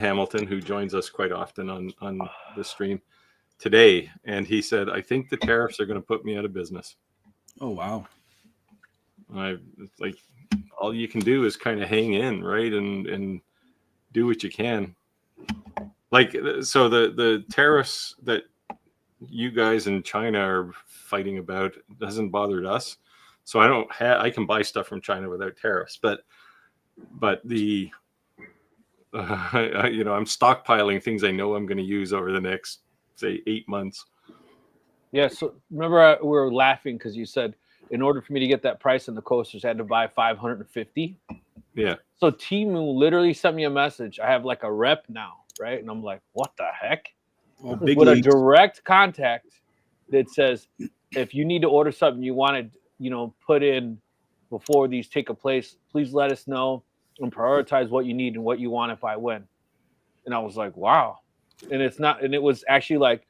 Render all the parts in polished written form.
Hamilton, who joins us quite often on the stream today, and he said, I think the tariffs are going to put me out of business. Oh, wow. It's like, all you can do is kind of hang in, right? And do what you can. Like, so the tariffs that you guys in China are fighting about doesn't bother us. So I can buy stuff from China without tariffs, but the, I'm stockpiling things I know I'm going to use over the next, say, 8 months. Yeah. So remember we were laughing because you said, in order for me to get that price on the coasters, I had to buy 550. Yeah. So Temu literally sent me a message. I have like a rep now, right? And I'm like, what the heck? Well, With a direct contact that says, if you need to order something you want to, put in before these take place, please let us know and prioritize what you need and what you want if I win. And I was like, wow. And it was actually like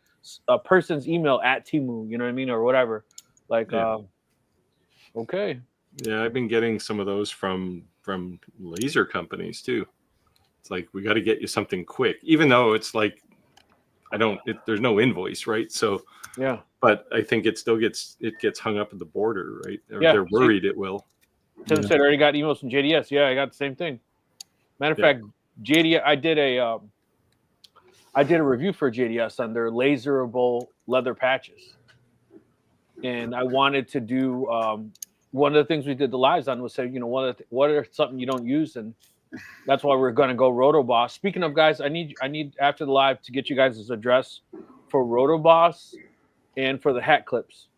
a person's email at Temu, you know what I mean? Or whatever. Like, yeah. Okay. Yeah, I've been getting some of those from laser companies too. It's like, we got to get you something quick, even though it's like, there's no invoice, right? So yeah, but I think it still gets hung up at the border, right? Yeah, They're worried it will. Tim said I already got emails from JDS. Yeah, I got the same thing. Matter of fact, JDS, I did a review for JDS on their laserable leather patches. And I wanted to do one of the things we did the lives on was say, what are something you don't use, and that's why we're going to go Rotoboss. Speaking of, guys, I need after the live to get you guys' address for Rotoboss and for the hat clips.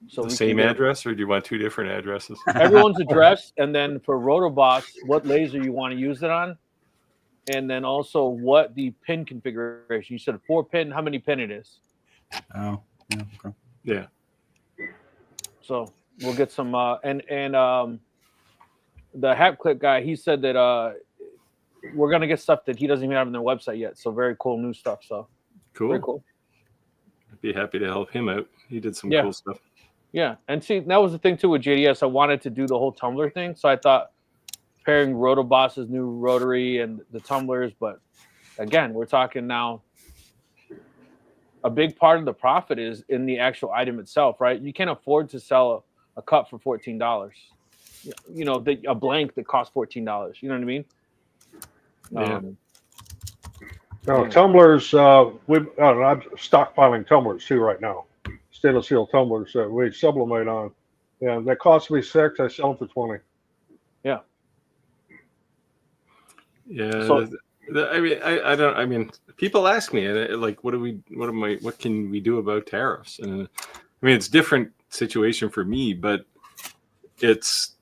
So the same address, or do you want two different addresses? Everyone's address, and then for Rotoboss, what laser you want to use it on, and then also what the pin configuration. You said 4-pin. How many pin it is? Oh, yeah, okay. Yeah. So we'll get some and the hat clip guy, he said that we're gonna get stuff that he doesn't even have on their website yet. So very cool new stuff. So cool. Very cool. I'd be happy to help him out. He did some cool stuff. Yeah, and see, that was the thing too with JDS. I wanted to do the whole tumbler thing, so I thought pairing Rotoboss's new rotary and the tumblers. But again, we're talking now. A big part of the profit is in the actual item itself, right? You can't afford to sell a cup for $14. A blank that costs $14. You know what I mean? Yeah. Tumblers. I'm stockpiling tumblers too right now. Stainless steel tumblers that we sublimate on. Yeah, that cost me $6. I sell them for $20. Yeah. Yeah. So, I mean, people ask me like, what can we do about tariffs? And I mean, it's a different situation for me, but it's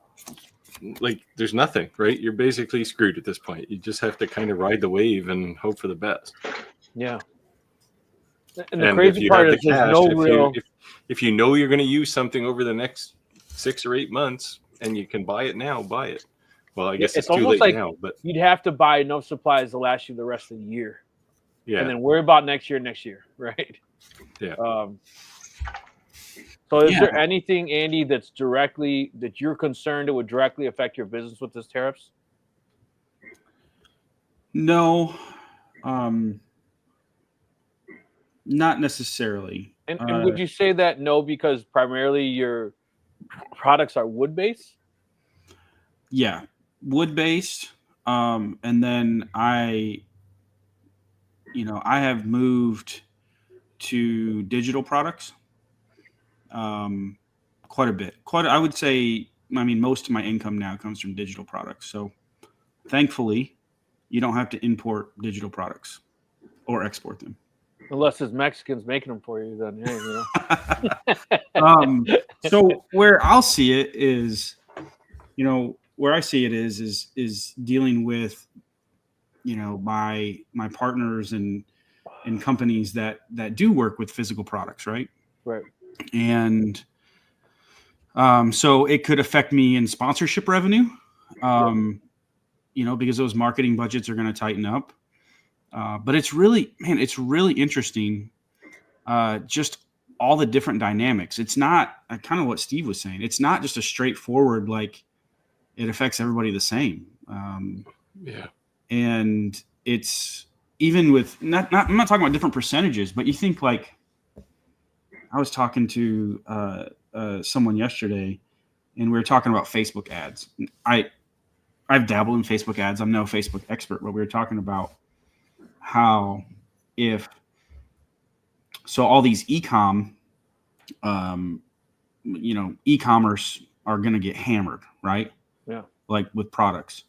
like, there's nothing, right? You're basically screwed at this point. You just have to kind of ride the wave and hope for the best. Yeah. And the crazy part is there's no real. If you know you're going to use something over the next 6 or 8 months and you can buy it now, buy it. Well, I guess it's too late now, but you'd have to buy enough supplies to last you the rest of the year. Yeah. And then worry about next year, right? Yeah. So is there anything, Andy, that you're concerned it would directly affect your business with this tariffs? No. Not necessarily. And would you say that no, because primarily your products are wood-based? Yeah, wood-based. And then I have moved to digital products quite a bit. I would say, most of my income now comes from digital products. So thankfully, you don't have to import digital products or export them. Unless it's Mexicans making them for you, then So where I'll see it is, where I see it is dealing with, my partners and companies that do work with physical products, right? Right. And so it could affect me in sponsorship revenue, because those marketing budgets are going to tighten up. But it's really interesting, just all the different dynamics. It's not kind of what Steve was saying. It's not just a straightforward, like it affects everybody the same. Yeah. And it's even with not I'm not talking about different percentages, but you think like I was talking to someone yesterday, and we were talking about Facebook ads. I've dabbled in Facebook ads. I'm no Facebook expert, but we were talking about how all these e-commerce are going to get hammered, right? Yeah. Like with products.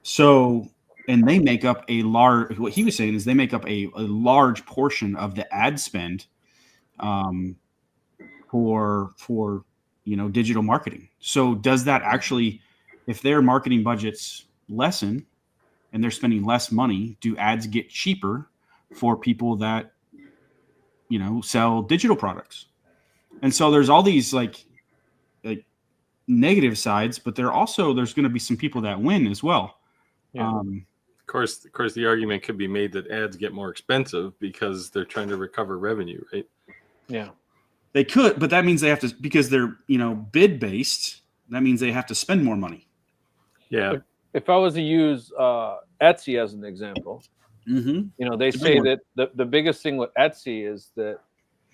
So, and they make up what he was saying is they make up a large portion of the ad spend for digital marketing. So does that actually, if their marketing budgets lessen and they're spending less money, do ads get cheaper for people that sell digital products? And so there's all these like negative sides, but there's going to be some people that win as well. Yeah. Of course, the argument could be made that ads get more expensive because they're trying to recover revenue, right? Yeah. They could, but that means they have to, because they're, bid based, that means they have to spend more money. Yeah. If I was to use Etsy as an example, they say that the biggest thing with Etsy is that,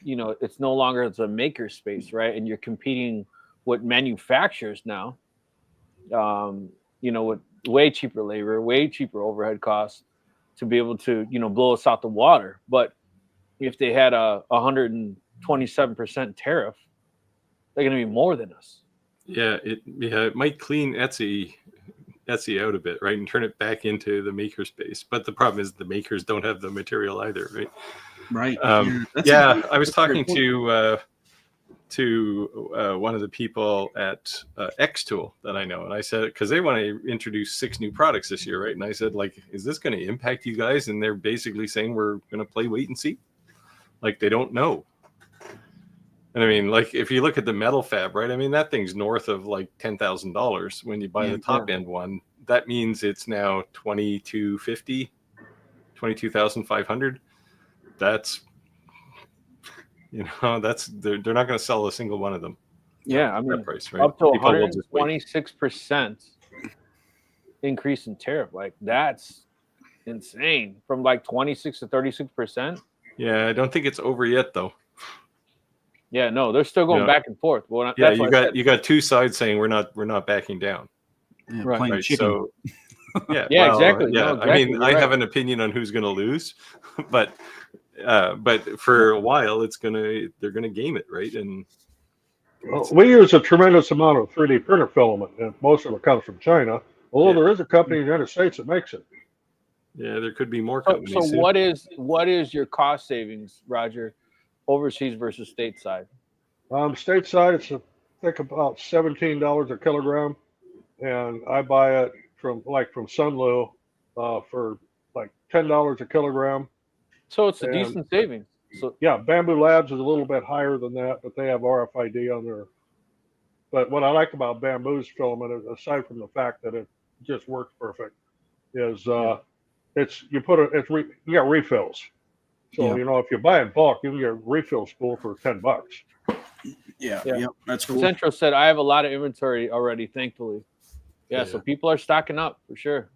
it's no longer a maker space, right? And you're competing with manufacturers now, with way cheaper labor, way cheaper overhead costs to be able to, blow us out the water. But if they had a 127% tariff, they're going to be more than us. Yeah, it might clean Etsy out a bit, right, and turn it back into the maker space. But the problem is the makers don't have the material either, right? Right. I was talking to one of the people at Xtool that I know, and I said, because they want to introduce 6 new products this year, right? And I said, like, is this going to impact you guys? And they're basically saying we're going to play wait and see. Like, they don't know. And I mean, like, if you look at the metal fab, right? I mean, that thing's north of like $10,000 when you buy the top end one. That means it's now $2,250, $22,500. That's, they're not going to sell a single one of them. Yeah, I mean, price, right? up to 126% increase in tariff. Like, that's insane. From like 26 to 36%. Yeah, I don't think it's over yet, though. Yeah, no, they're still going back and forth. Well, yeah, you got two sides saying we're not backing down. Yeah, right. So yeah, well, exactly. Yeah, no, exactly. I mean, I have an opinion on who's going to lose, but for a while, they're gonna game it, right? And we use a tremendous amount of 3D printer filament, and most of it comes from China. Although there is a company in the United States that makes it. Yeah, there could be more companies. So what is your cost savings, Roger, overseas versus stateside? Stateside, it's I think about $17 a kilogram, and I buy it from Sunlu for like $10 a kilogram. So it's a decent savings. So yeah, Bamboo Labs is a little bit higher than that, but they have RFID on there. But what I like about Bamboo's filament, aside from the fact that it just works perfect, is you got refills. So if you buy in bulk, you can get a refill spool for $10. Yeah, that's cool. Centro said I have a lot of inventory already, thankfully. Yeah, so people are stocking up for sure.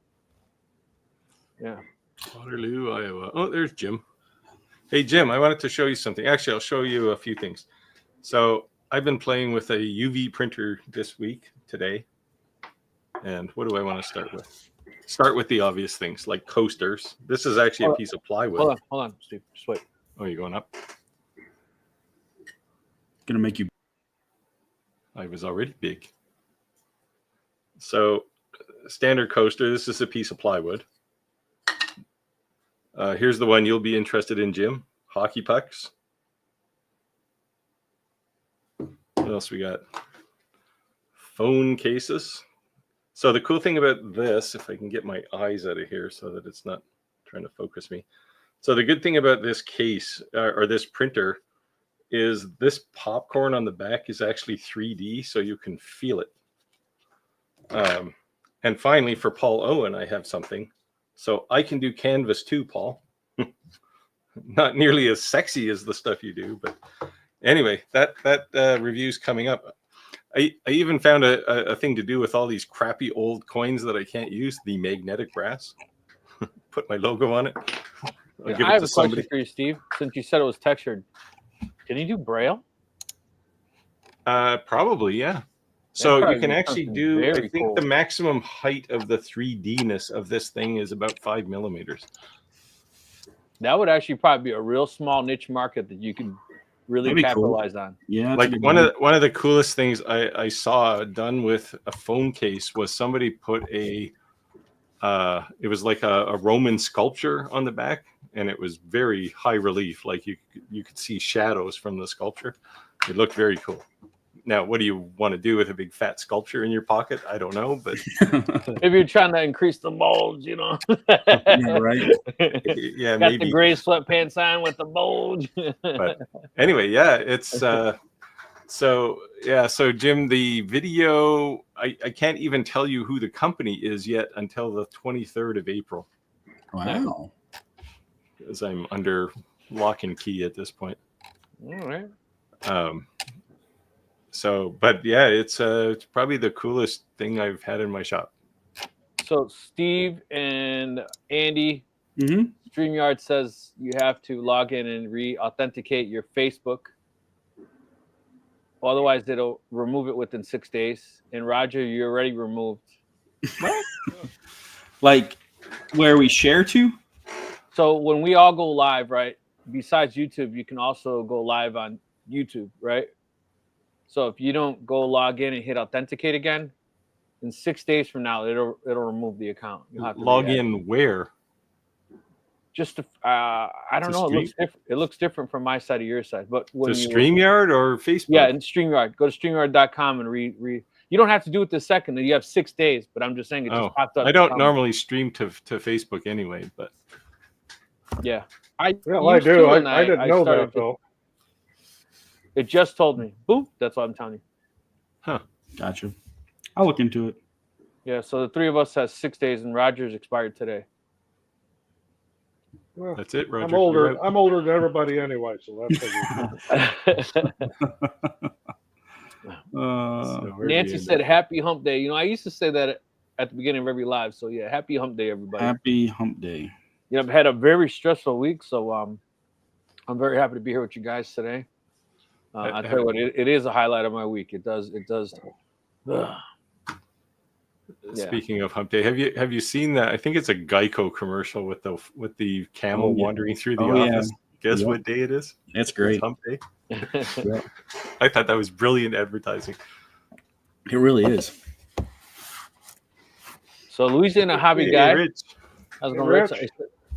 Yeah. Waterloo, Iowa. Oh, there's Jim. Hey, Jim, I wanted to show you something. Actually, I'll show you a few things. So I've been playing with a UV printer today. And what do I want to start with? Start with the obvious things like coasters. This is actually a piece of plywood. Hold on, Steve. Just wait. Oh, you're going up? Gonna make you. I was already big. So standard coaster. This is a piece of plywood. Here's the one you'll be interested in, Jim. Hockey pucks. What else we got? Phone cases. So the cool thing about this, if I can get my eyes out of here so that it's not trying to focus me. So the good thing about this case or this printer is this popcorn on the back is actually 3D, so you can feel it. And finally, for Paul Owen, I have something. So I can do canvas too, Paul. Not nearly as sexy as the stuff you do, but anyway, that review's coming up. I even found a thing to do with all these crappy old coins that I can't use, the magnetic brass. put my logo on it. I'll give I it have to a somebody. question for you, Steve. Since you said it was textured, can you do Braille? Probably, yeah. So you probably can be actually something do, I very think cool. the maximum height of the 3D-ness of this thing is about 5 millimeters. That would actually probably be a real small niche market that you could really That'd be cool. capitalize on. Yeah, that's a Like good one idea. of the coolest things I saw done with a phone case was somebody put a it was like a Roman sculpture on the back, and it was very high relief. Like you could see shadows from the sculpture. It looked very cool. Now, what do you want to do with a big fat sculpture in your pocket? I don't know, but If you're trying to increase the bulge, you know. Yeah, right. yeah, Got maybe. the gray sweatpants on with the bulge. But anyway, yeah, it's so Jim, the video, I can't even tell you who the company is yet until the 23rd of April, Wow. as I'm under lock and key at this point. All right. So, but yeah, it's probably the coolest thing I've had in my shop. So Steve and Andy, Mm-hmm. StreamYard says you have to log in and re-authenticate your Facebook. Otherwise, it'll remove it within 6 days. And Roger, you're already removed. Like where we share to? So when we all go live, right? Besides YouTube, you can also go live on YouTube, right? So if you don't go log in and hit authenticate again, in 6 days from now, it'll remove the account. You'll have to Log re-add it. in where? Just to, I don't To know. It stream? looks different. It looks different from my side or your side. But when To you StreamYard or Facebook? yeah, in StreamYard, go to StreamYard.com and read. You don't have to do it the second. You have 6 days. But I'm just saying it just popped up. I don't normally stream to Facebook anyway, but Yeah, Well, I used do. to, and I didn't know started that though. It just told me. Boom. That's what I'm telling you. Gotcha. I'll look into it. Yeah. So the three of us has 6 days, and Roger's expired today. Well, that's it, Roger. I'm You're older. out. I'm older than everybody anyway, so that's So we're Nancy being- said, "Happy Hump Day." You know, I used to say that at the beginning of every live. So yeah, Happy Hump Day, everybody. Happy hump day. You know, I've had a very stressful week, so I'm very happy to be here with you guys today. I tell you what, it is a highlight of my week. It does. Ugh. Yeah. Speaking of hump day, have you seen that? I think it's a Geico commercial with the camel Oh, yeah. wandering through the Oh, yeah. office. Guess Yep. what day it is? That's It's great. hump day. I thought that was brilliant advertising. It really is. So Louisiana hobby Hey, guy, Rich. how's it going, Rich. Rich?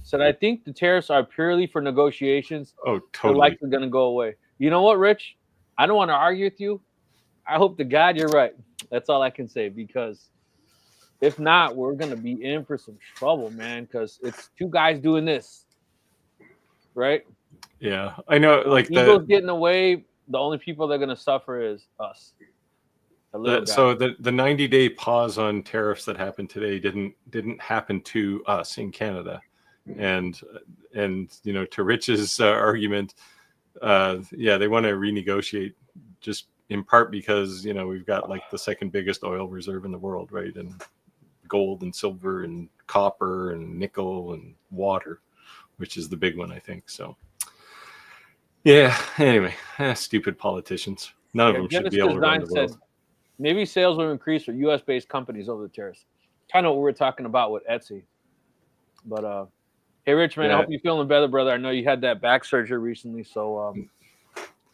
Said I think the tariffs are purely for negotiations. Oh, They're totally. likely going to go away. You know what, Rich? I don't want to argue with you. I hope to God you're right. That's all I can say, because if not, we're going to be in for some trouble, man, because it's two guys doing this, right? Yeah, I know. Like Eagles getting away, the only people that are going to suffer is us. so the 90-day pause on tariffs that happened today didn't happen to us in Canada, and you know, to Rich's argument, yeah, they want to renegotiate just in part because, you know, we've got like the second biggest oil reserve in the world, right? And gold and silver and copper and nickel and water, which is the big one, I think. So yeah, anyway, stupid politicians. None of them should be able to run the world. Maybe sales will increase for U.S. based companies over the tariffs. Kind of what we were talking about with Etsy. But hey, Rich, man, I hope you're feeling better, brother. I know you had that back surgery recently, so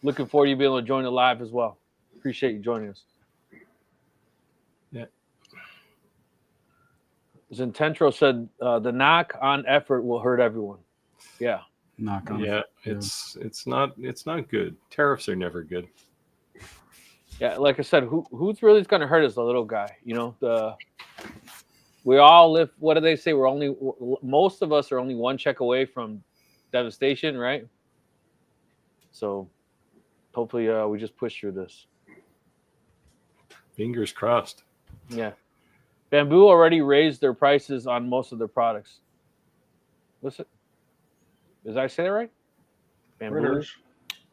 looking forward to you being able to join the live as well. Appreciate you joining us. Yeah. Zententro said the knock on effort will hurt everyone. Yeah. Knock on. Yeah, it's not good. Tariffs are never good. Yeah, like I said, who's really going to hurt is the little guy. You know, we all live. What do they say? Most of us are only one check away from devastation, right? So hopefully we just push through this. Fingers crossed. Yeah. Bamboo already raised their prices on most of their products. Listen, did I say that right? Bamboo. Printers.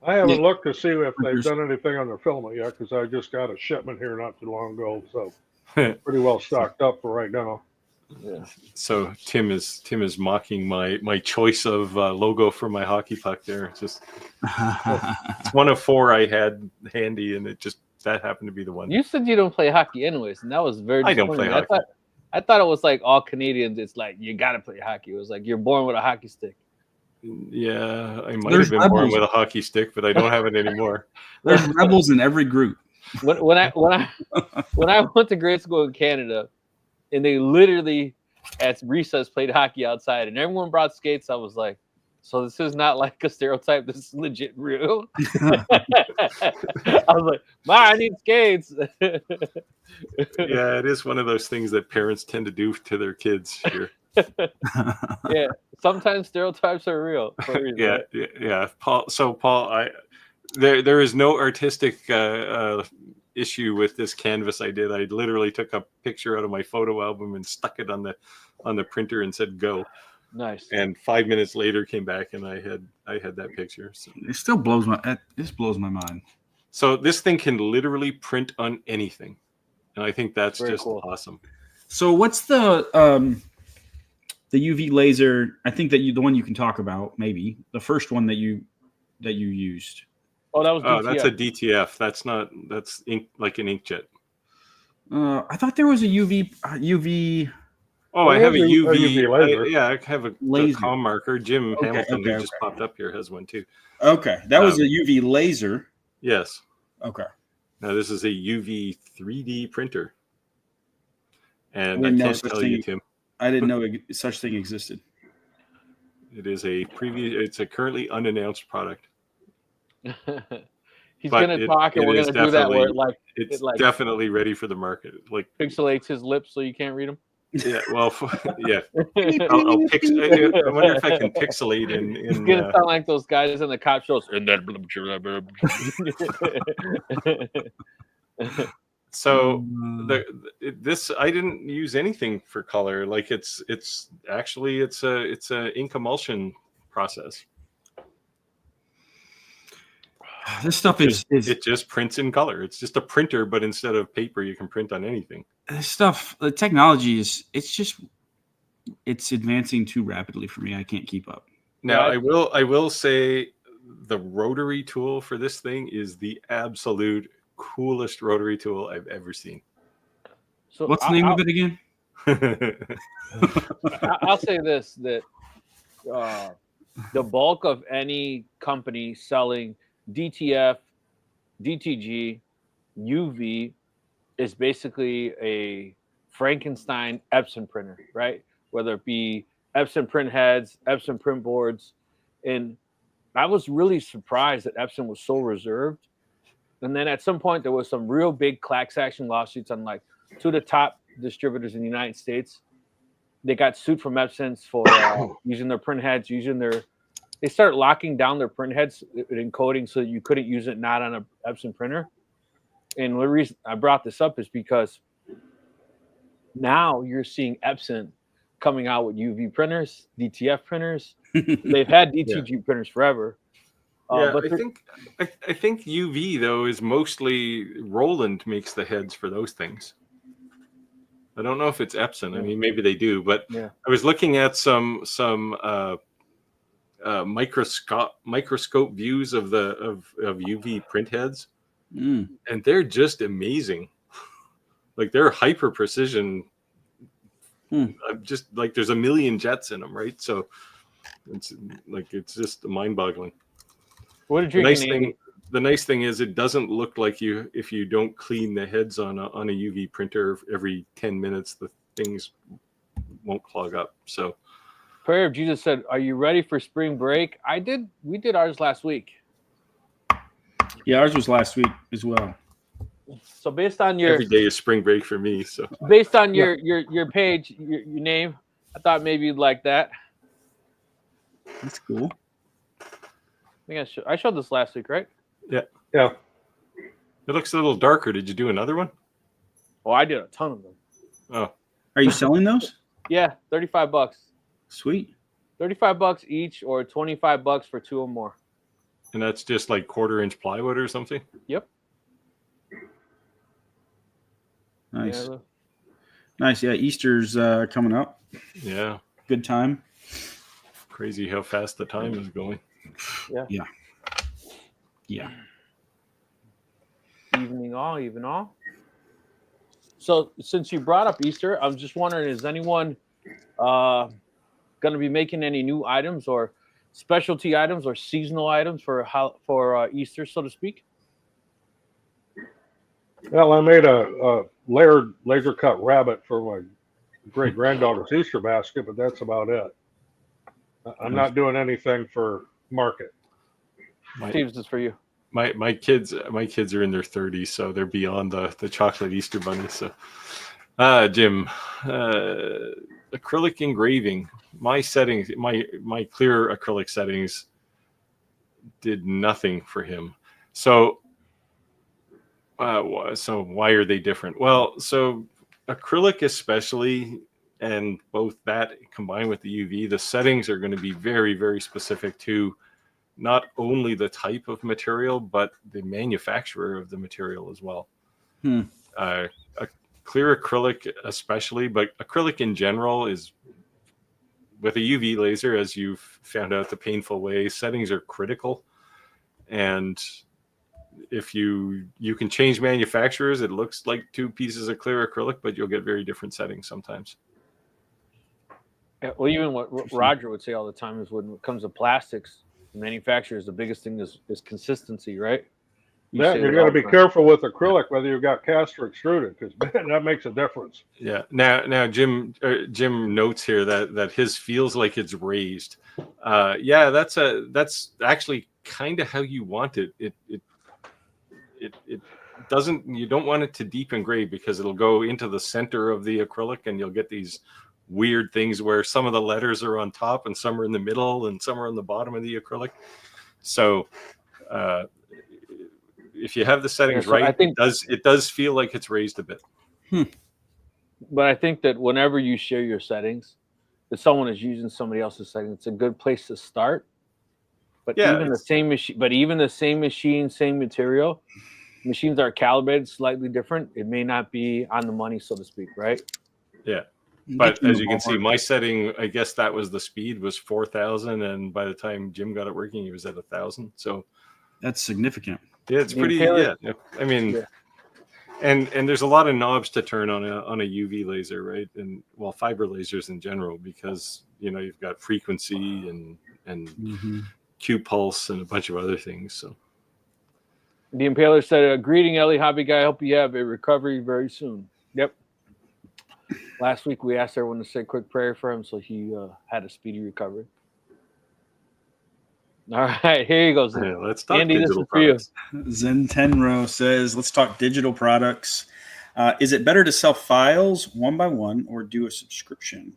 I haven't looked to see if they've done anything on their filament yet, because I just got a shipment here not too long ago, so pretty well stocked up for right now. Yeah. So Tim is mocking my choice of logo for my hockey puck there. It's just it's one of 4 I had handy, and that happened to be the one. You said you don't play hockey anyways, and that was very I don't disappointing. play hockey. I thought it was like all Canadians. It's like you got to play hockey. It was like you're born with a hockey stick. Yeah, I might There's have been born rebels. with a hockey stick, but I don't have it anymore. There's rebels in every group. When I went to grade school in Canada, and they literally at recess played hockey outside, and everyone brought skates, I was like, so this is not like a stereotype. This is legit real. I was like, Ma, I need skates. Yeah, it is one of those things that parents tend to do to their kids here. Yeah, sometimes stereotypes are real. For a reason, Yeah. Paul. So Paul, there is no artistic issue with this canvas I did. I literally took a picture out of my photo album and stuck it on the printer and said go. Nice. And 5 minutes later came back and I had that picture. So. It still blows my mind. So this thing can literally print on anything, and I think that's Very just cool. awesome. So what's the UV laser? I think the one you can talk about, maybe the first one that you used. Oh, that was DTF. That's a DTF. That's ink, like an inkjet. I thought there was a UV. Oh, I have a there's UV. laser. I have a Laser. comm marker. Jim Okay, Hamilton, okay, who just popped up here, has one too. Okay, that was a UV laser. Yes. Okay. Now this is a UV 3D printer, and I didn't know can't such tell thing- you, Tim. I didn't know such thing existed. It is it's a currently unannounced product. He's But gonna talk, and it we're is gonna do that where It's like definitely ready for the market. Like pixelates his lips so you can't read them. yeah, well, yeah. I'll I wonder if I can pixelate It's gonna sound like those guys in the cop shows. And that So this I didn't use anything for color. Like it's actually it's a ink emulsion process. This stuff It just prints in color. It's just a printer, but instead of paper, you can print on anything. this stuff. The technology it's advancing too rapidly for me. I can't keep up. Now I will say the rotary tool for this thing is the absolute coolest rotary tool I've ever seen. So What's the name of it again? I'll say this: that the bulk of any company selling DTF, DTG, UV is basically a Frankenstein Epson printer, right? Whether it be Epson print heads, Epson print boards. And I was really surprised that Epson was so reserved. And then at some point, there was some real big class action lawsuits on like 2 of the top distributors in the United States. They got sued from Epson for using their print heads, they started locking down their print heads in encoding so that you couldn't use it not on an Epson printer. And the reason I brought this up is because now you're seeing Epson coming out with UV printers, DTF printers. They've had DTG printers forever. But I think UV though is mostly Roland makes the heads for those things. I don't know if it's Epson. I mean, maybe they do, but I was looking at some microscope views of UV print heads, and they're just amazing. Like they're hyper precision. Just like there's a million jets in them, right? So it's just mind boggling. What did you The nice thing is it doesn't look like if you don't clean the heads on a UV printer every 10 minutes, the things won't clog up. So Prayer of Jesus said, "Are you ready for spring break?" We did ours last week. Yeah, ours was last week as well. So based on your every day is spring break for me. So based on your page, your name, I thought maybe you'd like that. That's cool. I think I showed this last week, right? Yeah. Yeah. It looks a little darker. Did you do another one? Oh, I did a ton of them. Oh. Are you selling those? Yeah, $35. Sweet. $35 each, or $25 for 2 or more. And that's just like 1/4-inch plywood or something? Yep. Nice. Yeah. Nice. Yeah, Easter's coming up. Yeah. Good time. Crazy how fast the time is going. Yeah. Evening all. So since you brought up Easter, I'm just wondering, is anyone going to be making any new items or specialty items or seasonal items for Easter, so to speak? Well, I made a layered laser cut rabbit for my great granddaughter's Easter basket, but that's about it. I'm not doing anything for market. Steve, this is for you. My kids are in their 30s, so they're beyond the chocolate Easter bunny. So, Jim, acrylic engraving. My settings, my clear acrylic settings, did nothing for him. So why are they different? Well, so acrylic especially, and both that combined with the UV, the settings are going to be very, very specific to not only the type of material, but the manufacturer of the material as well. A clear acrylic especially, but acrylic in general is, with a UV laser, as you've found out the painful way, settings are critical. And if you can change manufacturers, it looks like two pieces of clear acrylic, but you'll get very different settings sometimes. Yeah, well, even what Roger would say all the time is when it comes to plastics, manufacturers, the biggest thing is consistency, right? You're going to be careful with acrylic, whether you've got cast or extruded, because that makes a difference. Yeah. Now, Jim notes here that his feels like it's raised. Yeah, that's actually kind of how you want it. It doesn't. You don't want it to deep engrave because it'll go into the center of the acrylic, and you'll get these weird things where some of the letters are on top and some are in the middle and some are on the bottom of the acrylic. So if you have the settings right, it does feel like it's raised a bit. But I think that whenever you share your settings, if someone is using somebody else's settings, it's a good place to start. But yeah, even the same machine, same material, machines are calibrated slightly different. It may not be on the money, so to speak, right? Yeah. But as you can see, my setting, I guess that was the speed was 4,000, and by the time Jim got it working, he was at 1,000. So that's significant. Yeah, it's pretty. Yeah, I mean, and there's a lot of knobs to turn on a UV laser, right? And well, fiber lasers in general, because you've got frequency and Q pulse and a bunch of other things. So the Impaler said, "Greeting, Ellie Hobby Guy. Hope you have a recovery very soon." Yep. Last week we asked everyone to say a quick prayer for him, so he had a speedy recovery. All right, here he goes. Yeah, let's talk Andy, digital products. Zen Tenro says, "Let's talk digital products. Is it better to sell files one by one or do a subscription?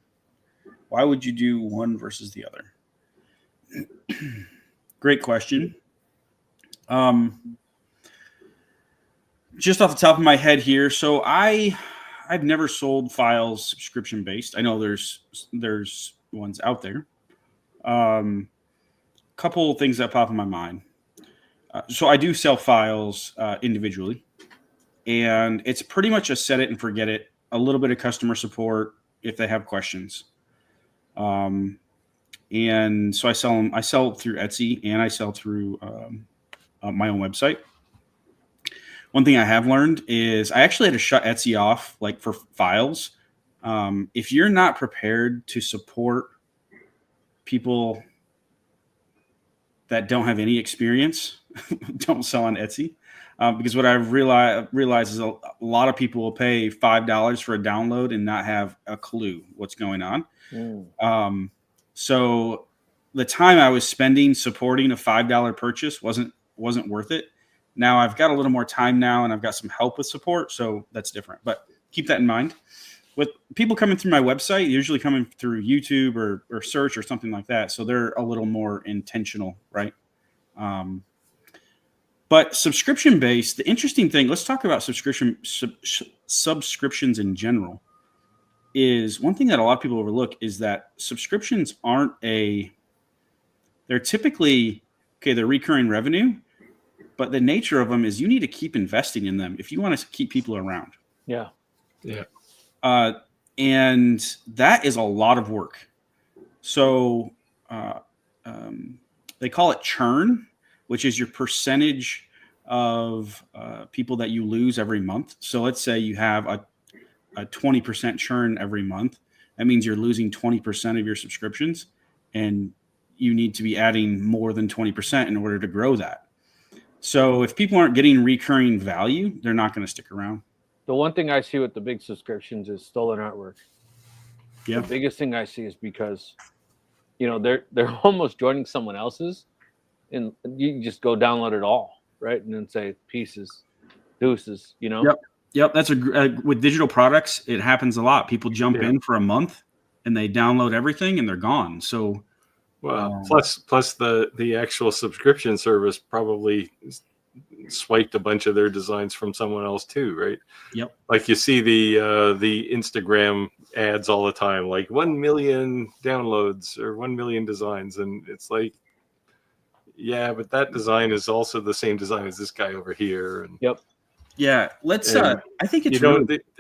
Why would you do one versus the other?" Great question. Just off the top of my head here, so I've never sold files subscription based. I know there's ones out there. Couple of things that pop in my mind. So I do sell files individually, and it's pretty much a set it and forget it. A little bit of customer support if they have questions. And so I sell through Etsy, and I sell through my own website. One thing I have learned is I actually had to shut Etsy off, like for files. If you're not prepared to support people that don't have any experience, don't sell on Etsy. Because what I've realized is a lot of people will pay $5 for a download and not have a clue what's going on. So the time I was spending supporting a $5 purchase wasn't worth it. Now I've got a little more time now, and I've got some help with support, so that's different. But keep that in mind. With people coming through my website, usually coming through YouTube or search or something like that, so they're a little more intentional, right? But subscription-based, the interesting thing, let's talk about subscriptions in general, is one thing that a lot of people overlook is that subscriptions they're typically, they're recurring revenue, but the nature of them is you need to keep investing in them if you want to keep people around. Yeah. Yeah. And that is a lot of work. So they call it churn, which is your percentage of people that you lose every month. So let's say you have a 20% churn every month. That means you're losing 20% of your subscriptions, and you need to be adding more than 20% in order to grow that. So if people aren't getting recurring value, they're not going to stick around. The one thing I see with the big subscriptions is stolen artwork. Yeah. The biggest thing I see is because, they're almost joining someone else's, and you can just go download it all, right? And then say pieces, deuces, Yep. That's with digital products, it happens a lot. People jump in for a month and they download everything and they're gone. So, plus the actual subscription service probably swiped a bunch of their designs from someone else too, right? Yep. Like you see the Instagram ads all the time, like 1 million downloads or 1 million designs, and it's like, yeah, but that design is also the same design as this guy over here. And yep. Yeah, let's. I think it's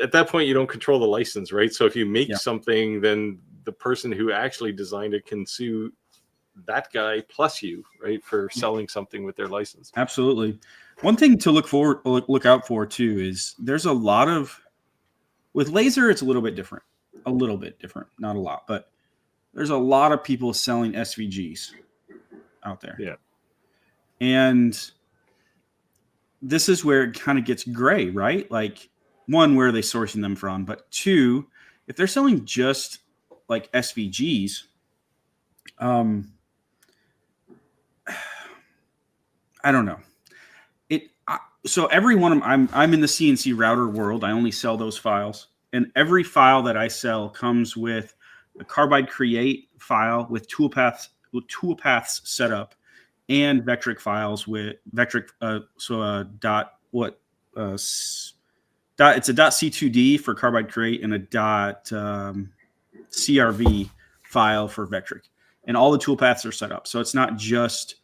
at that point you don't control the license, right? So if you make something, then the person who actually designed it can sue that guy plus you, right, for selling something with their license. Absolutely. One thing to look out for too is there's a lot of, with laser it's a little bit different, not a lot, but there's a lot of people selling SVGs out there. Yeah, and this is where it kind of gets gray, right? Like, one, where are they sourcing them from? But two, if they're selling just like SVGs, I don't know. So every one of them, I'm in the CNC router world. I only sell those files, and every file that I sell comes with a Carbide Create file with toolpaths set up, and Vectric files with Vectric. It's a .c2d for Carbide Create and a .crv file for Vectric, and all the toolpaths are set up. So it's not just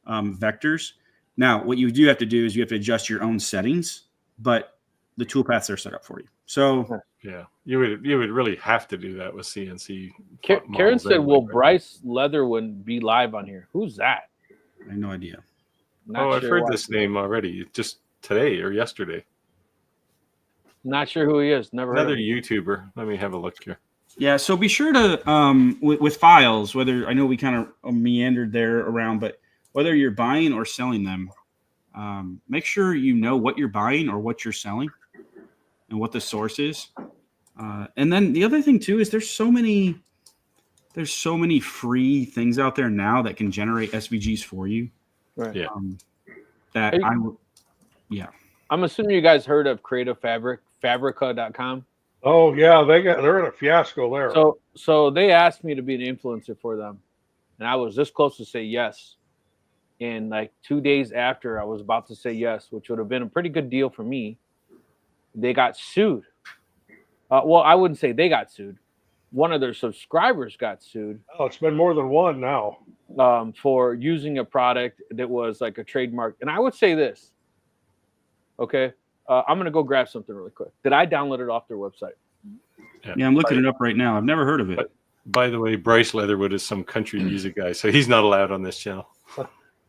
vectors. Now, what you do have to do is you have to adjust your own settings, but the toolpaths are set up for you. So yeah, you would really have to do that with CNC. Karen said, "Will Bryce Leatherwood be live on here?" Who's that? I have no idea. I've heard this name already, just today or yesterday. Not sure who he is. Never heard Another of him. YouTuber. Let me have a look here. Yeah, so be sure to with files, whether, I know we kind of meandered there around, but whether you're buying or selling them, make sure you know what you're buying or what you're selling and what the source is. And then the other thing too is there's so many free things out there now that can generate SVGs for you. Right. Yeah. I'm assuming you guys heard of Creative Fabric, Fabrica.com. Oh yeah, they're in a fiasco there. So they asked me to be an influencer for them, and I was this close to say yes. And like 2 days after I was about to say yes, which would have been a pretty good deal for me, they got sued. Well, I wouldn't say they got sued. One of their subscribers got sued. Oh, it's been more than one now. For using a product that was like a trademark. And I would say this. Okay. I'm going to go grab something really quick. Did I download it off their website? Yeah, I'm looking it up right now. I've never heard of it. But, by the way, Bryce Leatherwood is some country music guy, so he's not allowed on this channel.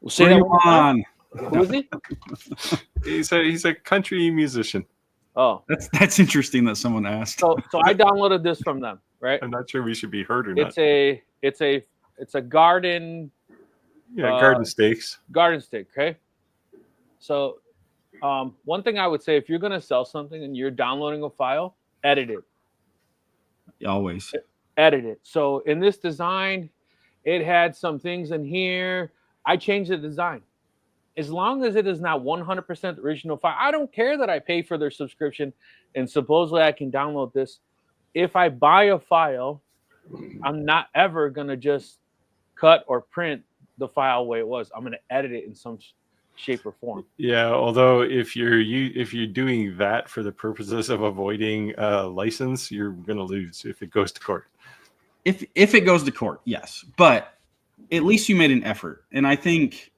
Say that one more time. Who is he? He's a country musician. Oh, that's interesting that someone asked. So I downloaded this from them, right? I'm not sure we should be heard or not. It's a garden. Yeah, garden stakes. Garden stake, okay? So one thing I would say, if you're going to sell something and you're downloading a file, edit it. Always. Edit it. So in this design, it had some things in here. I changed the design. As long as it is not 100% original file, I don't care that I pay for their subscription and supposedly I can download this. If I buy a file, I'm not ever going to just cut or print the file the way it was. I'm going to edit it in some shape or form. Yeah, although if you're doing that for the purposes of avoiding license, you're going to lose if it goes to court. If it goes to court, yes, but at least you made an effort, and I think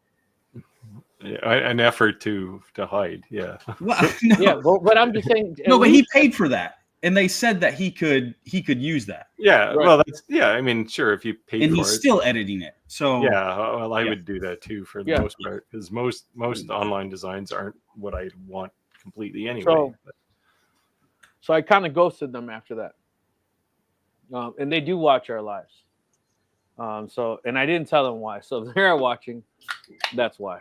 an effort to hide. Yeah. Well, no. Yeah, but I'm just saying. No, but he paid for that. and they said that he could use that, Yeah, Right. well, that's I mean, sure, if you paid and for he's it. still editing it. So Yeah, well, I Yeah. would do that too for the Yeah. most part, because most online designs aren't what I want completely anyway. So I kind of ghosted them after that, and they do watch our lives. And I didn't tell them why. So if they're watching, that's why.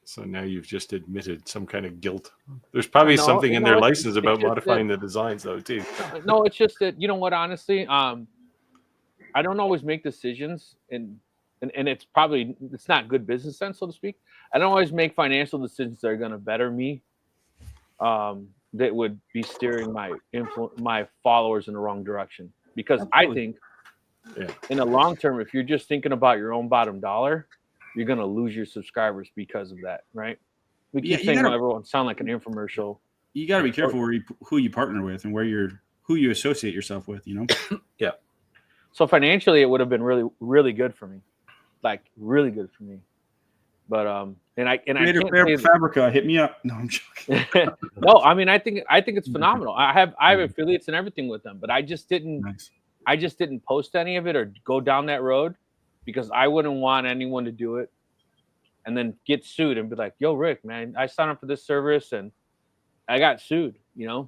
So now you've just admitted some kind of guilt. There's probably No, something in no, their it's- license it's about just modifying the designs, though, too. No, it's just that, you know what, honestly, I don't always make decisions, and it's probably, it's not good business sense, so to speak. I don't always make financial decisions that are going to better me, that would be steering my followers in the wrong direction. Because I think in the long term, if you're just thinking about your own bottom dollar, you're going to lose your subscribers because of that, right? We keep saying everyone sound like an infomercial. You got to be careful who you partner with and who you associate yourself with. Yeah. So financially, it would have been really, really good for me, like really good for me. But Creator Fabrica, hit me up. No, I'm joking. No, I mean, I think it's phenomenal. I have affiliates and everything with them, but I just didn't post any of it or go down that road because I wouldn't want anyone to do it and then get sued and be like, "Yo, Rick, man, I signed up for this service and I got sued." Yeah.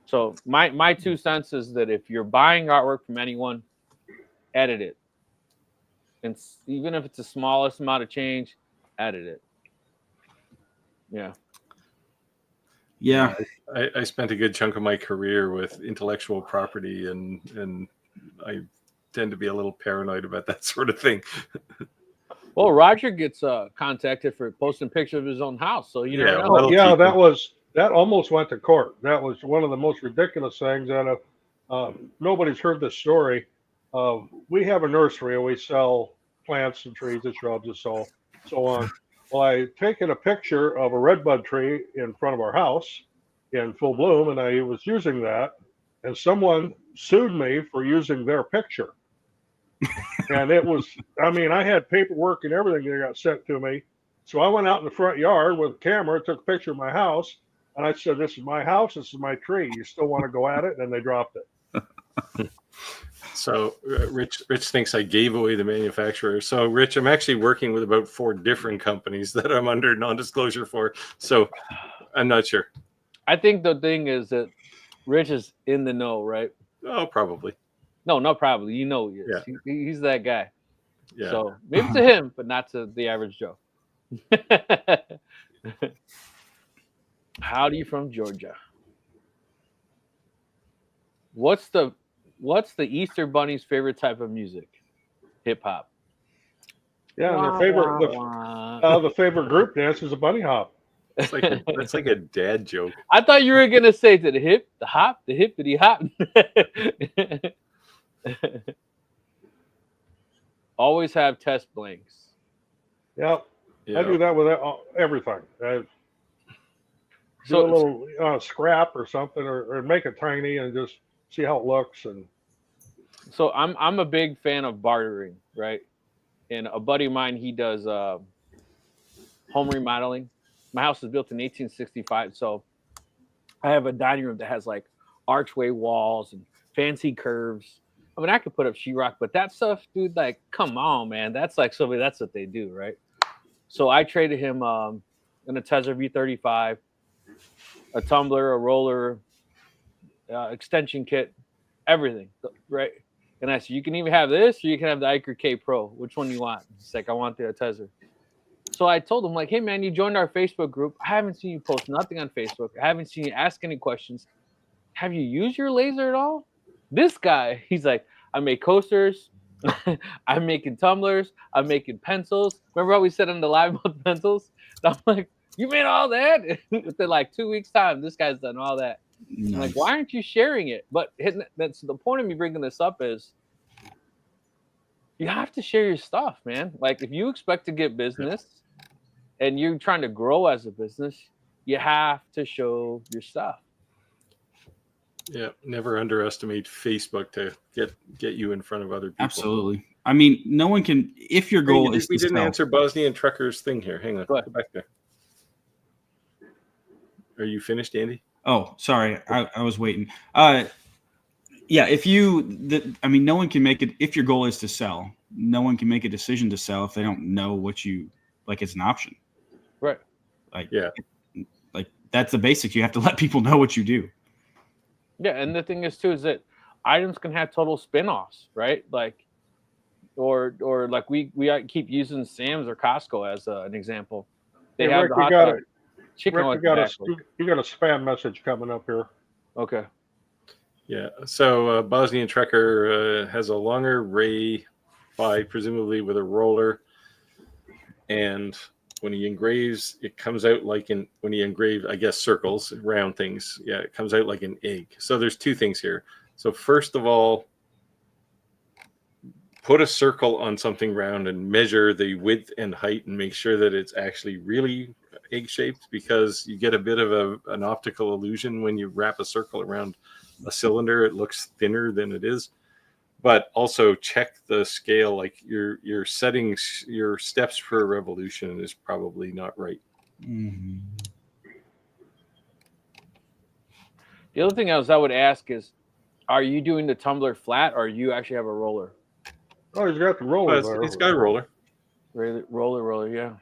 So my 2 cents is that if you're buying artwork from anyone, edit it, and even if it's the smallest amount of change, edit it. Yeah. I spent a good chunk of my career with intellectual property, and I tend to be a little paranoid about that sort of thing. Well, Roger gets contacted for posting pictures of his own house, so you never know. Well, yeah, that almost went to court. That was one of the most ridiculous things. And nobody's heard this story. We have a nursery and we sell plants and trees and shrubs and so on. Well, I had taken a picture of a redbud tree in front of our house in full bloom, and I was using that, and someone sued me for using their picture. And it was, I mean, I had paperwork and everything that got sent to me. So I went out in the front yard with a camera, took a picture of my house, and I said, "This is my house, this is my tree. You still want to go at it?" And they dropped it. So Rich thinks I gave away the manufacturer. So Rich, I'm actually working with about 4 different companies that I'm under non-disclosure for. So I'm not sure. I think the thing is that Rich is in the know, right? Oh, probably. No, not probably. You know he is. Yeah. He's that guy. Yeah. So maybe to him, but not to the average Joe. Howdy from Georgia. What's the Easter Bunny's favorite type of music? Hip hop. Yeah, and the favorite group dance is a bunny hop. That's like a dad joke. I thought you were gonna say to the hip, the hop, the hippity hop. Always have test blanks. Yep. Yeah. I do that with everything. I do a little scrap or something, or make it tiny and just see how it looks. And so I'm a big fan of bartering, right? And a buddy of mine, he does home remodeling. My house was built in 1865, so I have a dining room that has like archway walls and fancy curves. I mean, I could put up sheetrock, but that stuff, dude, like, come on, man. That's like somebody, that's what they do, right? So I traded him an Atezza V35, a tumbler, a roller, extension kit, everything, right? And I said, you can even have this, or you can have the Iker K Pro. Which one do you want? He's like, I want the Atezza. So I told him, like, hey, man, you joined our Facebook group. I haven't seen you post nothing on Facebook. I haven't seen you ask any questions. Have you used your laser at all? This guy, he's like, I make coasters. I'm making tumblers. I'm making pencils. Remember how we said on the live about the pencils? And I'm like, you made all that? Within like 2 weeks' time, this guy's done all that. Nice. I'm like, why aren't you sharing it? But that's the point of me bringing this up is you have to share your stuff, man. Like, if you expect to get business and you're trying to grow as a business, you have to show your stuff. Yeah, never underestimate Facebook to get you in front of other people. Absolutely. I mean, no one can. If your goal is, we didn't answer Bosnian Trucker's thing here. Hang on, go back there. Are you finished, Andy? Oh, sorry, I was waiting. Yeah, no one can make it. If your goal is to sell, no one can make a decision to sell if they don't know what you like. It's an option, Right. like Yeah. like that's the basics. You have to let people know what you do. Yeah, and the thing is too is that items can have total spin-offs, right? Like, or like we keep using Sam's or Costco as an example. They Hey, have Rick, the you hot got dog it. chicken Rick, with the backwards. you got a spam message coming up here. Okay. Yeah. So Bosnian Trekker has a longer ray by presumably with a roller, and when he engraves, it comes out like when he engraves, I guess, circles, round things. Yeah, it comes out like an egg. So there's two things here. So first of all, put a circle on something round and measure the width and height and make sure that it's actually really egg shaped, because you get a bit of an optical illusion when you wrap a circle around a cylinder. It looks thinner than it is. But also check the scale, like your settings, your steps per revolution is probably not right. Mm-hmm. The other thing I would ask is, are you doing the tumbler flat, or you actually have a roller? Oh, he's got the roller Well, there. it's got a roller. Roller, yeah.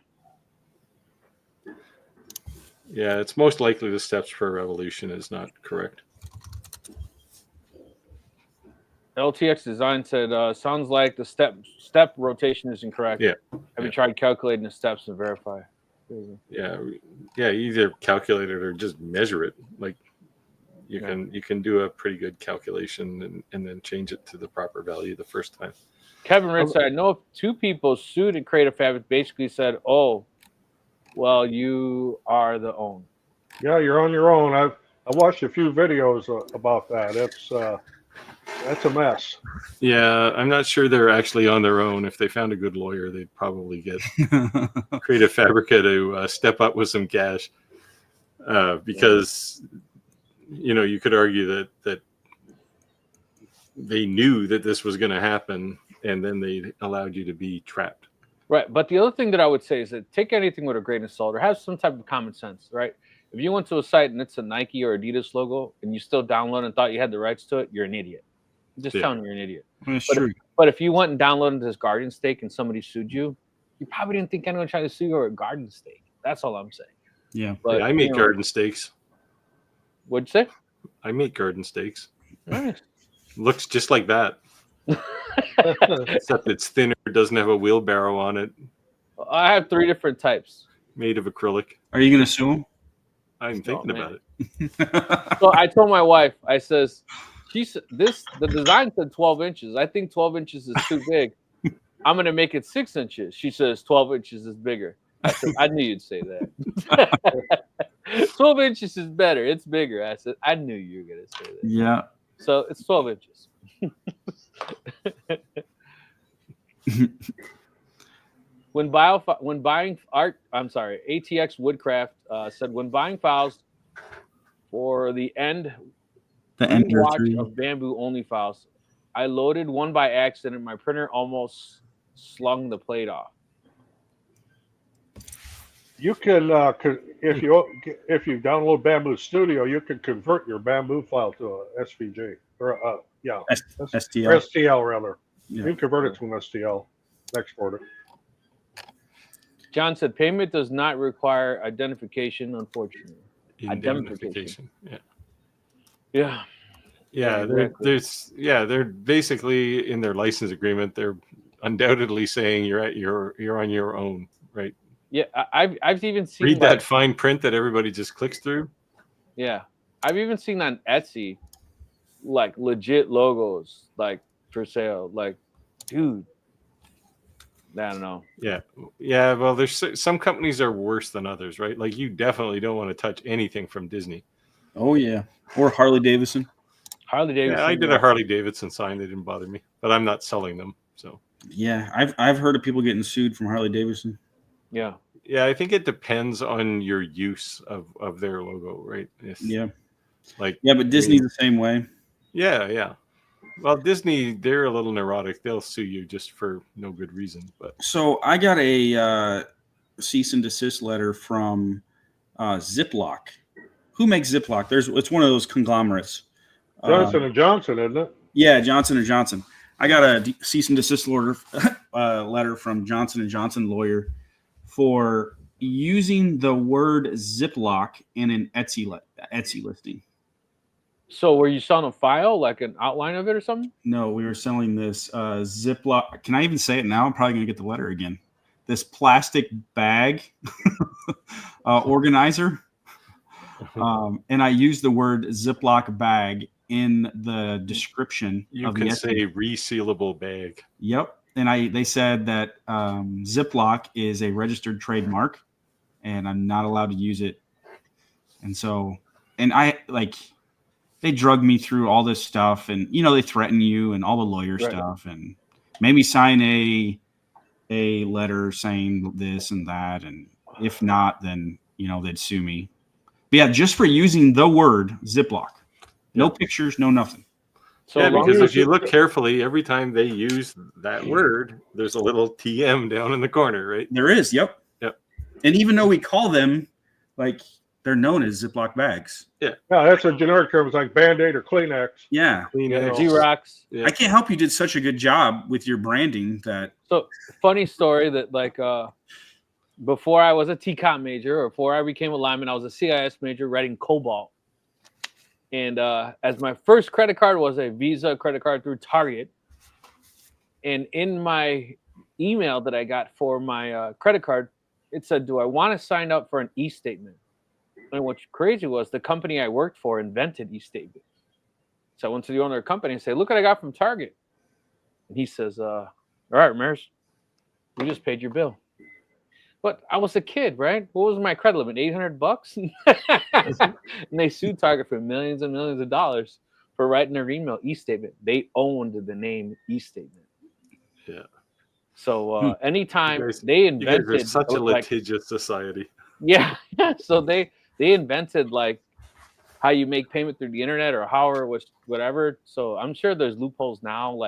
Yeah, it's most likely the steps per revolution is not correct. LTX Design said, sounds like the step rotation is incorrect. Yeah. Have you tried calculating the steps and verify? Yeah, either calculate it or just measure it. Like you can do a pretty good calculation and then change it to the proper value the first time. Kevin Ritz said, I know if two people sued and Creative Fabric basically said, oh, well, you are the own. Yeah, you're on your own. I watched a few videos about that. That's a mess. Yeah, I'm not sure they're actually on their own. If they found a good lawyer, they'd probably get Creative Fabrica to step up with some cash, because you could argue that they knew that this was going to happen, and then they allowed you to be trapped. Right, but the other thing that I would say is that take anything with a grain of salt, or have some type of common sense, right? If you went to a site and it's a Nike or Adidas logo and you still download and thought you had the rights to it, you're an idiot. I'm just telling you, you're an idiot. That's true. But if you went and downloaded this garden steak and somebody sued you, you probably didn't think anyone tried to sue you over a garden steak. That's all I'm saying. Yeah. But I make garden steaks. What'd you say? I make garden steaks. Nice. Looks just like that. Except it's thinner, doesn't have a wheelbarrow on it. I have 3 different types. Made of acrylic. Are you going to sue him? I'm thinking about it. So I told my wife, I says, the design said 12 inches. I think 12 inches is too big. I'm going to make it 6 inches. She says 12 inches is bigger. I said, I knew you'd say that. 12 inches is better. It's bigger. I said, I knew you were going to say that. Yeah. So it's 12 inches. When buying art, I'm sorry, ATX Woodcraft said when buying files for the Ender watch 3 of bamboo only files, I loaded one by accident. My printer almost slung the plate off. You can if you download Bamboo Studio, you can convert your Bamboo file to a SVG or STL. or STL rather. Yeah. You can convert it to an STL, export it. John said payment does not require identification, unfortunately. Indemnification. Yeah. Yeah, they're basically in their license agreement. They're undoubtedly saying you're on your own, right? Yeah, I've even seen read that fine print that everybody just clicks through. Yeah, I've even seen on Etsy, like legit logos, like for sale. Like, dude, I don't know. Yeah. Well, there's some companies are worse than others, right? Like you definitely don't want to touch anything from Disney. Oh yeah, or Harley Davidson. Harley Davidson. Yeah, I did a Harley Davidson sign. They didn't bother me, but I'm not selling them. So yeah, I've heard of people getting sued from Harley Davidson. Yeah. Yeah, I think it depends on your use of their logo, right? But Disney's the same way. Yeah. Well, Disney, they're a little neurotic. They'll sue you just for no good reason. But so I got a cease and desist letter from Ziploc. who makes Ziploc? It's one of those conglomerates. Johnson and Johnson, isn't it? Yeah, Johnson and Johnson. I got a cease and desist order letter from Johnson and Johnson lawyer for using the word Ziploc in an Etsy listing. So were you selling a file, like an outline of it or something? No, we were selling this Ziploc. Can I even say it now? I'm probably going to get the letter again. This plastic bag organizer. And I used the word Ziploc bag in the description. You can say resealable bag. Yep. And they said that Ziploc is a registered trademark and I'm not allowed to use it. And so, they drug me through all this stuff and, they threaten you and all the lawyer stuff and made me sign a letter saying this and that. And if not, then, they'd sue me. But yeah, just for using the word Ziploc. No pictures, no nothing. So yeah, because if you look carefully, every time they use that word, there's a little TM down in the corner, right? There is, yep. Yep. And even though we call them, they're known as Ziploc bags. Yeah, that's a generic term. It's like Band-Aid or Kleenex. Yeah. Xerox. Yeah. I can't help you did such a good job with your branding that. So funny story that before I was a TCOM major or before I became a lineman, I was a CIS major writing COBOL. And as my first credit card was a Visa credit card through Target. And in my email that I got for my credit card, it said, do I want to sign up for an e-statement? And what's crazy was the company I worked for invented e-statement. So I went to the owner of the company and said, look what I got from Target. And he says, all right, Ramirez, we just paid your bill. But I was a kid, right? What was my credit limit? $800? And they sued Target for millions and millions of dollars for writing their email e-statement. They owned the name e-statement. Yeah. So anytime they invented, you guys are such a litigious society. Yeah. So they invented how you make payment through the internet or whatever. So I'm sure there's loopholes now.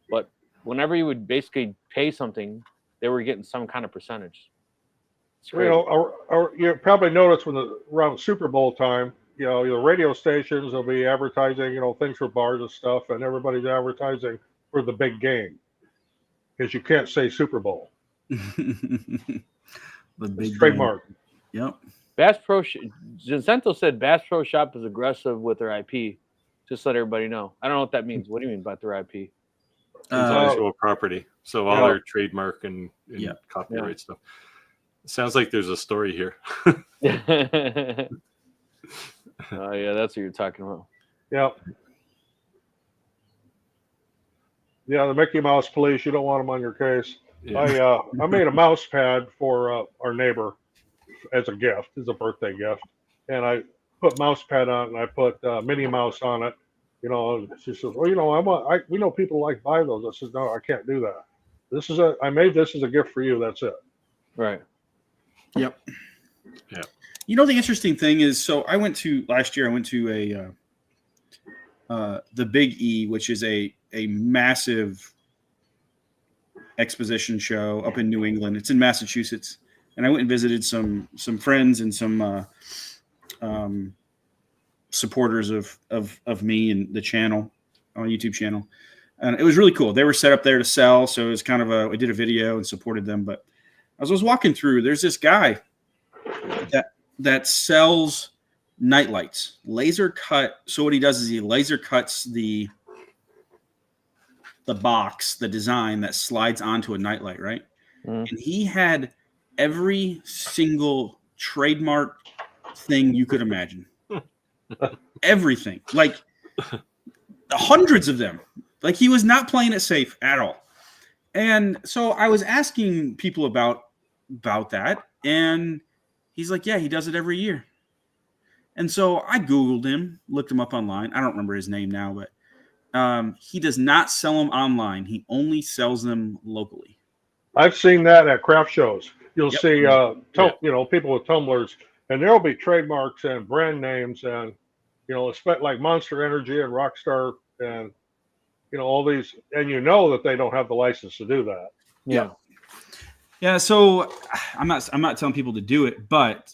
But whenever you would basically pay something, they were getting some kind of percentage. You probably noticed around Super Bowl time, the radio stations will be advertising, things for bars and stuff, and everybody's advertising for the big game because you can't say Super Bowl. The big trademark. Yep. Bass Pro Jacinto said Bass Pro Shop is aggressive with their IP. Just let everybody know. I don't know what that means. What do you mean about their IP? Intellectual property. So all their trademark and copyright stuff. It sounds like there's a story here. Yeah, that's what you're talking about. Yeah. Yeah, the Mickey Mouse police, you don't want them on your case. Yeah. I made a mouse pad for our neighbor as a gift, as a birthday gift. And I put mouse pad on it and I put Minnie Mouse on it. She says, well, we know people like buy those. I said, no, I can't do that. I made this as a gift for you. That's it. Right. Yep. Yeah. The interesting thing is, so last year I went to the Big E, which is a massive exposition show up in New England. It's in Massachusetts. And I went and visited some friends and some supporters of me and the channel, on YouTube channel. And it was really cool. They were set up there to sell. So it was kind of I did a video and supported them. But as I was walking through, there's this guy that sells night lights, laser cut. So what he does is he laser cuts the box, the design that slides onto a nightlight, right? And he had every single trademark thing you could imagine. Everything, hundreds of them. He was not playing it safe at all. And so I was asking people about that, and he's like, yeah, he does it every year. And so I Googled him, looked him up online. I don't remember his name now, but he does not sell them online. He only sells them locally. I've seen that at craft shows. You'll see, people with tumblers, and there'll be trademarks and brand names, and like Monster Energy and Rockstar, and all these, and that they don't have the license to do that. Yeah. So I'm not telling people to do it, but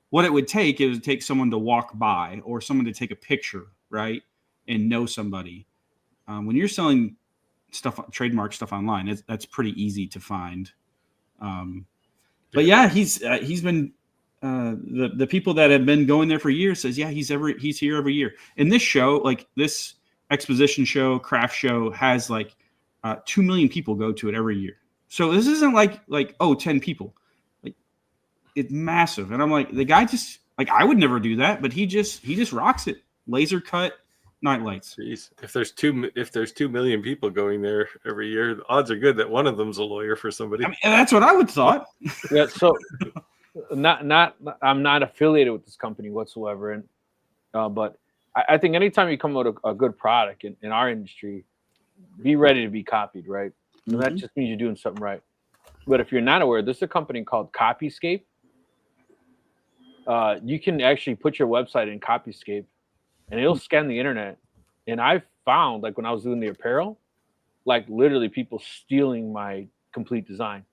what it would take is take someone to walk by or someone to take a picture, right, and know somebody. When you're selling stuff, trademark stuff online, that's pretty easy to find. But yeah, he's been the people that have been going there for years says, yeah, he's here every year. And this show, like this exposition show, craft show, has like 2 million people go to it every year. So this isn't like 10 people. Like, it's massive. And I'm like, the guy just, like, I would never do that, but he just rocks it. Laser cut night lights. Jeez. If there's 2 million people going there every year, the odds are good that one of them's a lawyer for somebody. I mean, that's what I would thought. Yeah. So I'm not affiliated with this company whatsoever. And, but I think anytime you come out with a good product in our industry, be ready to be copied, right? And that just means you're doing something right. But if you're not aware, there's a company called Copyscape. You can actually put your website in Copyscape, and it'll scan the internet. And I've found, like when I was doing the apparel, like literally people stealing my complete design,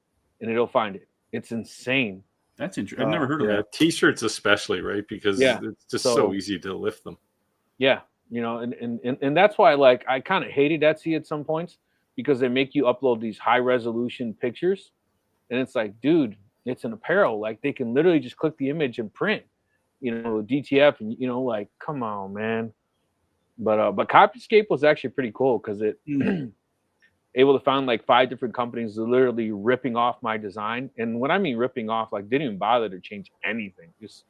and it'll find it. It's insane. That's interesting. I've never heard of that. T-shirts especially, right? Because it's just so easy to lift them. Yeah, you know, and that's why, like, I kind of hated Etsy at some points, because they make you upload these high resolution pictures, and it's like, dude, it's an apparel. Like, they can literally just click the image and print, you know, DTF, and you know, like, come on, man. But Copyscape was actually pretty cool because it able to find like 5 different companies literally ripping off my design. And when I mean ripping off, like, didn't even bother to change anything. Just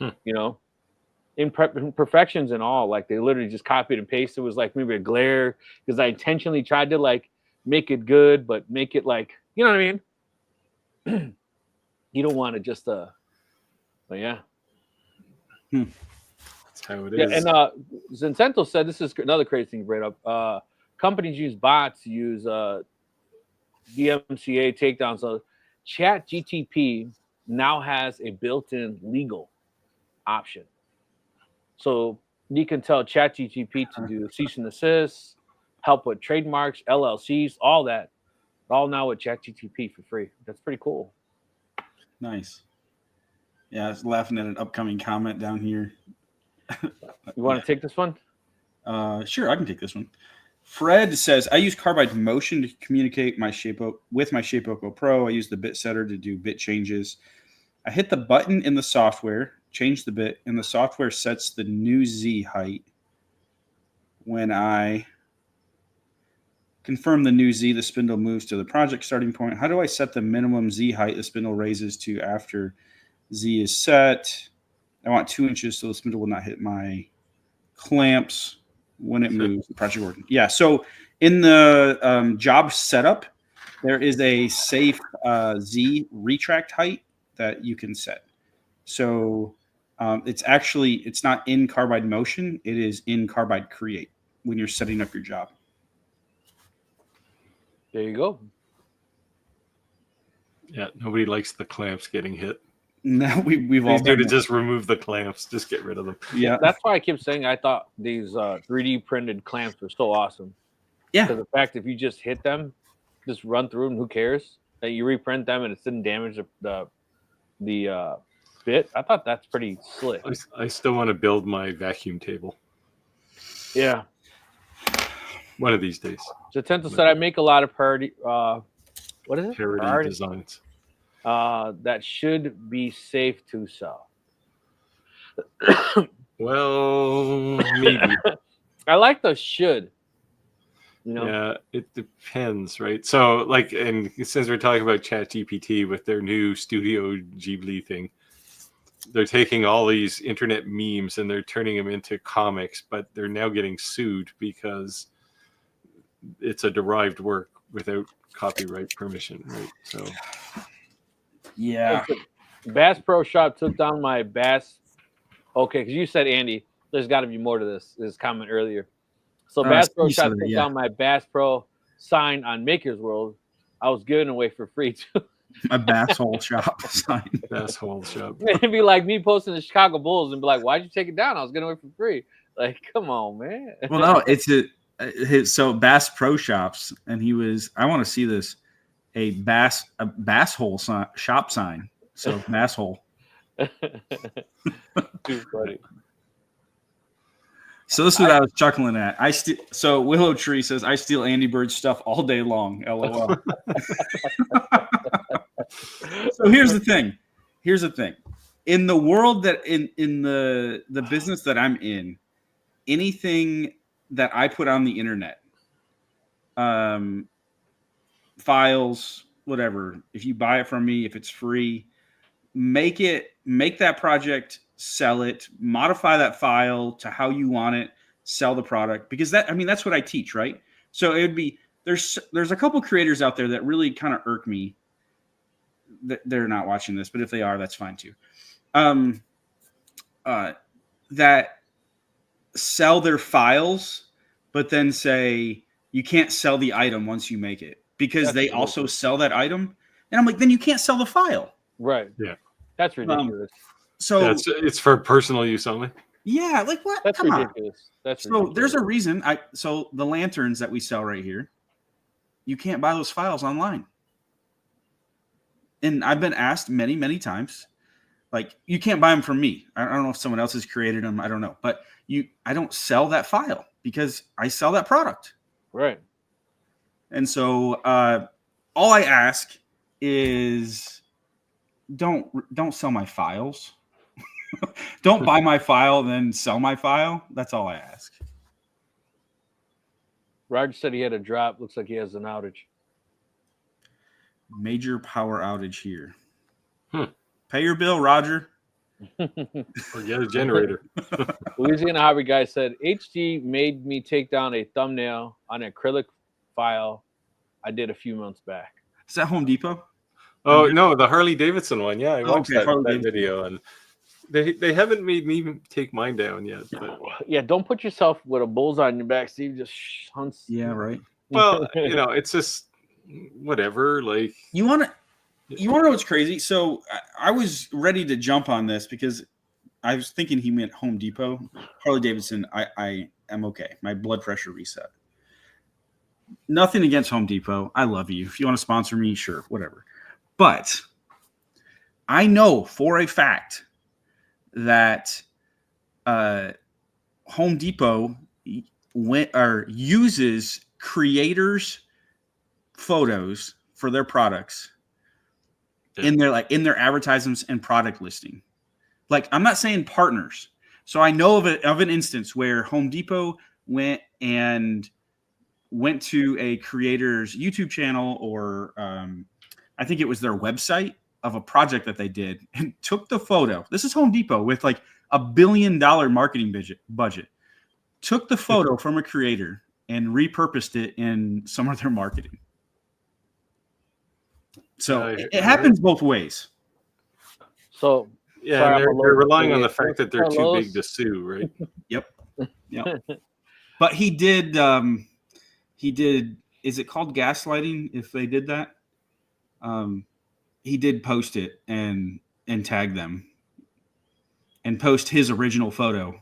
you know, imperfections and all. Like, they literally just copied and pasted. It was like maybe a glare because I intentionally tried to like make it good, but make it like, you know what I mean? You don't want to just but yeah. That's how it is. Yeah, and Zincento said this is another crazy thing to bring up. Companies use bots to use DMCA takedowns. So ChatGTP now has a built-in legal option. So you can tell ChatGTP to do cease and desist, help with trademarks, LLCs, all that. All now with ChatGTP for free. That's pretty cool. Nice. Yeah, I was laughing at an upcoming comment down here. You want to take this one? Sure, I can take this one. Fred says, I use Carbide Motion to communicate with my Shapeoko Pro. I use the bit setter to do bit changes. I hit the button in the software, change the bit, and the software sets the new Z height. When I confirm the new Z, the spindle moves to the project starting point. How do I set the minimum Z height the spindle raises to after Z is set? I want 2 inches so the spindle will not hit my clamps when it moves the project working. Yeah, so in the job setup, there is a safe Z retract height that you can set. So it's not in Carbide Motion, it is in Carbide Create when you're setting up your job. There you go. Yeah, nobody likes the clamps getting hit. No, we've all done to just remove the clamps, just get rid of them. Yeah, that's why I keep saying I thought these 3D printed clamps were so awesome. Yeah, because the fact if you just hit them, just run through them, who cares? That you reprint them and it didn't damage the bit. I thought that's pretty slick. I still want to build my vacuum table. Yeah, one of these days. So Tento said I make a lot of parody. What is it? Parody designs. That should be safe to sell. Well, maybe. I like the should. You know? Yeah, it depends, right? So, like, and since we're talking about ChatGPT with their new Studio Ghibli thing, they're taking all these internet memes and they're turning them into comics, but they're now getting sued because it's a derived work without copyright permission, right? So. Yeah. Bass Pro Shop took down my Bass. Okay, because you said, Andy, there's got to be more to this comment earlier. So Bass Pro Shop took down my Bass Pro sign on Maker's World. I was giving away for free too. My Bass Hole Shop sign. Bass Hole Shop. It'd be like me posting the Chicago Bulls and be like, "Why'd you take it down? I was giving away for free." Like, come on, man. Well, no, it's so Bass Pro Shops, and he was. I want to see this. A bass hole shop sign. So bass hole. Too funny. So this is what I was chuckling at. So Willow Tree says, I steal Andy Bird's stuff all day long. LOL. So here's the thing. In the world that in the business that I'm in, anything that I put on the internet, files, whatever, if you buy it from me, if it's free, make that project, sell it, modify that file to how you want it, sell the product, because that's what I teach, right? So it would be, there's a couple creators out there that really kind of irk me. They're not watching this, but if they are, that's fine too. That sell their files, but then say you can't sell the item once you make it because they also sell that item. And I'm like, then you can't sell the file. Right. Yeah. That's ridiculous. So it's for personal use only. Yeah, like what? That's Come ridiculous. On. So there's a reason. So the lanterns that we sell right here, you can't buy those files online. And I've been asked many, many times, like, you can't buy them from me. I don't know if someone else has created them. I don't know. But I don't sell that file because I sell that product. Right. And so all I ask is don't sell my files. Don't buy my file, then sell my file. That's all I ask. Roger said he had a drop. Looks like he has an outage. Major power outage here. Pay your bill, Roger. Or get a generator. Louisiana Hobby Guy said, HD made me take down a thumbnail on an acrylic file I did a few months back. Is that Home Depot? Oh, no, the Harley Davidson one. Yeah, I watched that video. And they haven't made me take mine down yet. But. Yeah, don't put yourself with a bullseye on your back, Steve. Just hunts. Yeah, right. Well, it's just whatever. Like you want to know what's crazy? So I was ready to jump on this because I was thinking he meant Home Depot. Harley Davidson, I am okay. My blood pressure reset. Nothing against Home Depot. I love you. If you want to sponsor me, sure, whatever. But I know for a fact that Home Depot uses creators' photos for their products in their advertisements and product listing. Like, I'm not saying partners. So I know of an instance where Home Depot went to a creator's YouTube channel or I think it was their website of a project that they did and took the photo. This is Home Depot with like $1 billion marketing budget. Took the photo from a creator and repurposed it in some of their marketing. So it happens both ways. So yeah, they're relying on the fact that they're too big to sue, right? Yep. But he did. Is it called gaslighting? If they did that, he did post it and tag them and post his original photo.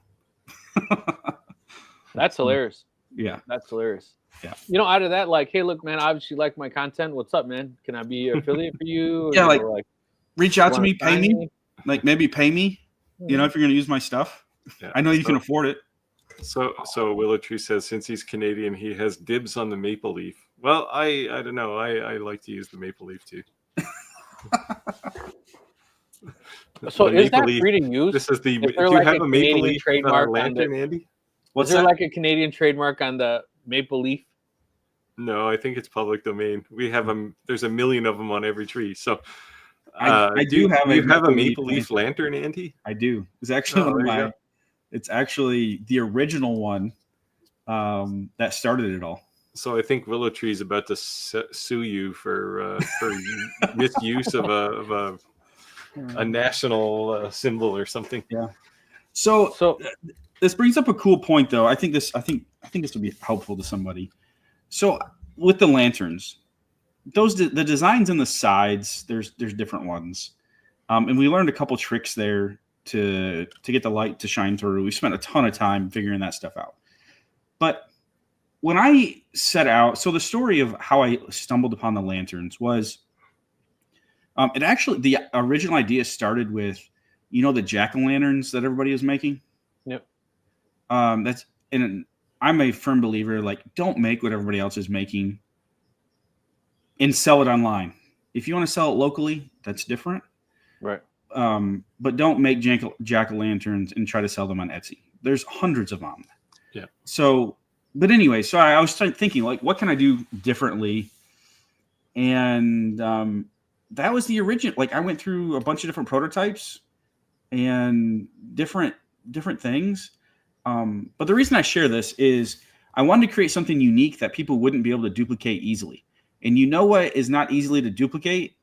That's hilarious. Yeah, that's hilarious. Yeah. Out of that, like, hey, look, man, obviously you like my content. What's up, man? Can I be an affiliate for you? Yeah, like reach out to me, pay me. Like maybe pay me. If you're going to use my stuff. Yeah, I know you can afford it. So Willow Tree says since he's Canadian, he has dibs on the maple leaf. Well, I don't know. I like to use the maple leaf too. So is that free to use? This is the. Do you have a maple leaf trademark lantern, Andy? Was there like a Canadian trademark on the maple leaf? No, I think it's public domain. We have there's a million of them on every tree. So I do have a maple leaf lantern, Andy? I do. It's actually one of my. It's actually the original one that started it all. So I think Willow Tree is about to sue you for misuse of a national symbol or something. Yeah. So this brings up a cool point, though. I think this will be helpful to somebody. So with the lanterns, the designs in the sides, there's different ones, and we learned a couple tricks there to get the light to shine through. We spent a ton of time figuring that stuff out. But when I set out, so the story of how I stumbled upon the lanterns was, the original idea started with, you know, the jack-o'-lanterns that everybody is making. Yep. I'm a firm believer, like, don't make what everybody else is making and sell it online. If you want to sell it locally, that's different. Right. But don't make jack-o'-lanterns and try to sell them on Etsy. There's hundreds of them. Yeah. So, but anyway, so I was thinking, like, what can I do differently? And that was the original. Like, I went through a bunch of different prototypes and different things. But the reason I share this is I wanted to create something unique that people wouldn't be able to duplicate easily. And you know what is not easily to duplicate?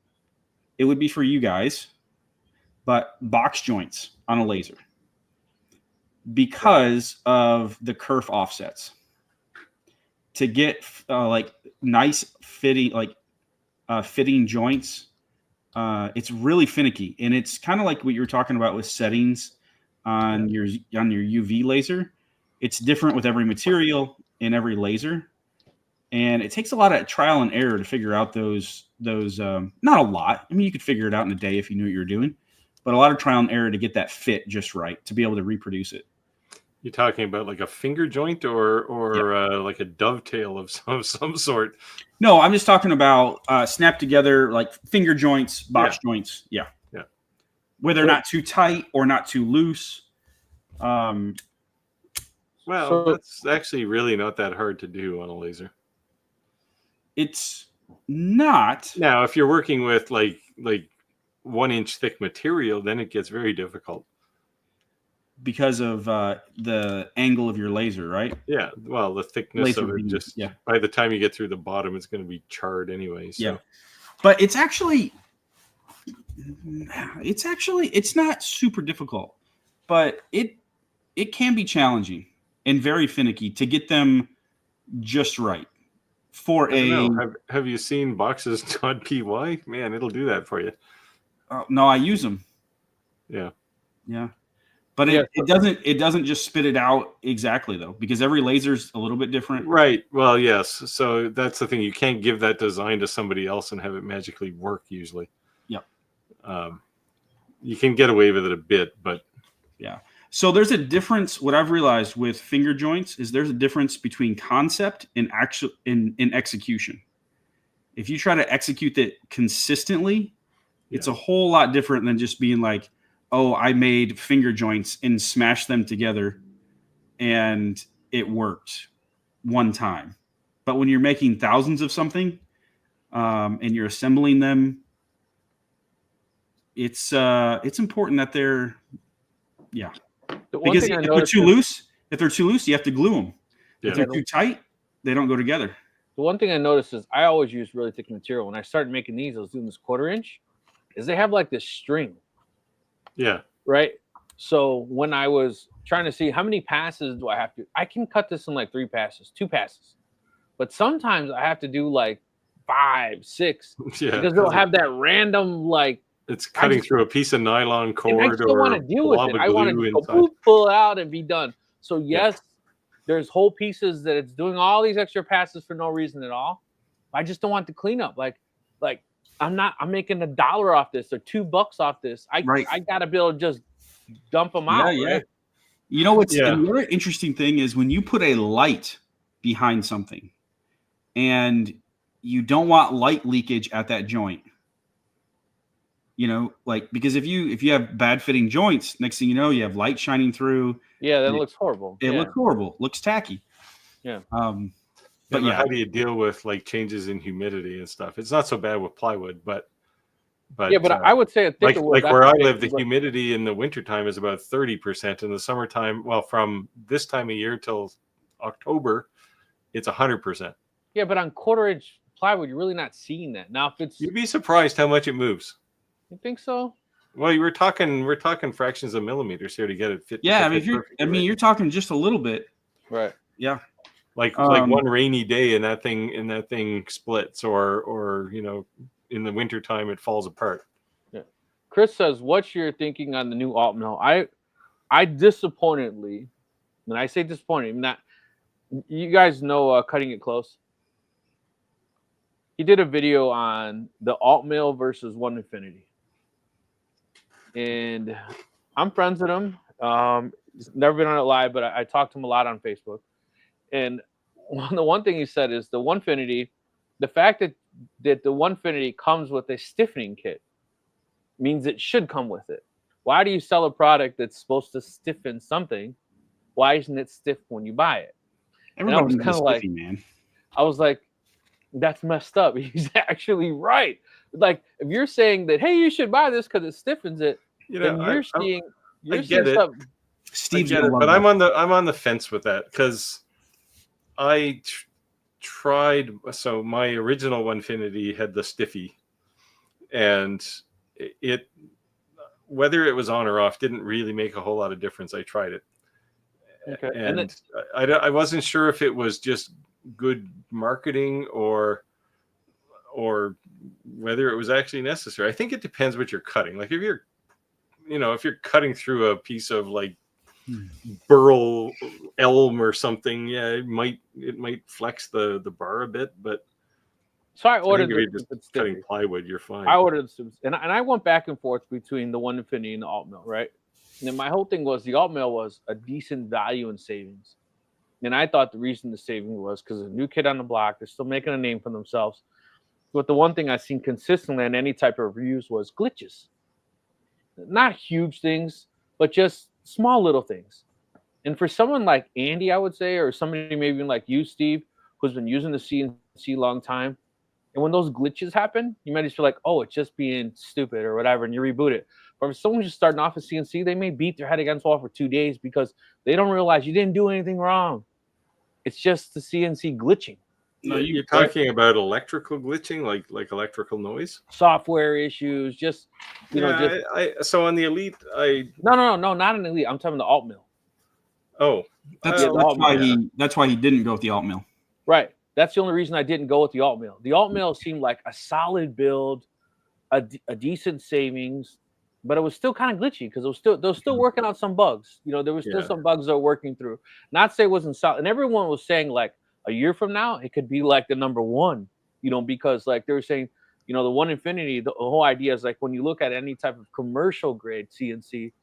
It would be for you guys, but box joints on a laser because of the kerf offsets. To get like nice fitting, fitting joints, it's really finicky, and it's kind of like what you were talking about with settings on your UV laser. It's different with every material and every laser. And it takes a lot of trial and error to figure out those not a lot. I mean, you could figure it out in a day if you knew what you were doing, but a lot of trial and error to get that fit just right, to be able to reproduce it. You're talking about like a finger joint or like a dovetail of some sort? No, I'm just talking about snap together, like finger joints, box joints. Yeah. Yeah. Where they're not too tight or not too loose. Well, that's actually really not that hard to do on a laser. It's not. Now, if you're working with like 1 inch thick material, then it gets very difficult. Because of the angle of your laser, right? Yeah. Well, the thickness Laser of it, beam, just yeah. by the time you get through the bottom, it's going to be charred anyway. So. Yeah. But it's not super difficult, but it can be challenging and very finicky to get them just right. Have you seen boxes.py? Man, it'll do that for you. No, I use them. Yeah. Yeah. But it doesn't just spit it out exactly, though, because every laser's a little bit different. Right. Well, yes. So that's the thing. You can't give that design to somebody else and have it magically work usually. Yep. You can get away with it a bit, but yeah. So there's a difference. What I've realized with finger joints is there's a difference between concept and in execution. If you try to execute it consistently, it's a whole lot different than just being like, oh, I made finger joints and smashed them together and it worked one time. But when you're making thousands of something and you're assembling them, it's important that they're, because if they're too loose, you have to glue them. Yeah. If they're too tight, they don't go together. The one thing I noticed is I always use really thick material. When I started making these, I was doing this 1/4 inch, is they have like this string. Yeah. Right. So when I was trying to see how many passes do I have to, I can cut this in like 2 passes. But sometimes I have to do like 5, 6 because they'll have that random like it's cutting through a piece of nylon cord. I don't want to deal with it. I want to go pull it out and be done. So yes, there's whole pieces that it's doing all these extra passes for no reason at all. I just don't want the cleanup. Like I'm making $1 off this or $2 off this. I gotta be able to just dump them out. Yeah. Right? You know what's the other interesting thing is when you put a light behind something and you don't want light leakage at that joint. You know, like because if you have bad fitting joints, next thing you know, you have light shining through. Yeah, that looks horrible. It looks horrible. Looks tacky. Yeah. But how do you deal with like changes in humidity and stuff? It's not so bad with plywood, but I would say a thicker like where I live, the humidity in the wintertime is about 30%. In the summertime, well, from this time of year till October, it's 100%. Yeah, but on 1/4 inch plywood, you're really not seeing that. Now, if it's you'd be surprised how much it moves. You think so? Well, we're talking fractions of millimeters here to get it fit. Yeah, you're talking just a little bit. Right. Yeah. Like one rainy day and that thing splits or in the wintertime it falls apart. Yeah. Chris says, what's your thinking on the new alt mill? I disappointedly, and I say disappointed, not you guys know Cutting It Close. He did a video on the alt mill versus One Infinity. And I'm friends with him. He's never been on it live, but I talked to him a lot on Facebook. And the one thing he said is the Onefinity, the fact that the Onefinity comes with a stiffening kit means it should come with it. Why do you sell a product that's supposed to stiffen something? Why isn't it stiff when you buy it? Everybody was needs kinda a like- stiffy, man. I was like, that's messed up. He's actually right. Like, if you're saying that, hey, you should buy this because it stiffens it, You then know, you're seeing I get it. stuff. I Steve's get gonna it, love but that. I'm on the fence with that because I tried. So my original Onefinity had the stiffy, and it whether it was on or off didn't really make a whole lot of difference. I tried it, Okay. and I wasn't sure if it was just good marketing or whether it was actually necessary. I think it depends what you're cutting. Like if you're cutting through a piece of like burl elm or something, yeah, it might flex the bar a bit, but So I I think ordered if you're just the cutting stiffy. plywood, you're fine. I ordered the and I went back and forth between the Onefinity and the alt mill, right? And then my whole thing was the alt mill was a decent value in savings. And I thought the reason the saving was because a new kid on the block, they're still making a name for themselves. But the one thing I've seen consistently in any type of reviews was glitches. Not huge things, but just small little things. And for someone like Andy, I would say, or somebody maybe even like you, Steve, who's been using the CNC a long time, and when those glitches happen, you might just feel like, oh, it's just being stupid or whatever, and you reboot it. But if someone's just starting off a CNC, they may beat their head against the wall for 2 days because they don't realize you didn't do anything wrong. It's just the CNC glitching. No, You're talking about electrical glitching, like electrical noise. Software issues, just So on the Elite, no, not an Elite. I'm talking the alt mill. That's alt why mill. that's why he didn't go with the alt mill. Right. That's the only reason I didn't go with the alt mill. The alt mill seemed like a solid build, a decent savings, but it was still kind of glitchy because they were still working on some bugs. There was still some bugs they were working through. Not say it wasn't solid, and everyone was saying like a year from now it could be like the number one. Because like they were saying, the Onefinity, the whole idea is like when you look at any type of commercial grade CNC,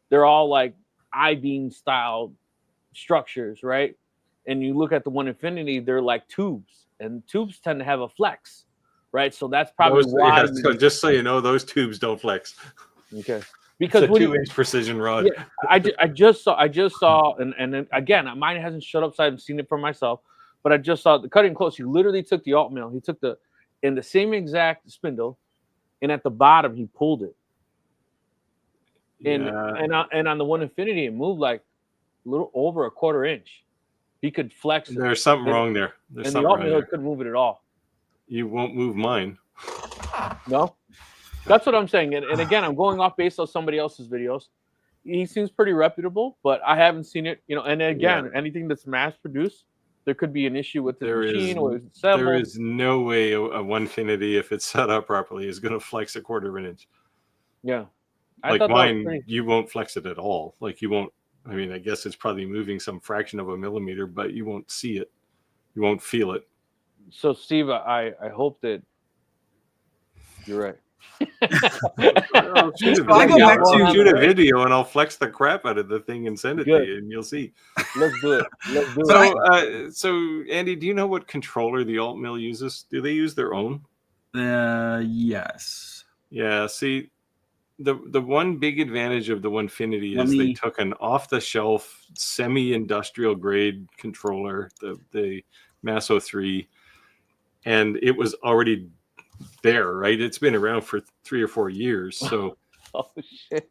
they're all like I-beam style structures, right? And you look at the Onefinity, they're like tubes, and tubes tend to have a flex, right? So that's probably why. Yeah, so just so you know, those tubes don't flex. Okay, because it's a 2-inch precision rod. Yeah, I just saw, and then again, mine hasn't shut up, so I haven't seen it for myself. But I just saw the cutting close. He literally took the alt mill. He took the same exact spindle, and at the bottom he pulled it. And on the Onefinity, it moved like a little over a 1/4 inch. He could flex it. There's something wrong there. And the alt mill couldn't move it at all. You won't move mine. No, that's what I'm saying. And again, I'm going off based on somebody else's videos. He seems pretty reputable, but I haven't seen it. And again, anything that's mass produced, there could be an issue with the machine or assembled. There is no way a Onefinity, if it's set up properly, is going to flex a 1/4 inch. Yeah, like mine, you won't flex it at all. Like you won't. I mean, I guess it's probably moving some fraction of a millimeter, but you won't see it. You won't feel it. So, Steve, I hope that you're right. I'll shoot a video and I'll flex the crap out of the thing and send it to you, and you'll see. Let's do it. So, Andy, do you know what controller the alt mill uses? Do they use their own? Yes. Yeah. See, the one big advantage of the Onefinity is they took an off-the-shelf, semi-industrial grade controller, the Masso 3, and it was already there, right? It's been around for 3 or 4 years, so oh shit!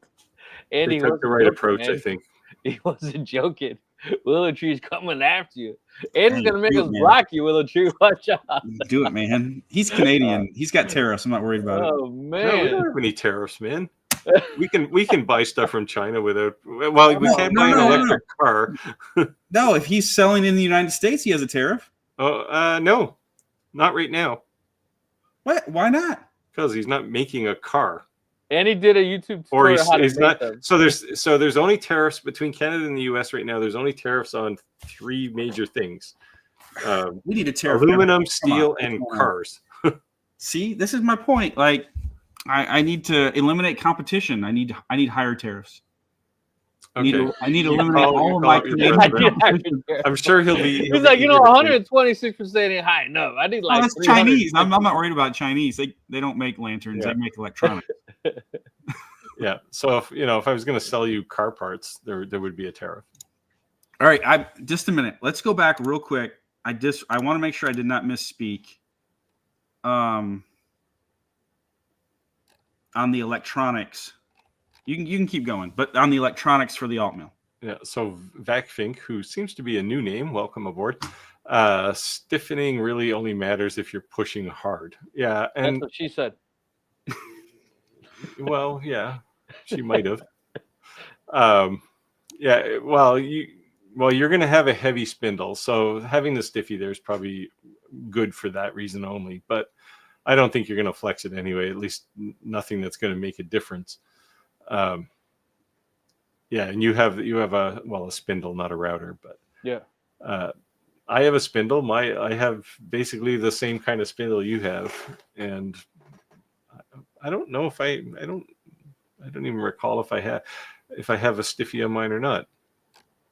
Andy took the right approach, I think. He wasn't joking. Willow Tree's coming after you. Andy's gonna make us block you, Willow Tree. Watch out! Do it, man. He's Canadian. He's got tariffs. I'm not worried about it. Oh man, no, we don't have any tariffs, man. We can buy stuff from China without. Well, we can't buy an electric car. No, if he's selling in the United States, he has a tariff. Oh, no, not right now. What? Why not? Because he's not making a car. And he did a YouTube tutorial. Or he's not. Them. So there's only tariffs between Canada and the U.S. right now. There's only tariffs on 3 major things. We need a tariff. Aluminum, steel, and cars. See, this is my point. Like, I need to eliminate competition. I need higher tariffs. Okay. I need to You eliminate call- all you of call my up your Canadian president. competition. I'm sure he'll be. He's like, 126% ain't high enough. I need Oh, like that's 300. Chinese. I'm not worried about Chinese. They don't make lanterns. Yeah. They make electronics. Yeah. So if I was going to sell you car parts, there would be a tariff. All right, just a minute. Let's go back real quick. I want to make sure I did not misspeak. On the electronics, you can keep going, but on the electronics for the alt mill. Yeah. So VacFink, who seems to be a new name, welcome aboard. Stiffening really only matters if you're pushing hard. Yeah, That's and what she said. well, yeah, she might have. Yeah. Well, you're going to have a heavy spindle, so having the stiffy there is probably good for that reason only. But I don't think you're going to flex it anyway. At least nothing that's going to make a difference. Yeah, and you have a spindle, not a router, but Yeah. I have a spindle. I have basically the same kind of spindle you have, and I don't know if I don't even recall if I have a stiffy on mine or not.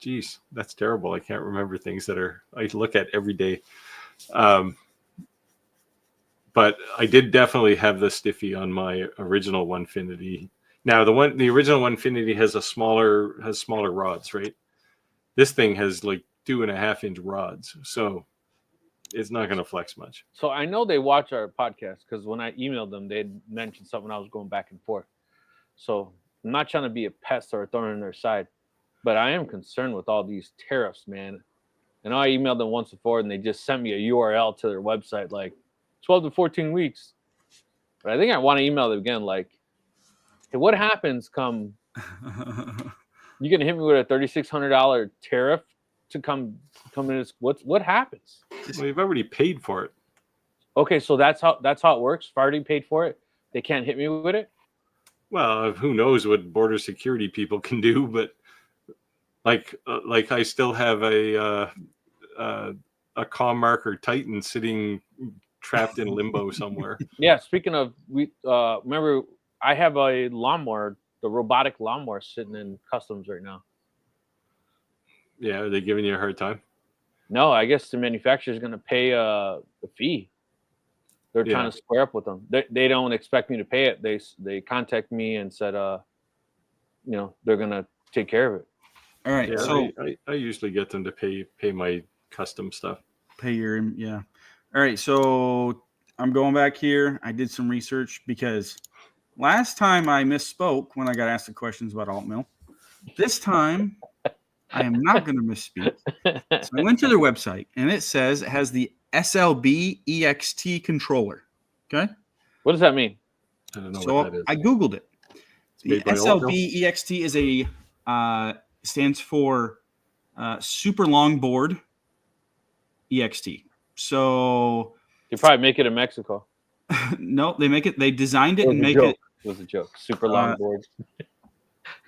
Jeez, that's terrible. I can't remember things that I look at every day. But I did definitely have the stiffy on my original Onefinity. Now the original Onefinity has smaller rods, right? This thing has like 2.5-inch rods, so it's not going to flex much. So I know they watch our podcast because when I emailed them, they mentioned something. I was going back and forth. So I'm not trying to be a pest or a thorn in their side, but I am concerned with all these tariffs, man. And I emailed them once before, and they just sent me a URL to their website, like 12 to 14 weeks. But I think I want to email them again, like, hey, what happens come? You're gonna hit me with a $3,600 tariff to come in. What happens? Well, you've already paid for it. Okay, so that's how it works. If I already paid for it, they can't hit me with it. Well, who knows what border security people can do, but like I still have a Commark Titan sitting trapped in limbo somewhere. Yeah. Speaking of, we remember I have a lawnmower, the robotic lawnmower, sitting in customs right now. Yeah, are they giving you a hard time? No, I guess the manufacturer is going to pay the fee. They're trying to square up with them. They don't expect me to pay it. They contact me and said, they're going to take care of it. All right, Yeah, so I usually get them to pay my custom stuff. pay your All right, so I'm going back here. I did some research because last time I misspoke when I got asked the questions about alt mill. This time I am not going to misspeak. So I went to their website, and it says it has the SLB EXT controller. Okay. What does that mean? I don't know So what that is. I Googled it. The made by alt mill? SLB EXT is stands for Super Longboard EXT. So They probably make it in Mexico. no, they designed it It and was a make joke. it. It was a joke. Super long board.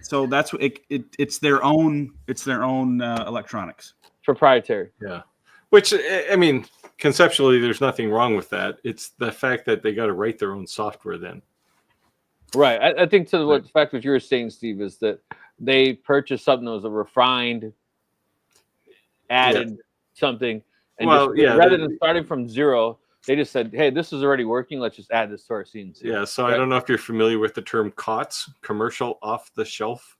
So that's what it's their own electronics. Proprietary. Yeah. Which, I mean, conceptually, there's nothing wrong with that. It's the fact that they got to write their own software then. Right. I think the fact what you were saying, Steve, is that they purchased something that was a refined, added something. And rather than starting from zero, they just said, hey, this is already working. Let's just add this to our CNC. Yeah. So I don't know if you're familiar with the term COTS, commercial off the shelf.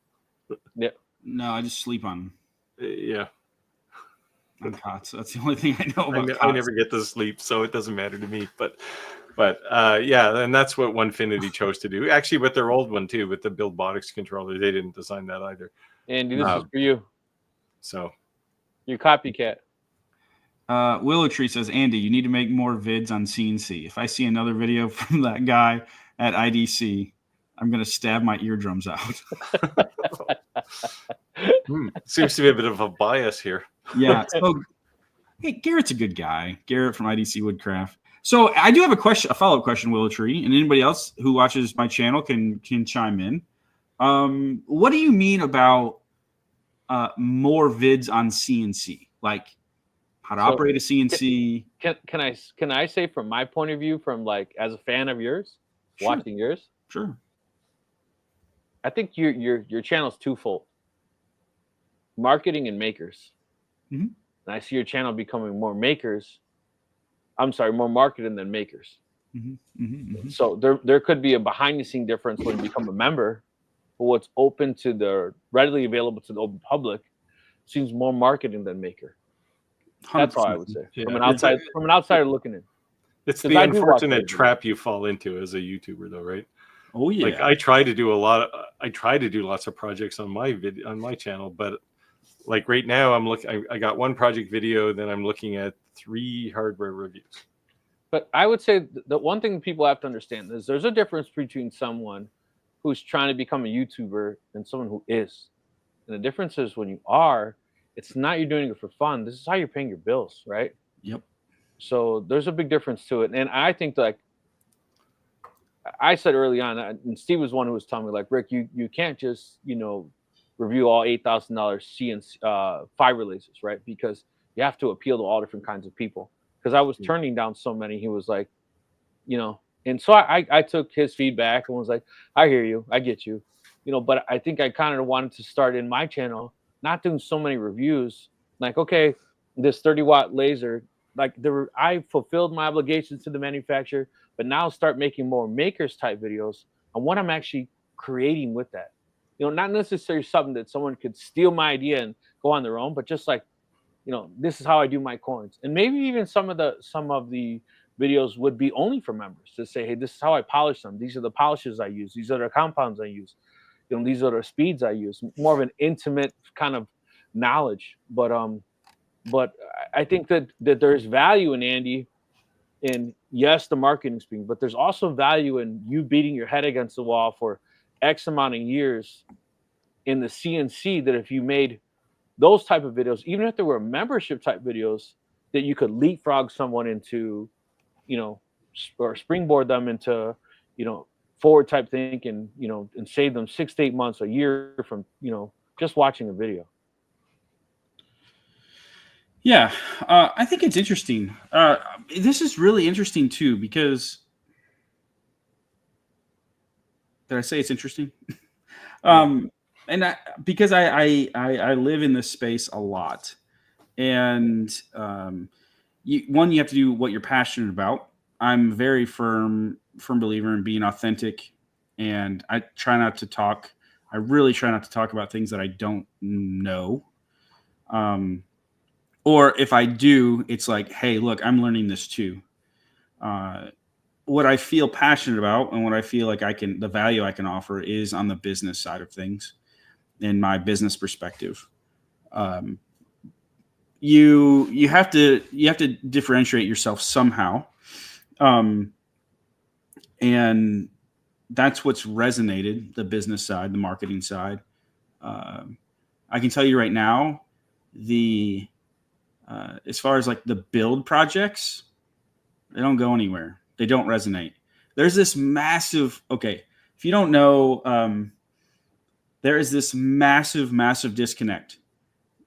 Yeah. No, I just sleep on Yeah. cots. That's the only thing I know about I never get to sleep, so it doesn't matter to me. But yeah, and that's what Onefinity chose to do. Actually, with their old one too, with the Buildbotics controller, they didn't design that either. Andy, this is for you. So Your copycat. Willow Tree says, Andy, you need to make more vids on CNC. If I see another video from that guy at IDC, I'm going to stab my eardrums out. Seems to be a bit of a bias here. Yeah. So, hey, Garrett's a good guy. Garrett from IDC Woodcraft. So I do have a follow-up question, Willow Tree, and anybody else who watches my channel can chime in. What do you mean about more vids on CNC? Like how to operate a CNC? Can I say from my point of view, from like as a fan of yours, watching yours? Sure. I think your channel's twofold. marketing and makers. Mhm. And I see your channel becoming more makers. I'm sorry, more marketing than makers. So there could be a behind the scene difference when you become a member, but what's open to the readily available to the open public seems more marketing than maker. That's all I would say. Yeah. From an outsider looking in. It's 'Cause the I do watch unfortunate those trap you fall into as a YouTuber, though, right? Oh yeah. Like I try to do lots of projects on my channel, but like right now I got one project video, then I'm looking at 3 hardware reviews. But I would say the one thing people have to understand is there's a difference between someone who's trying to become a YouTuber and someone who is. And the difference is when you are, it's not you're doing it for fun. This is how you're paying your bills, right? Yep. So there's a big difference to it. And I think like I said early on, and Steve was one who was telling me like, Rick, you can't just, review all $8,000 CNC fiber lasers, right? Because you have to appeal to all different kinds of people. Because I was turning down so many, he was like, and so I took his feedback and was like, I hear you, I get you, but I think I kind of wanted to start in my channel, not doing so many reviews. Like, okay, this 30-watt laser, like I fulfilled my obligations to the manufacturer, but now start making more makers type videos on what I'm actually creating with that. Not necessarily something that someone could steal my idea and go on their own, but just like, this is how I do my coins. And maybe even some of the videos would be only for members to say, hey, this is how I polish them. These are the polishes I use. These are the compounds I use. These are the speeds I use. More of an intimate kind of knowledge. But I think that there's value in Andy in, yes, the marketing speaking, but there's also value in you beating your head against the wall for X amount of years in the CNC, that if you made those type of videos, even if there were membership type videos, that you could leapfrog someone into, or springboard them into, forward type thinking, and save them 6 to 8 months, a year from, just watching a video. Yeah, I think it's interesting. This is really interesting too, because did I say it's interesting? Because I live in this space a lot, and you have to do what you're passionate about. I'm very firm believer in being authentic, and I really try not to talk about things that I don't know. Or if I do, it's like, hey, look, I'm learning this too. What I feel passionate about and what I feel like the value I can offer is on the business side of things, in my business perspective. You have to differentiate yourself somehow. And that's what's resonated, the business side, the marketing side. I can tell you right now, as far as like the build projects, they don't go anywhere. They don't resonate. There's this massive, if you don't know, there is this massive disconnect.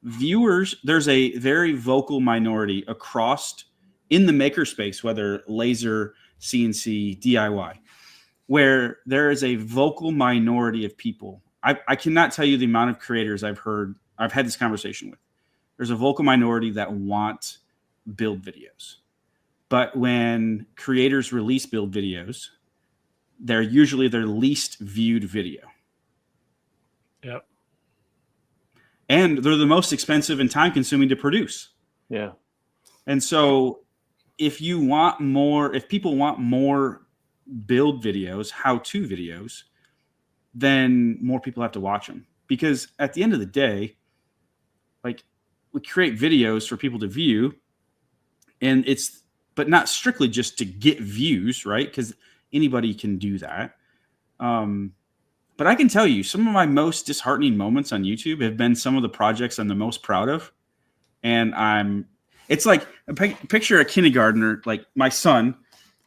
Viewers, there's a very vocal minority across in the makerspace, whether laser, CNC, DIY, where there is a vocal minority of people. I cannot tell you the amount of creators I've had this conversation with. There's a vocal minority that want build videos. But when creators release build videos, they're usually their least viewed video. Yep. And they're the most expensive and time consuming to produce. Yeah. And so if people want more build videos, how-to videos, then more people have to watch them. Because at the end of the day, like, we create videos for people to view, but not strictly just to get views, right? Because anybody can do that. But I can tell you, some of my most disheartening moments on YouTube have been some of the projects I'm the most proud of. And it's like, picture a kindergartner, like my son,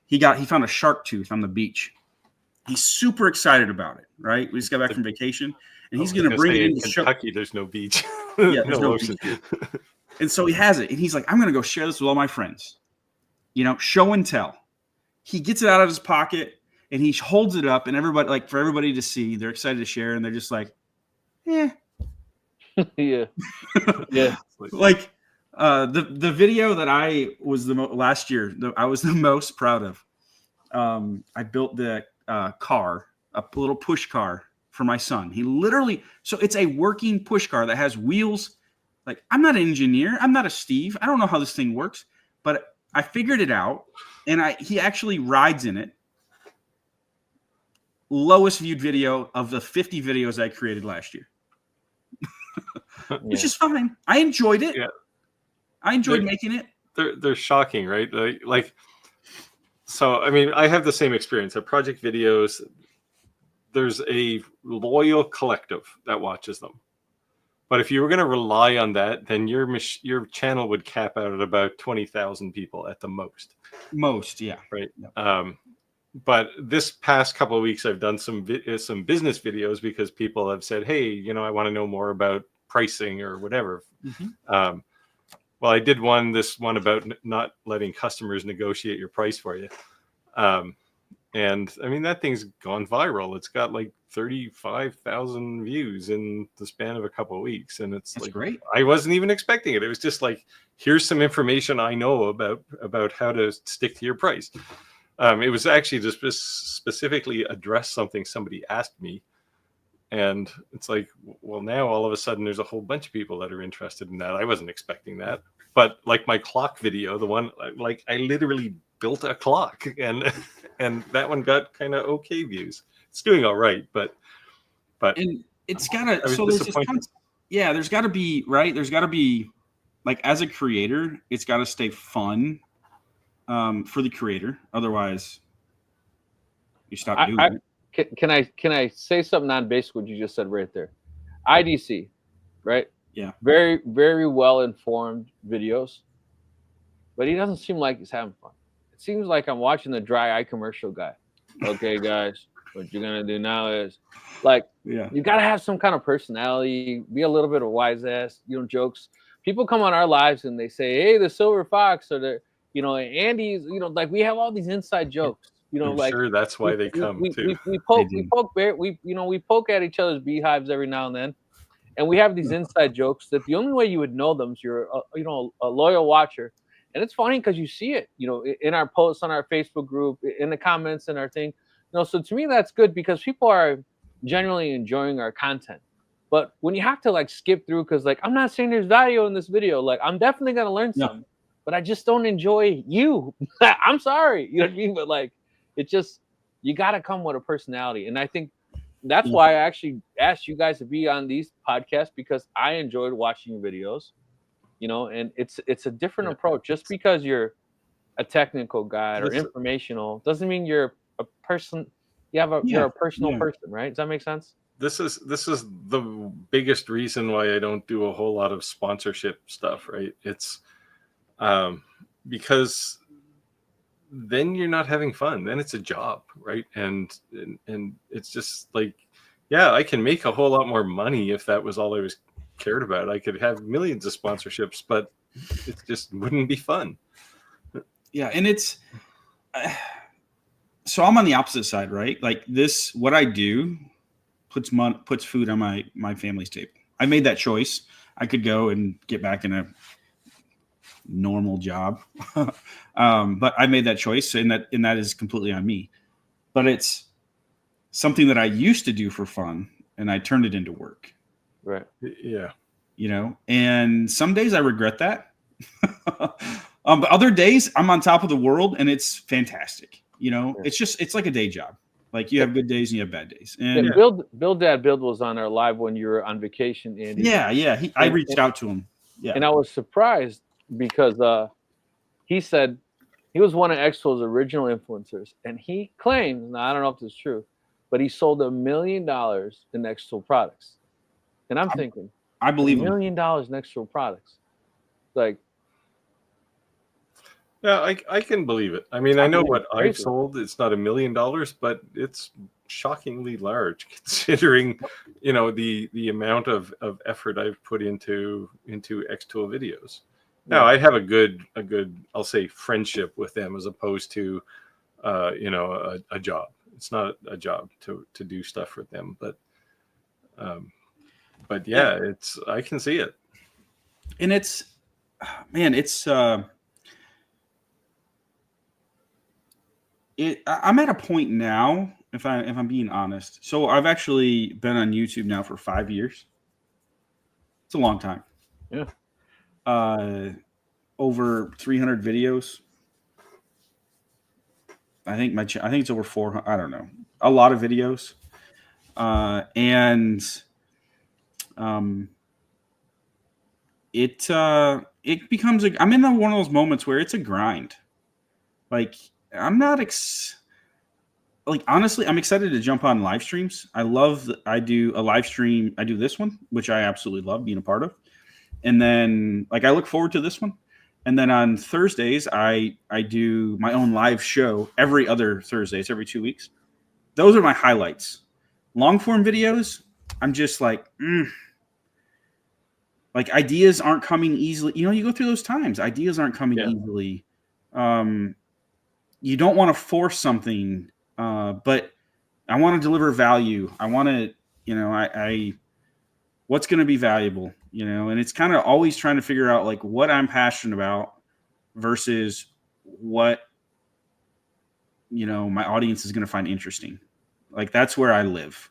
he found a shark tooth on the beach. He's super excited about it, right? We just got back from vacation, and he's going to bring it into Kentucky. There's no beach. Yeah, there's no beach. And so he has it, and he's like, I'm going to go share this with all my friends. Show and tell. He gets it out of his pocket, and he holds it up, and everybody, like, for everybody to see, they're excited to share, and they're just like, Yeah. Yeah. Like the video that I was last year, I was the most proud of. I built the car, a little push car for my son. He literally, so it's a working push car that has wheels. Like, I'm not an engineer. I'm not a Steve. I don't know how this thing works, but I figured it out, and he actually rides in it. Lowest viewed video of the 50 videos I created last year, which is fine. I enjoyed it. Yeah. I enjoyed making it. They're shocking, right? Like, so I mean, I have the same experience. At project videos, there's a loyal collective that watches them. But if you were going to rely on that, then your channel would cap out at about 20,000 people at the most. Most, yeah. Right. Yep. But this past couple of weeks, I've done some business videos because people have said, "Hey, I want to know more about pricing or whatever." Mm-hmm. Well, I did this one about not letting customers negotiate your price for you. And I mean, that thing's gone viral. It's got like 35,000 views in the span of a couple of weeks. And it's That's like, great. I wasn't even expecting it. It was just like, here's some information I know about how to stick to your price. It was actually just specifically address something somebody asked me. And it's like, well, now all of a sudden there's a whole bunch of people that are interested in that. I wasn't expecting that. But like my clock video, the one, like I literally built a clock and that one got kind of okay views. It's doing all right, but and it's gotta, so there's gotta be, right. There's gotta be, like, as a creator, it's gotta stay fun for the creator. Otherwise you stop doing it. Can I say something on basically what you just said right there? IDC, right? Yeah. Very, very well informed videos, but he doesn't seem like he's having fun. It seems like I'm watching the dry eye commercial guy. Okay, guys, what you're gonna do now is, like, you gotta have some kind of personality, be a little bit of wise ass, jokes. People come on our lives and they say, "Hey, the silver fox," or the, Andy's, like, we have all these inside jokes. I'm like, sure that's why they come too. We poke at each other's beehives every now and then, and we have these inside jokes that the only way you would know them is you're a loyal watcher. And it's funny because you see it, in our posts on our Facebook group, in the comments in our thing. So to me that's good because people are genuinely enjoying our content. But when you have to, like, skip through because, like, I'm not saying there's value in this video, like, I'm definitely gonna learn something, but I just don't enjoy you. I'm sorry, you know what I mean? But, like, it just, you got to come with a personality. And I think that's why I actually asked you guys to be on these podcasts, because I enjoyed watching your videos, and it's a different approach. Just because you're a technical guy or informational doesn't mean you're a person. You're a personal person, right? Does that make sense? This is the biggest reason why I don't do a whole lot of sponsorship stuff, right? It's because then you're not having fun. Then it's a job, right? And it's just like, yeah, I can make a whole lot more money if that was all I was cared about. I could have millions of sponsorships, but it just wouldn't be fun. Yeah, and it's so I'm on the opposite side, right? Like, this, what I do puts food on my family's table. I made that choice. I could go and get back in a normal job, but I made that choice, and that is completely on me. But it's something that I used to do for fun, and I turned it into work. Right. Yeah. And some days I regret that. But other days I'm on top of the world, and it's fantastic. It's like a day job. Like, you have good days and you have bad days. And Build was on our live when you were on vacation, Andy. Yeah. I reached out to him. Yeah. And I was surprised because he said he was one of Expo's original influencers, and he claims, now I don't know if this is true, but he sold $1 million in Expo products. And I'm thinking, I believe $1 million in Expo products. Like, yeah, I can believe it. I mean, I know what I've sold. It's not $1 million, but it's shockingly large considering, the amount of effort I've put into X-Tool videos. Now, I have a good, I'll say, friendship with them, as opposed to, a job. It's not a job to do stuff with them, but but yeah, I can see it. And it's, man, I'm at a point now, if I'm being honest. So I've actually been on YouTube now for 5 years. It's a long time. Yeah. Over 300 videos. I think it's over 400. I don't know. A lot of videos. It becomes I'm in one of those moments where it's a grind. Like I'm not honestly, I'm excited to jump on live streams. I love that I do a live stream. I do this one, which I absolutely love being a part of. And then I look forward to this one. And then on Thursdays, I do my own live show every other Thursday. It's every 2 weeks. Those are my highlights. Long form videos, I'm just ideas aren't coming easily. You go through those times. Ideas aren't coming easily. You don't want to force something, but I want to deliver value. I want to, what's going to be valuable, and it's kind of always trying to figure out what I'm passionate about versus what, my audience is going to find interesting. That's where I live.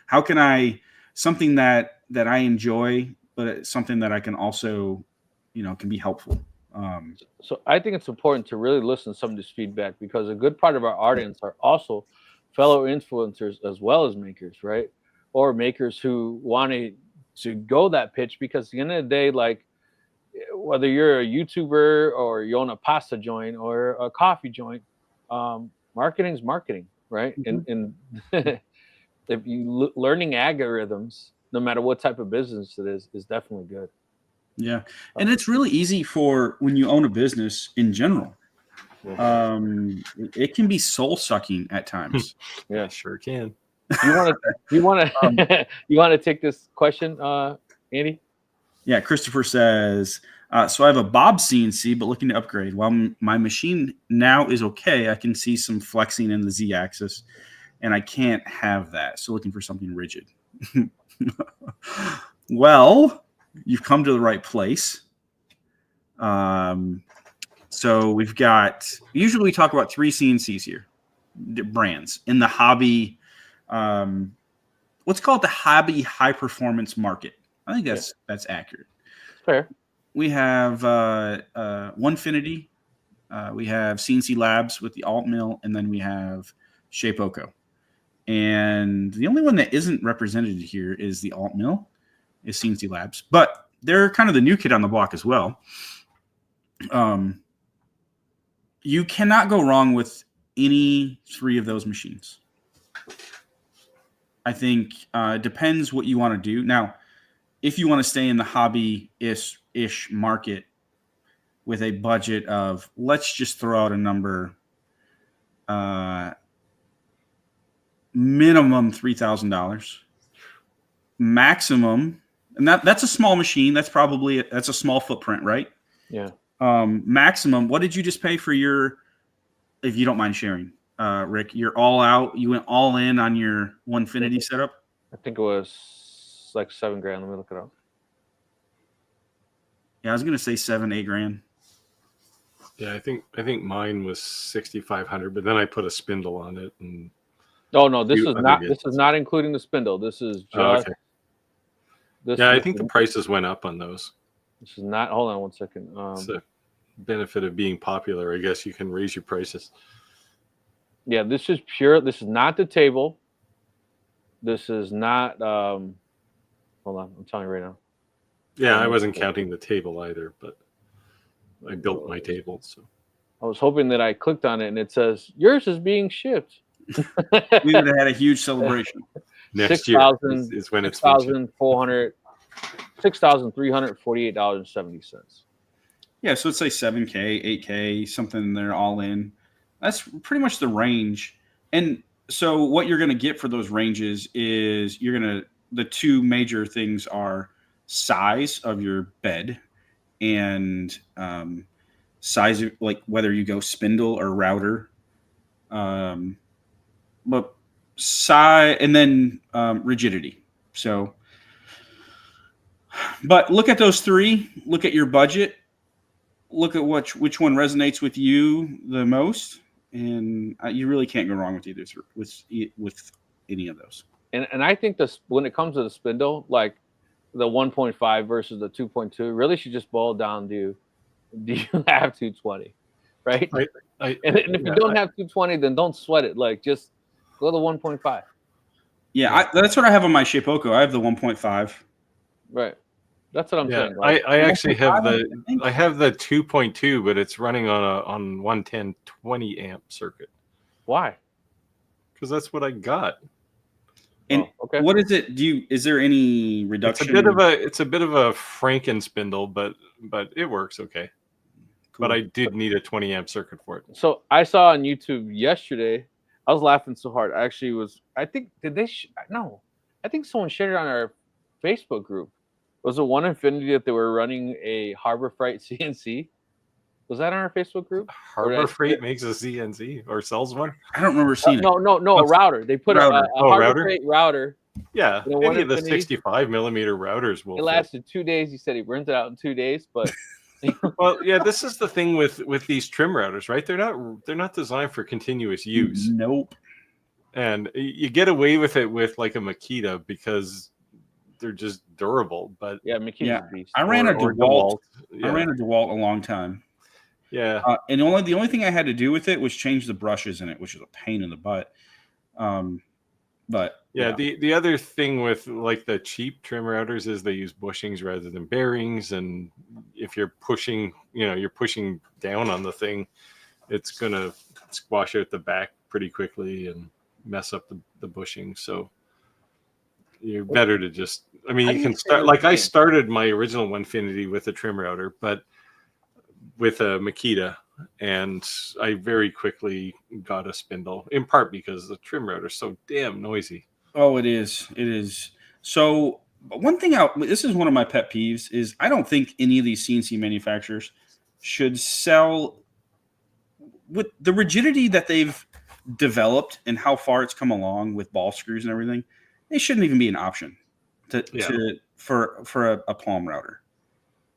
How can I, something that I enjoy, but it's something that I can also, can be helpful. So I think it's important to really listen to some of this feedback, because a good part of our audience are also fellow influencers as well as makers, right? Or makers who wanted to go that pitch, because at the end of the day, whether you're a YouTuber or you own a pasta joint or a coffee joint, marketing is marketing, right? Mm-hmm. And if you learning algorithms, no matter what type of business it is definitely good. Yeah. And it's really easy for when you own a business in general. It can be soul sucking at times. Yeah, sure can. You want to take this question, Andy? Yeah. Christopher says, so I have a Bob CNC, but looking to upgrade. While my machine now is okay, I can see some flexing in the Z axis, and I can't have that. So looking for something rigid. Well, you've come to the right place. So usually we talk about 3 CNCs here, brands in the hobby. Let's call it the hobby high performance market. I think that's accurate. Fair. We have Onefinity. We have CNC Labs with the alt mill, and then we have Shapeoko. And the only one that isn't represented here is the alt mill, is CNC Labs, but they're kind of the new kid on the block as well. You cannot go wrong with any 3 of those machines. I think it depends what you want to do. Now, if you want to stay in the hobby-ish market with a budget of, let's just throw out a number, minimum $3,000, maximum, and that's a small machine. That's a small footprint, right? Yeah. Maximum. What did you just pay for your, if you don't mind sharing, Rick? You're all out. You went all in on your Onefinity setup. I think it was like $7,000. Let me look it up. Yeah, I was gonna say $7,000-8,000. Yeah, I think mine was 6,500, but then I put a spindle on it. And no, this is not including the spindle. This is just. Okay. I think the prices went up on those. This is not. Hold on one second. It's the benefit of being popular. I guess you can raise your prices. Yeah, this is pure. This is not the table. This is not. Hold on, I'm telling you right now. Yeah, I wasn't counting the table either, but I built my table. So I was hoping that I clicked on it and it says yours is being shipped. We would have had a huge celebration. Next year is when it's $6,348.70. Yeah, so let's say $7,000, $8,000, something there all in. That's pretty much the range. And so what you're going to get for those ranges is the 2 major things are size of your bed and size of, whether you go spindle or router. But size, and then rigidity. So But look at those three. Look at your budget. Look at which one resonates with you the most, and you really can't go wrong with either with any of those. And I think this, when it comes to the spindle, like the 1.5 versus the 2.2, really should just boil down to, do you have 220, right? And if you don't have 220, then don't sweat it. Like, just go to 1.5. Yeah, that's what I have on my Shapeoko. I have the 1.5. Right. That's what I'm saying. Like, I actually have the 2.2, but it's running on 110 20 amp circuit. Why? Because that's what I got. And okay. What is it? Is there any reduction? It's a bit of a Franken spindle, but it works okay. Cool. But I did need a 20 amp circuit for it. So I saw on YouTube yesterday, I was laughing so hard. I think someone shared it on our Facebook group. Was it One Infinity that they were running a Harbor Freight CNC? Was that on our Facebook group? Harbor Freight makes a CNC or sells one? I don't remember seeing it. No, a router. They put a Harbor Freight router. Yeah, any of the 65 millimeter routers will. It lasted 2 days. He said he rented it out in 2 days, but. Well, yeah, this is the thing with these trim routers, right? They're not designed for continuous use. Nope. And you get away with it with like a Makita because they're just durable. But yeah, Makita's beast. I ran a DeWalt. I ran a DeWalt a long time. Yeah, and the only thing I had to do with it was change the brushes in it, which was a pain in the butt. But yeah, the other thing with like the cheap trim routers is they use bushings rather than bearings, and if you're pushing down on the thing, it's gonna squash out the back pretty quickly and mess up the bushing. So you're better to just. I mean, you can start like I started my original Onefinity with a trim router, but with a Makita, and I very quickly got a spindle, in part because the trim router is so damn noisy. Oh, it is. It is. So one thing this is one of my pet peeves is I don't think any of these CNC manufacturers should sell with the rigidity that they've developed and how far it's come along with ball screws and everything. They shouldn't even be an option for a palm router.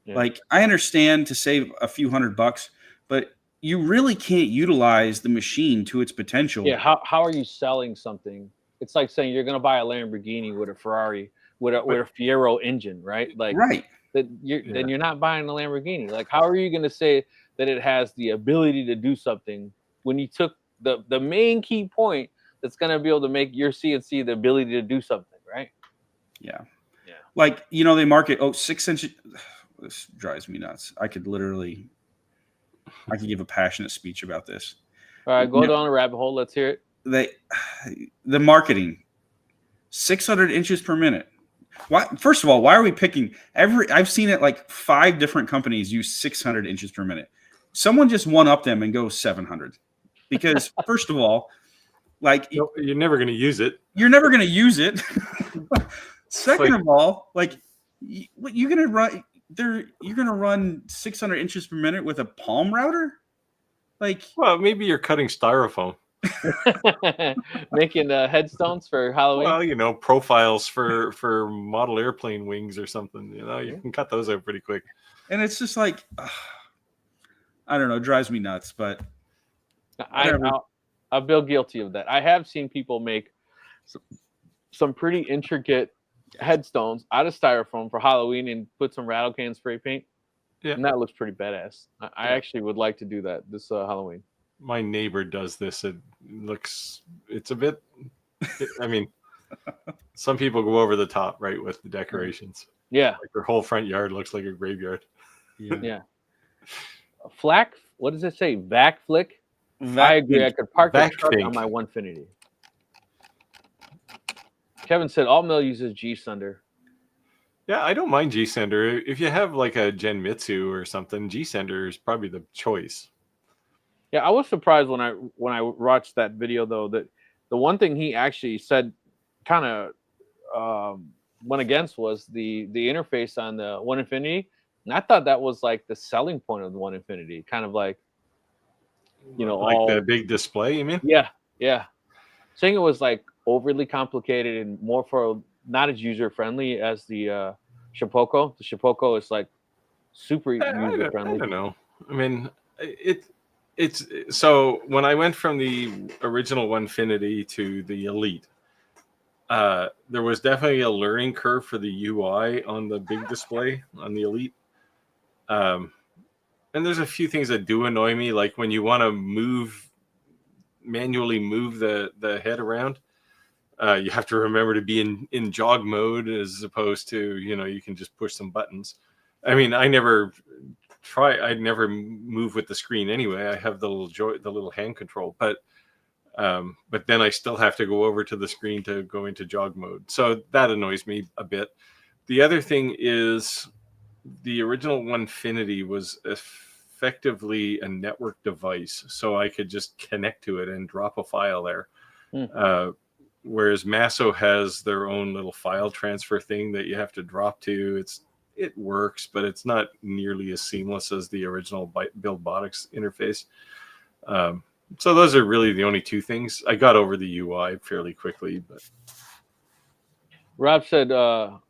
Yeah. Like, I understand to save a few $100, but you really can't utilize the machine to its potential. Yeah. How are you selling something? It's like saying you're going to buy a Lamborghini with a Ferrari with a Fiero engine, right? Like, right. Then you're not buying a Lamborghini. Like, how are you going to say that it has the ability to do something when you took the main key point that's going to be able to make your CNC the ability to do something, right? Yeah. Yeah. Like, they market 6 inches. This drives me nuts. I could give a passionate speech about this. All right, go down a rabbit hole. Let's hear it. The marketing, 600 inches per minute. Why? First of all, why are we picking I've seen it like 5 different companies use 600 inches per minute. Someone just one up them and go 700. Because first of all, like, you're never going to use it. You're never going to use it. Second of all, like, what you're going to run. You're gonna run 600 inches per minute with a palm router, like. Well, maybe you're cutting styrofoam, making headstones for Halloween. Well, profiles for model airplane wings or something. You can cut those out pretty quick. And it's just like, I don't know, it drives me nuts. But I've been guilty of that. I have seen people make some pretty intricate headstones out of styrofoam for Halloween and put some rattle can spray paint. Yeah. And that looks pretty badass. I actually would like to do that this Halloween. My neighbor does this. It's a bit, I mean, some people go over the top, right, with the decorations. Yeah. Like their whole front yard looks like a graveyard. Yeah. Flack, what does it say? Vac flick? I agree. I could park the truck on my Onefinity. Kevin said all mill uses G-Sender. Yeah, I don't mind G-Sender. If you have like a Genmitsu or something, G-Sender is probably the choice. Yeah, I was surprised when I watched that video, though, that the one thing he actually said kind of went against was the interface on the Onefinity. And I thought that was like the selling point of the Onefinity. Kind of like, like the big display, you mean? Yeah, yeah. Saying it was like overly complicated and more for not as user friendly as the Shapeoko. The Shapeoko is like super user I friendly. don't know. I mean, it's so when I went from the original Onefinity to the Elite, there was definitely a learning curve for the UI on the big display on the Elite. And there's a few things that do annoy me, like when you want to manually move the head around. You have to remember to be in jog mode as opposed to, you can just push some buttons. I mean, I never move with the screen anyway. I have the little hand control, but then I still have to go over to the screen to go into jog mode. So that annoys me a bit. The other thing is the original Onefinity was effectively a network device, so I could just connect to it and drop a file there. Whereas Masso has their own little file transfer thing that you have to drop to. It works, but it's not nearly as seamless as the original BuildBotics interface. So those are really the only two things. I got over the UI fairly quickly, but Rob said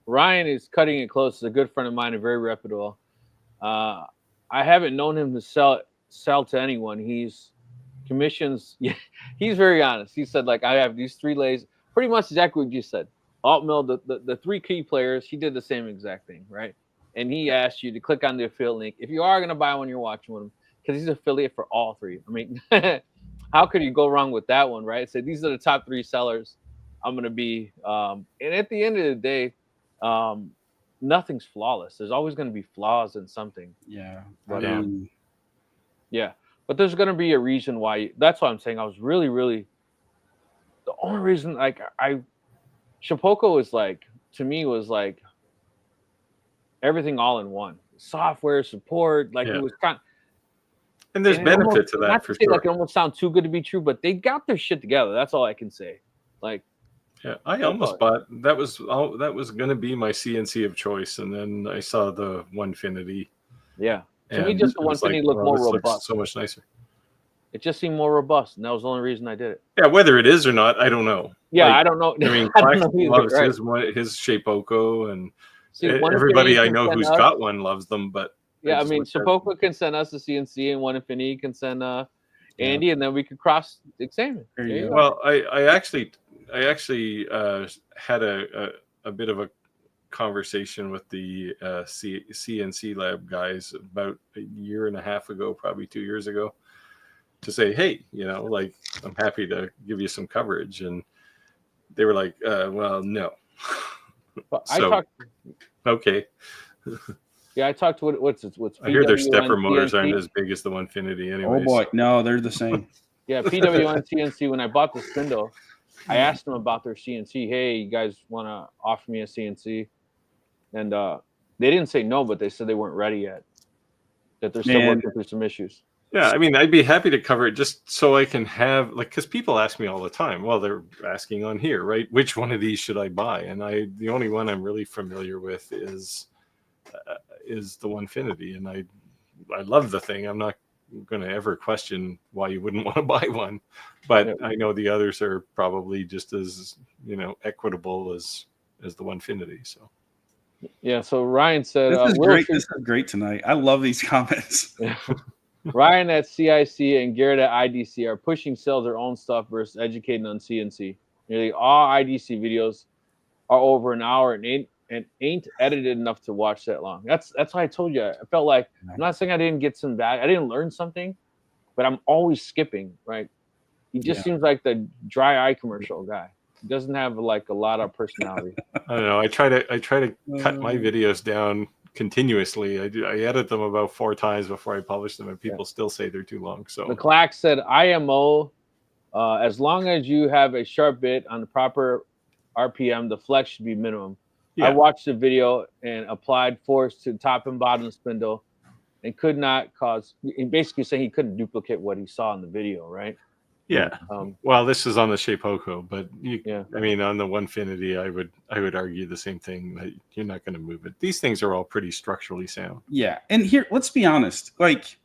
Ryan is cutting it close. He's a good friend of mine and very reputable. I haven't known him to sell to anyone. He's commissions. Yeah, he's very honest. He said, like, I have these 3 lathes, pretty much exactly what you said. Alt mill, the 3 key players, he did the same exact thing, right? And he asked you to click on the affiliate link if you are going to buy one you're watching with him, because he's affiliate for all 3. I mean, how could you go wrong with that one, right? So these are the top 3 sellers I'm going to be. And at the end of the day, nothing's flawless. There's always going to be flaws in something. Yeah. But yeah. But there's going to be a reason why. That's why I'm saying I was really, really. The only reason, like, Shapeoko is like, to me, was like everything all in one. Software support, like it was kind of. And there's benefit to that for sure. Like, it almost sounds too good to be true, but they got their shit together. That's all I can say. Like, yeah, I almost bought that was going to be my CNC of choice, and then I saw the Onefinity. Yeah, to me, just the Onefinity looked more robust. So much nicer. It just seemed more robust, and that was the only reason I did it. Yeah, whether it is or not, I don't know. Yeah, I don't know. I mean, Clax loves his Shapeoko, and everybody I know who's got one loves them. But yeah, I mean, Shapeoko can send us a CNC, and Onefinity can send Andy, and then we could cross-examine. Well, I actually had a bit of a conversation with the CNC Lab guys about a year and a half ago, probably 2 years ago, to say, hey, like, I'm happy to give you some coverage. And they were like, well, no. Okay. Yeah, I talked to what's I hear their stepper motors aren't as big as the Onefinity anyway. Oh boy, no, they're the same. Yeah, PWN CNC, when I bought the spindle, I asked them about their CNC. Hey, you guys want to offer me a CNC? And they didn't say no, but they said they weren't ready yet. That they're still working through some issues. Yeah, I mean, I'd be happy to cover it just so I can have, like, because people ask me all the time. Well, they're asking on here, right? Which one of these should I buy? And the only one I'm really familiar with is the Onefinity, and I love the thing. I'm not going to ever question why you wouldn't want to buy one, but I know the others are probably just as equitable as the Onefinity. So yeah. So Ryan said, "This is great. This is great tonight. I love these comments." Ryan at CIC and Garrett at IDC are pushing sales their own stuff versus educating on CNC. Nearly all IDC videos are over an hour and ain't edited enough to watch that long. That's why I told you. I felt like, I'm not saying I didn't get some bad. I didn't learn something, but I'm always skipping. Right? He just seems like the dry eye commercial guy. He doesn't have like a lot of personality. I don't know. I try to cut my videos down continuously. I edit them about 4 times before I publish them, and people still say they're too long. So the Clack said, IMO, as long as you have a sharp bit on the proper RPM, the flex should be minimum. Yeah. I watched the video and applied force to top and bottom spindle and could not cause, basically saying he couldn't duplicate what he saw in the video, right? Yeah. Well, this is on the Shapeoko, but I mean, on the Onefinity, I would argue the same thing, that you're not going to move it. These things are all pretty structurally sound. Yeah, and here, let's be honest. Like,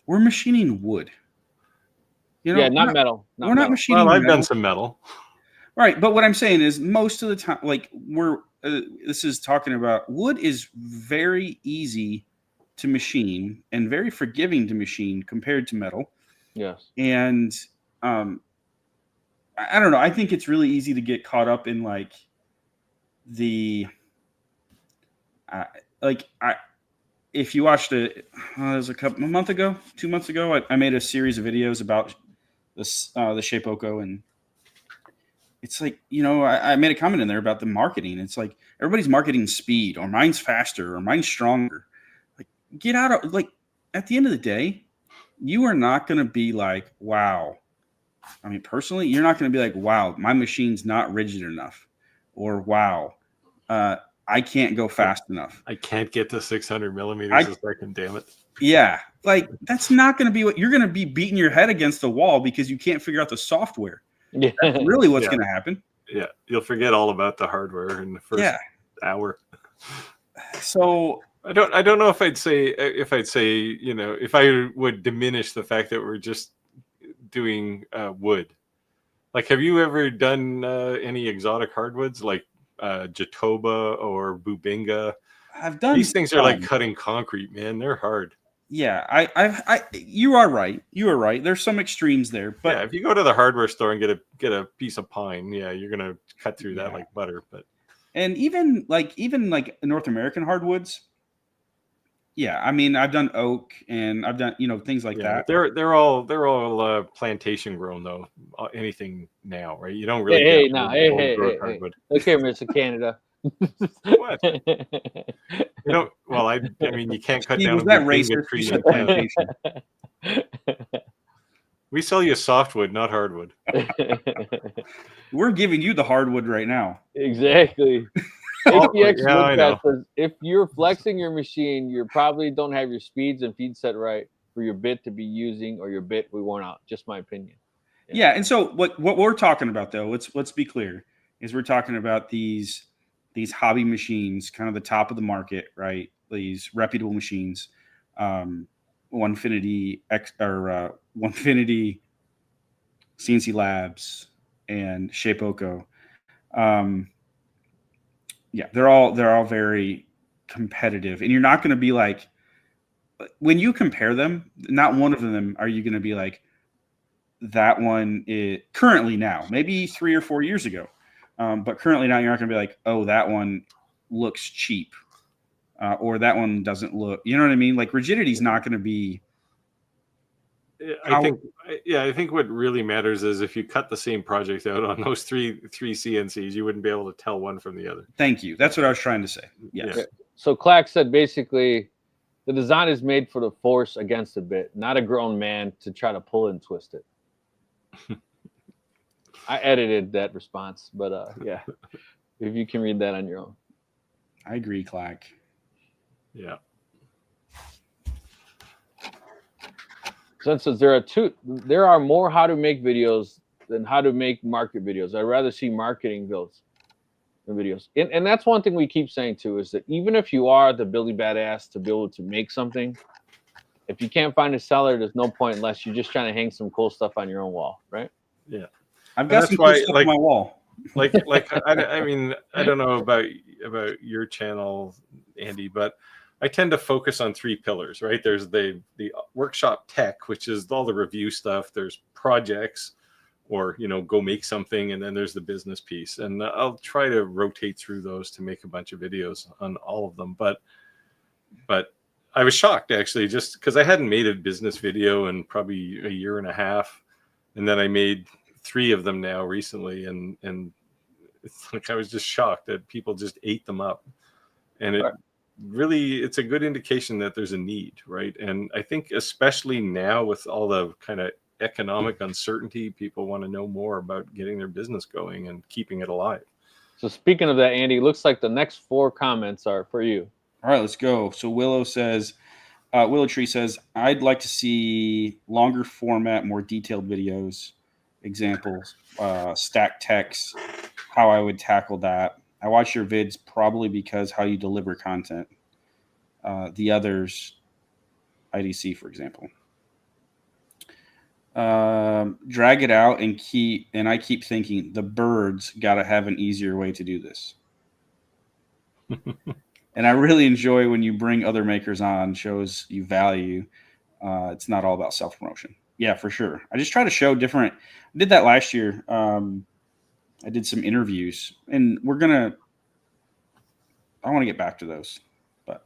we're machining wood. Not metal. We're not machining. Well, I've done some metal. Right, but what I'm saying is, most of the time, like, we're this is talking about wood is very easy to machine and very forgiving to machine compared to metal. Yes. And I don't know. I think it's really easy to get caught up in like the if you watched it, it was a month ago, 2 months ago, I made a series of videos about this the Shapeoko, and it's like, I made a comment in there about the marketing. It's like everybody's marketing speed, or mine's faster, or mine's stronger. Like, get out of, like, at the end of the day, you are not going to be like, wow. I mean, personally, you're not going to be like, wow, my machine's not rigid enough, or wow, I can't go fast enough. I can't get to 600 millimeters a second, damn it. Yeah. Like, that's not going to be what you're going to be beating your head against the wall because you can't figure out the software. Yeah. That's really what's going to happen. Yeah. You'll forget all about the hardware in the first hour. So I don't know if I'd say, if I would diminish the fact that we're just doing wood. Like, have you ever done any exotic hardwoods like Jatoba or Bubinga? I've done these things. Are like cutting concrete, man. They're hard. Yeah, you are right. You are right. There's some extremes there, but if you go to the hardware store and get a piece of pine, you're gonna cut through that like butter. But even like North American hardwoods. Yeah, I mean, I've done oak and I've done things like that. They're all plantation grown though. Anything now, right? You don't really. Hey, hardwood. Look here, Mr. Canada. What? Well, I mean, you can't cut down that racist tree in plantation. We sell you softwood, not hardwood. We're giving you the hardwood right now. Exactly. If you're flexing your machine, you probably don't have your speeds and feed set right for your bit to be using, or your bit we worn out. Just my opinion. Yeah, and so what we're talking about, though, let's be clear, is we're talking about these hobby machines, kind of the top of the market, right? These reputable machines, Onefinity CNC Labs, and Shapeoko. They're all very competitive, and you're not going to be like, when you compare them, not one of them are you going to be like, that one is currently now, maybe 3 or 4 years ago. But currently now, you're not going to be like, oh, that one looks cheap, or that one doesn't look. You know what I mean? Like, rigidity is not going to be. I think what really matters is if you cut the same project out on those three CNCs, you wouldn't be able to tell one from the other. Thank you. That's what I was trying to say. Yes. Yeah. So Clack said basically, the design is made for the force against the bit, not a grown man to try to pull and twist it. I edited that response, but if you can read that on your own. I agree, Clack. Yeah. Since there are more how to make videos than how to make market videos. I'd rather see marketing videos. And that's one thing we keep saying too, is that even if you are the Billy Badass to be able to make something, if you can't find a seller, there's no point unless you're just trying to hang some cool stuff on your own wall, right? Yeah. I've got some cool stuff on my wall. I mean, I don't know about your channel, Andy, but I tend to focus on 3 pillars, right? There's the workshop tech, which is all the review stuff. There's projects, or, go make something. And then there's the business piece. And I'll try to rotate through those to make a bunch of videos on all of them. But I was shocked, actually, just because I hadn't made a business video in probably a year and a half. And then I made 3 of them now recently. And it's like, I was just shocked that people just ate them up. And it's a good indication that there's a need, right? And I think especially now with all the kind of economic uncertainty, people want to know more about getting their business going and keeping it alive. So speaking of that, Andy, looks like the next 4 comments are for you. All right, let's go. So Willow Tree says, I'd like to see longer format, more detailed videos, examples, stack text, how I would tackle that. I watch your vids probably because how you deliver content. The others, IDC, for example. Drag it out and I keep thinking the birds got to have an easier way to do this. And I really enjoy when you bring other makers on, shows you value. It's not all about self-promotion. Yeah, for sure. I just try to show different. I did that last year. I did some interviews, and I want to get back to those, but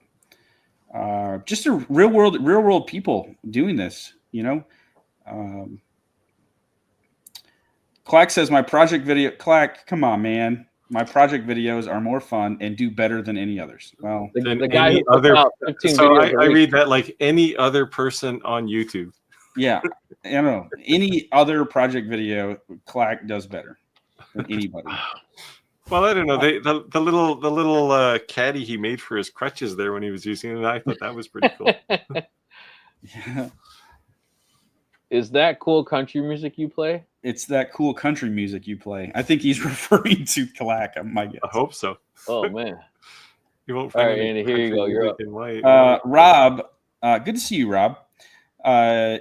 just a real world people doing this, Clack says my project video. Clack, come on, man. My project videos are more fun and do better than any others. Well, the guy who puts out 15 so videos I read that like any other person on YouTube. yeah, I don't know. Any other project video, Clack does better than anybody. Well, I don't know. The little caddy he made for his crutches there when he was using it, I thought that was pretty cool. Yeah. Is that cool country music you play? It's that cool country music you play. I think he's referring to Clack. My guess. I hope so. Oh man! You won't All find right, any Andy, here you go. You're up. in white. Rob, good to see you, Rob.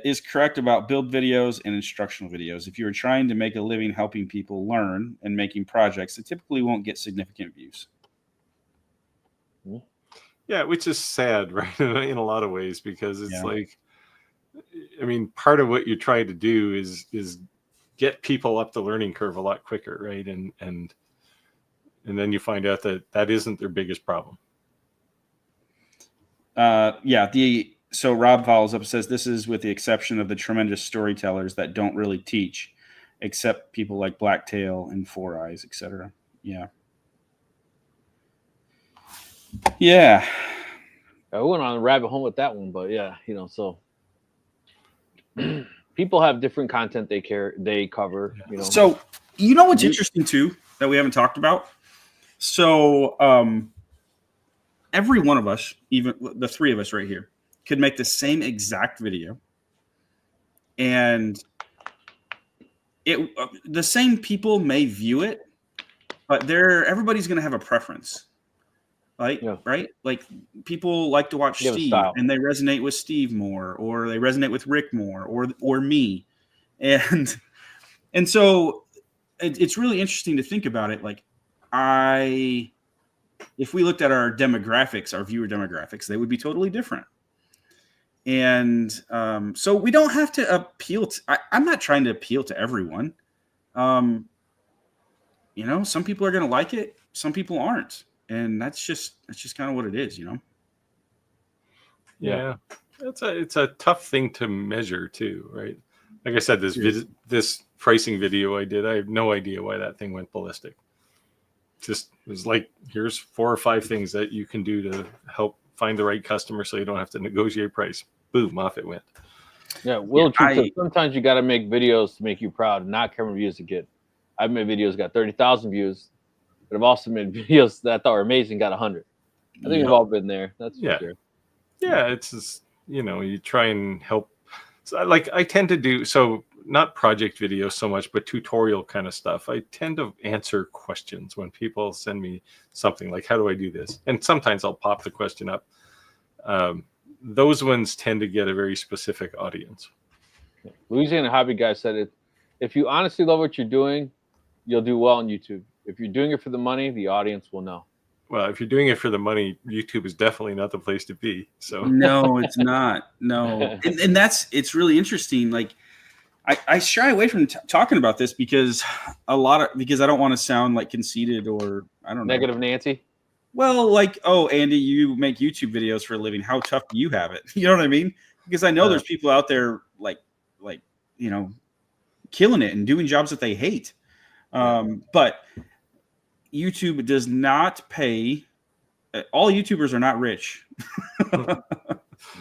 Is correct about build videos and instructional videos. If you are trying to make a living helping people learn and making projects, it typically won't get significant views. Yeah, which is sad, right? In a lot of ways, because it's like, I mean, part of what you're trying to do is get people up the learning curve a lot quicker, right? And then you find out that isn't their biggest problem. So Rob follows up and says, this is with the exception of the tremendous storytellers that don't really teach, except people like Blacktail and Four Eyes, etc. Yeah. Yeah. I went on a rabbit hole with that one, but yeah, so people have different content they cover, So, what's interesting too that we haven't talked about? So, every one of us, even the three of us right here, could make the same exact video, and the same people may view it, but everybody's going to have a preference. Right? Like people like to watch Steve and they resonate with Steve more, or they resonate with Rick more, or me. And so it's really interesting to think about it. Like if we looked at our demographics, our viewer demographics, they would be totally different. And so we don't have to appeal to, I'm not trying to appeal to everyone. Some people are going to like it. Some people aren't. And that's just kind of what it is, Yeah. It's a tough thing to measure too, right? Like I said, this pricing video I did, I have no idea why that thing went ballistic. Just it was like, here's 4 or 5 things that you can do to help find the right customer so you don't have to negotiate price. Boom, off it went. Yeah, sometimes you got to make videos to make you proud, and not camera views to get. I've made videos got 30,000 views. But I've also made videos that I thought were amazing, got 100. I think we've all been there. That's for sure. Yeah, it's just, you try and help. So I tend to do, so not project videos so much, but tutorial kind of stuff. I tend to answer questions when people send me something like, how do I do this? And sometimes I'll pop the question up. Those ones tend to get a very specific audience. Louisiana Hobby Guy said it. If you honestly love what you're doing, you'll do well on YouTube. If you're doing it for the money, the audience will know. Well, if you're doing it for the money, YouTube is definitely not the place to be. So no, it's not. No, and it's really interesting. Like I shy away from talking about this because I don't want to sound like conceited or I don't know. Negative Nancy. Well, like, oh, Andy, you make YouTube videos for a living. How tough do you have it? You know what I mean? Because I know there's people out there like killing it and doing jobs that they hate. But YouTube does not pay. All YouTubers are not rich.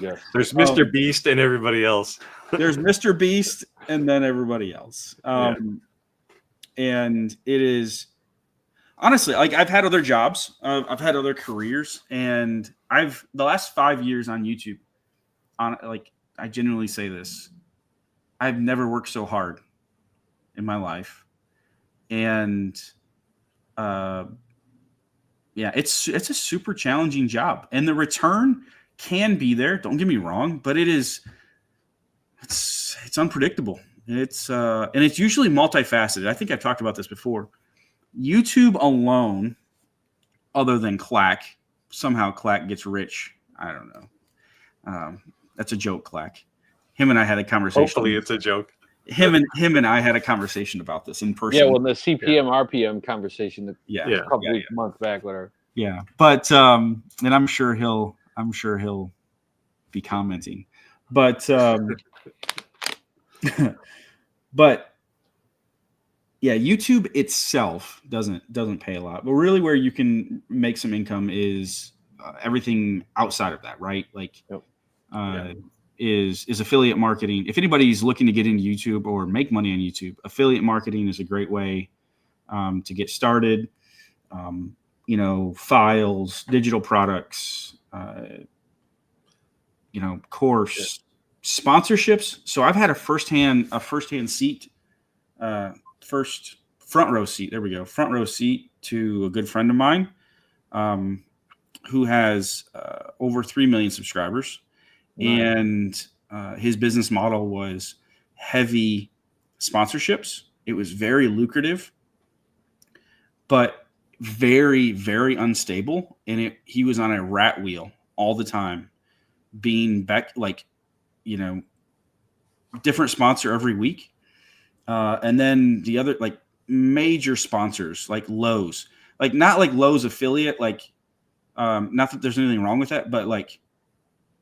Yes. There's Mr. Beast and everybody else. There's Mr. Beast and then everybody else. And it is honestly, like, I've had other jobs, I've had other careers, and the last 5 years on YouTube, I genuinely say this, I've never worked so hard in my life. And it's a super challenging job, and the return can be there. Don't get me wrong, but it's unpredictable. And it's usually multifaceted. I think I've talked about this before. YouTube alone other than Clack. Somehow Clack gets rich. I don't know. That's a joke, Clack. Him and I had a conversation. Hopefully it's a joke. Him and I had a conversation about this in person. Yeah, well, the CPM RPM conversation a Yeah. couple months back, whatever. Yeah, but and I'm sure he'll be commenting, but but yeah, YouTube itself doesn't pay a lot, but really where you can make some income is everything outside of that, right? Like, is affiliate marketing. If anybody's looking to get into YouTube or make money on YouTube, affiliate marketing is a great way to get started. Files, digital products, course, sponsorships. So I've had a firsthand seat, front row seat. There we go. Front row seat to a good friend of mine, who has over 3 million subscribers. Nice. And his business model was heavy sponsorships. It was very lucrative, but very, very unstable. And he was on a rat wheel all the time, being back, different sponsor every week. And then the other, major sponsors, like Lowe's, not like Lowe's affiliate, not that there's anything wrong with that, but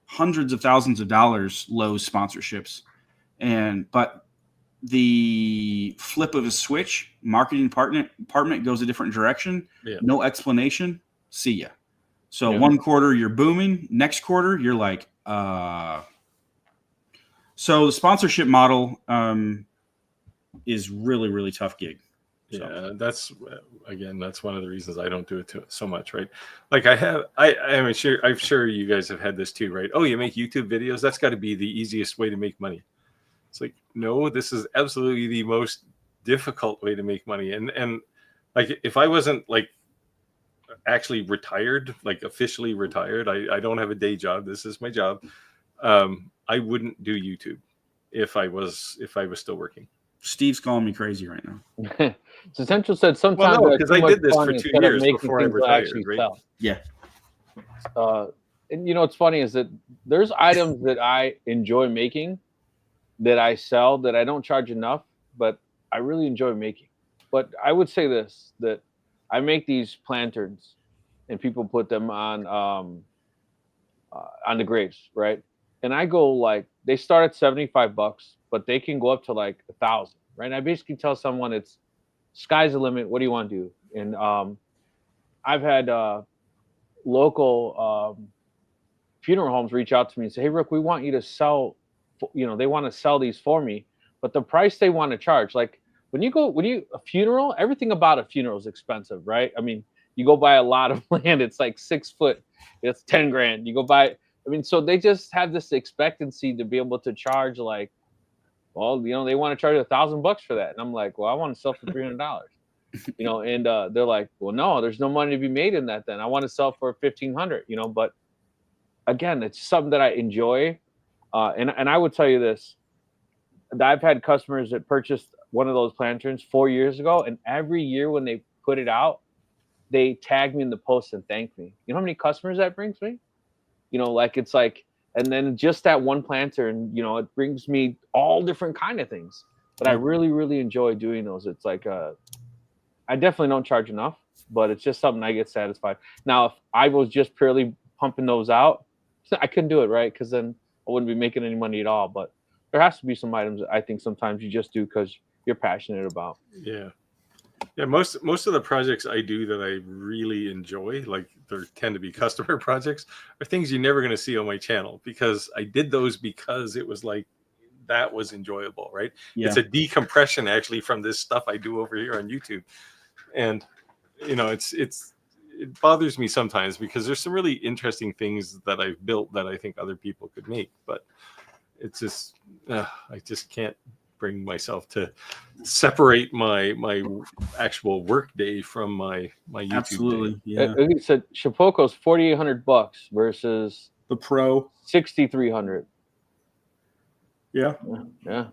hundreds of thousands of dollars Lowe's sponsorships. But the flip of a switch, marketing department goes a different direction. Yeah. No explanation. See ya. So one quarter you're booming, next quarter you're like, So the sponsorship model is really, really tough gig. Yeah, that's one of the reasons I don't do it so much, right? I'm sure you guys have had this too, right? Oh, you make YouTube videos? That's got to be the easiest way to make money. It's like, no, this is absolutely the most difficult way to make money. And if I wasn't actually retired, officially retired, I don't have a day job. This is my job. I wouldn't do YouTube if I was still working. Steve's calling me crazy right now. So Central said sometimes because I did this for 2 years before I retired, right? Sell. Yeah. And what's funny is that there's items that I enjoy making that I sell that I don't charge enough, but I really enjoy making. But I would say this, that I make these planterns and people put them on the graves, right? And I go they start at $75, but they can go up to $1,000, right? And I basically tell someone it's sky's the limit. What do you want to do? And I've had local funeral homes reach out to me and say, "Hey, Rick, we want you to sell." They want to sell these for me, but the price they want to charge, when you a funeral, everything about a funeral is expensive, right? I mean, you go buy a lot of land, it's 6 foot, it's $10,000. You go buy. So they just have this expectancy to be able to charge they want to charge $1,000 for that. And I'm like, well, I want to sell for $300, and they're like, well, no, there's no money to be made in that. Then I want to sell for $1,500, but again, it's something that I enjoy. And I would tell you this, that I've had customers that purchased one of those planterns 4 years ago. And every year when they put it out, they tag me in the post and thank me. You know how many customers that brings me? And then just that one planter, and it brings me all different kind of things. But I really, really enjoy doing those. It's I definitely don't charge enough, but it's just something I get satisfied. Now, if I was just purely pumping those out, I couldn't do it, right? Because then I wouldn't be making any money at all. But there has to be some items that I think sometimes you just do because you're passionate about. Yeah. Yeah, most of the projects I do that I really enjoy, there tend to be customer projects, are things you're never going to see on my channel because I did those because it was that was enjoyable, right? Yeah. It's a decompression actually from this stuff I do over here on YouTube. And it bothers me sometimes because there's some really interesting things that I've built that I think other people could make, but it's just I just can't bring myself to separate my actual work day from my YouTube. Absolutely, day. yeah. He said Shapoko's $4,800 versus the Pro $6,300. Yeah. Yeah.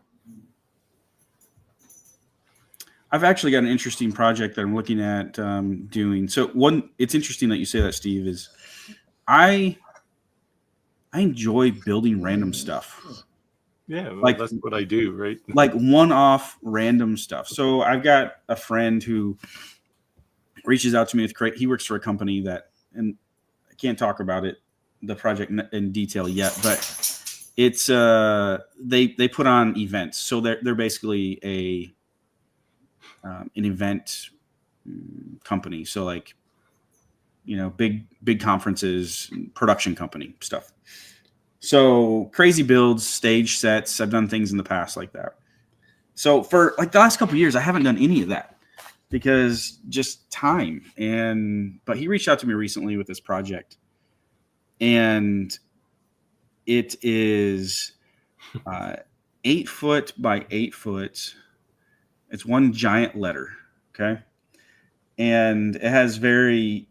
I've actually got an interesting project that I'm looking at doing. So it's interesting that you say that, Steve. Is I enjoy building random stuff. Yeah, well, Like- that's what I do, right? Like one-off random stuff. So I've got a friend who reaches out to me with he works for a company that, and I can't talk about the project in detail yet, but it's they put on events. So they're basically an event company. So like, big conferences, production company stuff. So crazy builds, stage sets. I've done things in the past like that. So for like the last couple of years, I haven't done any of that because just time. But he reached out to me recently with this project, and it is 8 foot by 8 foot. It's one giant letter. Okay. And it has very,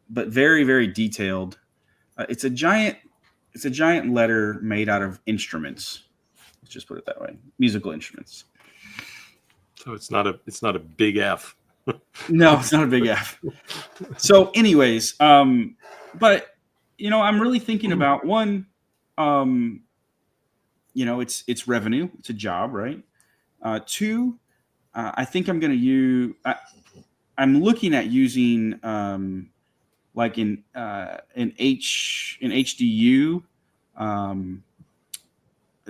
very detailed. It's a giant letter made out of instruments. Let's just put it that way. Musical instruments. So it's not a big F. No, it's not a big F. So anyways, but I'm really thinking about one, it's revenue. It's a job, right? Two, I think I'm going to use, I'm looking at using, like in HDU,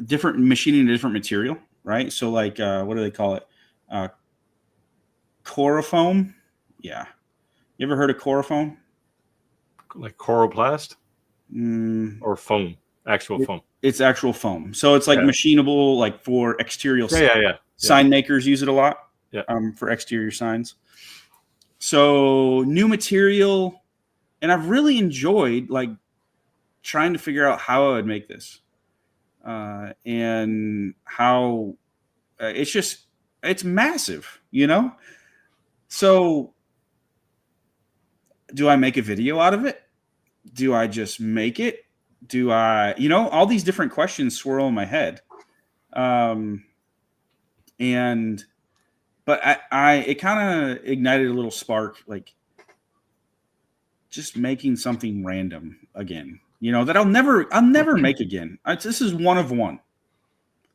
different machining a different material, right? So like, what do they call it? Corofoam. Yeah. You ever heard of corofoam? Like coroplast or foam, actual foam. It's actual foam. So it's like machinable, like for exterior. Yeah. Sign makers use it a lot. Yeah. For exterior signs. So new material, and I've really enjoyed like trying to figure out how I would make this, and how it's massive, So do I make a video out of it? Do I just make it? Do I, all these different questions swirl in my head. But it kind of ignited a little spark, like just making something random again, that I'll never make again. This is one of one.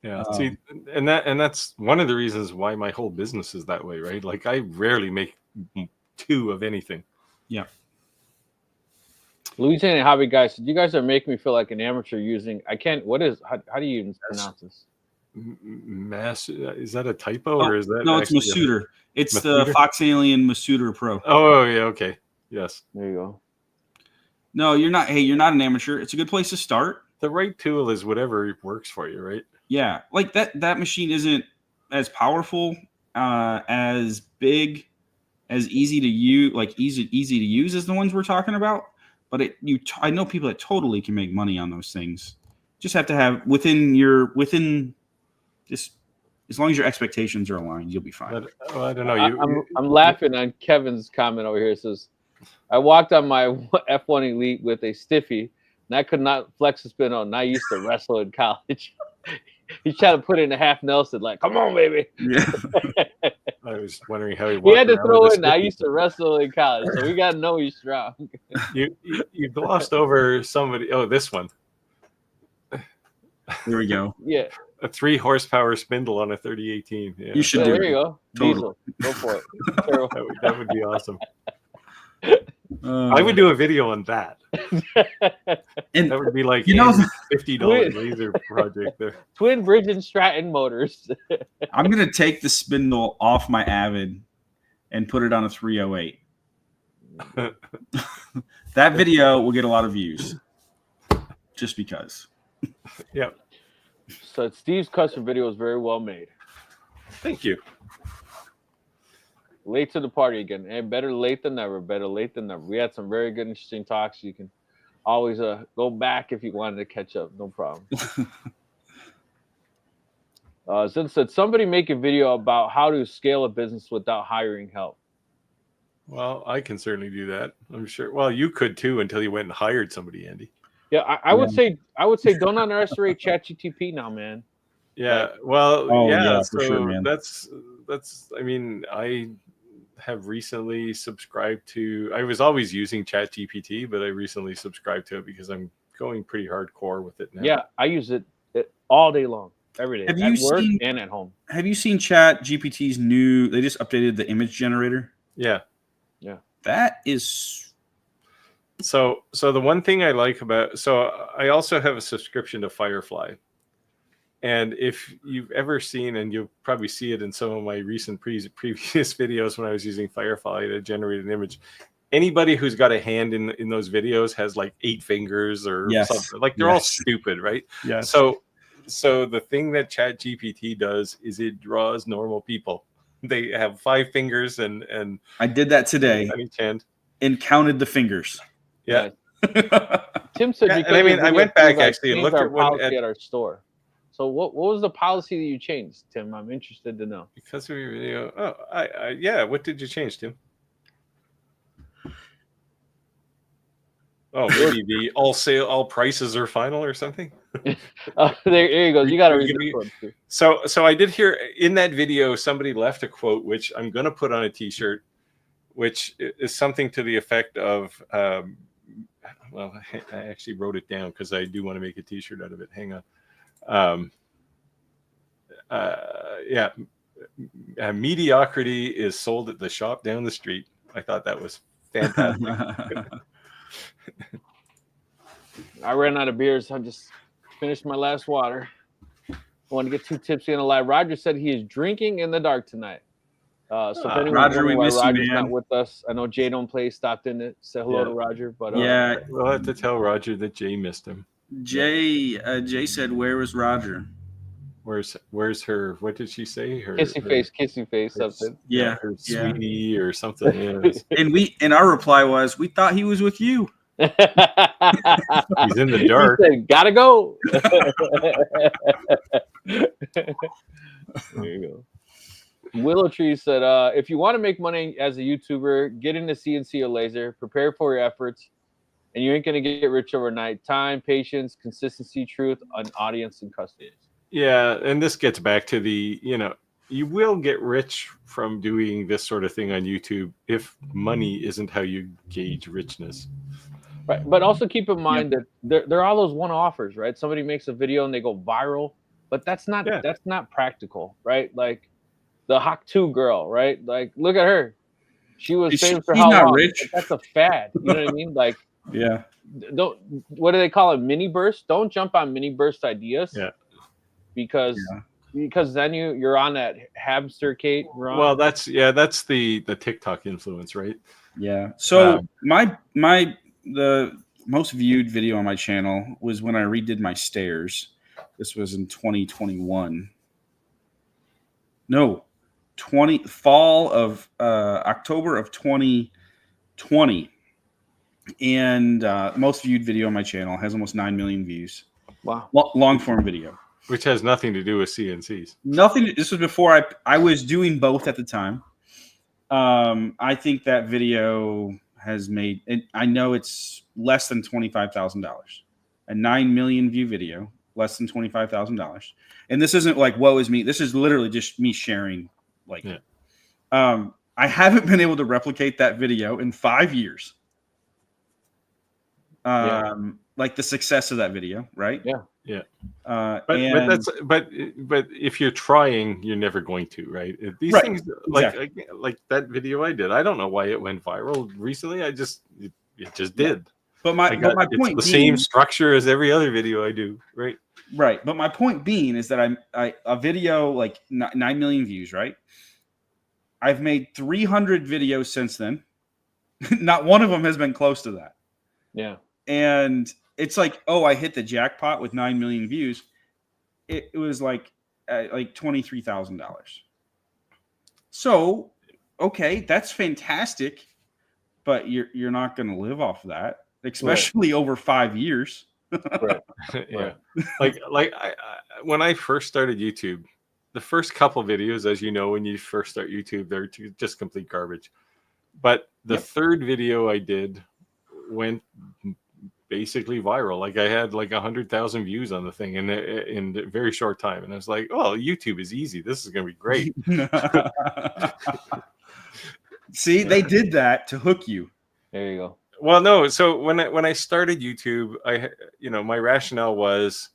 Yeah. See, and that's one of the reasons why my whole business is that way, right? Like I rarely make two of anything. Yeah. Louisiana hobby guys, you guys are making me feel like an amateur using. How do you even pronounce this? Is that a typo or is that? No, it's Masuder. It's the Fox Alien Masuder Pro. Oh yeah, okay, yes. There you go. No, you're not. Hey, you're not an amateur. It's a good place to start. The right tool is whatever works for you, right? Yeah, like that machine isn't as powerful, as big, as easy to use, like easy to use as the ones we're talking about. But I know people that totally can make money on those things. Just have to have just as long as your expectations are aligned, you'll be fine. But, I don't know. I'm laughing on Kevin's comment over here. It says, I walked on my F1 Elite with a stiffy, and I could not flex a spin on. And I used to wrestle in college. He's trying to put in a half Nelson, like, come on, baby. Yeah. I was wondering how he had to throw in. I used to wrestle in college, so we got to know he's strong. You glossed over somebody. Oh, this one. There we go. Yeah. A 3 horsepower spindle on a 3018. Yeah. You should do There it. you go. Totally. Diesel. Go for it. That would be awesome. I would do a video on that. And That would be like $50 laser project there. Twin Bridge and Stratton motors. I'm gonna take the spindle off my Avid and put it on a 308. That video will get a lot of views, just because. Yeah. So Steve's custom video is very well made. Thank you. Late to the party again. And better late than never. Better late than never. We had some very good, interesting talks. You can always go back if you wanted to catch up. No problem. Zin said, somebody make a video about how to scale a business without hiring help. Well, I can certainly do that. I'm sure. Well, you could too until you went and hired somebody, Andy. Yeah, I would say don't underestimate ChatGPT now, man. Yeah. Well, Oh, yeah. yeah, So for sure, man. that's that's. I mean, I have recently subscribed to. I was always using ChatGPT, but I recently subscribed to it because I'm going pretty hardcore with it now. Yeah, I use it all day long, every day, Have at you work seen- and at home. Have you seen Chat GPT's new? They just updated the image generator. Yeah. That is So the one thing I like about, so I also have a subscription to Firefly. And if you've ever seen, and you'll probably see it in some of my recent previous videos when I was using Firefly to generate an image, anybody who's got a hand in those videos has like 8 fingers or Yes. something. Like they're all stupid, right? yes. So the thing that ChatGPT does is it draws normal people. They have 5 fingers and I did that today on each hand. and counted the fingers. Yeah. Tim said, Yeah, because and I of mean, the I video, went back things like actually and changed looked our at one policy at our store. So what was the policy that you changed, Tim? I'm interested to know. Because of your video. Oh, I yeah. What did you change, Tim? Oh, maybe the all prices are final or something. There you go. You got to read Give this me- one too. So I did hear in that video somebody left a quote which I'm going to put on a T-shirt, which is something to the effect of. Well, I actually wrote it down because I do want to make a T-shirt out of it. Hang on. Yeah. Mediocrity is sold at the shop down the street. I thought that was fantastic. I ran out of beers. I just finished my last water. I want to get too tipsy on the live. Roger said he is drinking in the dark tonight. So if anyone's Roger, we wondering why miss you, Roger's man. not with us, I know Jay don't play. Stopped in it. Say hello Yeah. to Roger. But Yeah, We'll have to tell Roger that Jay missed him. Jay said, "Where was Roger?" Where's her? What did she say? Her kissy face, something. Yeah, her yeah. sweetie or something. Yeah. And our reply was, "We thought he was with you." He's in the dark. He said, "Gotta go." There you go. Willow Tree said, if you want to make money as a YouTuber, get into CNC or laser, prepare for your efforts, and you ain't going to get rich overnight. Time, patience, consistency, truth, an audience, and customers. Yeah, and this gets back to the, you will get rich from doing this sort of thing on YouTube if money isn't how you gauge richness. Right, but also keep in mind that there are all those one-offers, right? Somebody makes a video and they go viral, but that's not practical, right? Like the Hawk 2 girl, right? Like look at her, she was famous for how long? Rich. That's a fad, you know what I mean? Like, Yeah. Don't, what do they call it? Mini bursts. Don't jump on mini burst ideas. Yeah. Because then you're on that hamster cake run. Well, that's the TikTok influence, right? Yeah. So the most viewed video on my channel was when I redid my stairs. This was in 2021. No, fall of October of 2020. And most viewed video on my channel has almost 9 million views. Wow. Long form video. Which has nothing to do with CNCs. Nothing. This was before I was doing both at the time. I think that video has made, I know it's less than $25,000. A 9 million view video, less than $25,000. And this isn't like, woe is me. This is literally just me sharing. I haven't been able to replicate that video in 5 years. Like the success of that video, right? Yeah. Yeah. But if you're trying, you're never going to, right? These things like that video I did, I don't know why it went viral recently. It just did. But my point, the same structure as every other video I do, right? Right. But my point being is that a video like 9 million views, right? I've made 300 videos since then. Not one of them has been close to that. Yeah. And it's like, oh, I hit the jackpot with 9 million views. It was like $23,000. So, okay, that's fantastic, but you're not going to live off of that, especially over 5 years. Right. Yeah. Like when I first started YouTube, the first couple videos, as you know, when you first start YouTube, they're just complete garbage. But the third video I did went basically viral. Like I had like 100,000 views on the thing in a very short time, and I was like, "Oh, YouTube is easy. This is going to be great." See, they did that to hook you. There you go. Well, no. So when I started YouTube, my rationale was,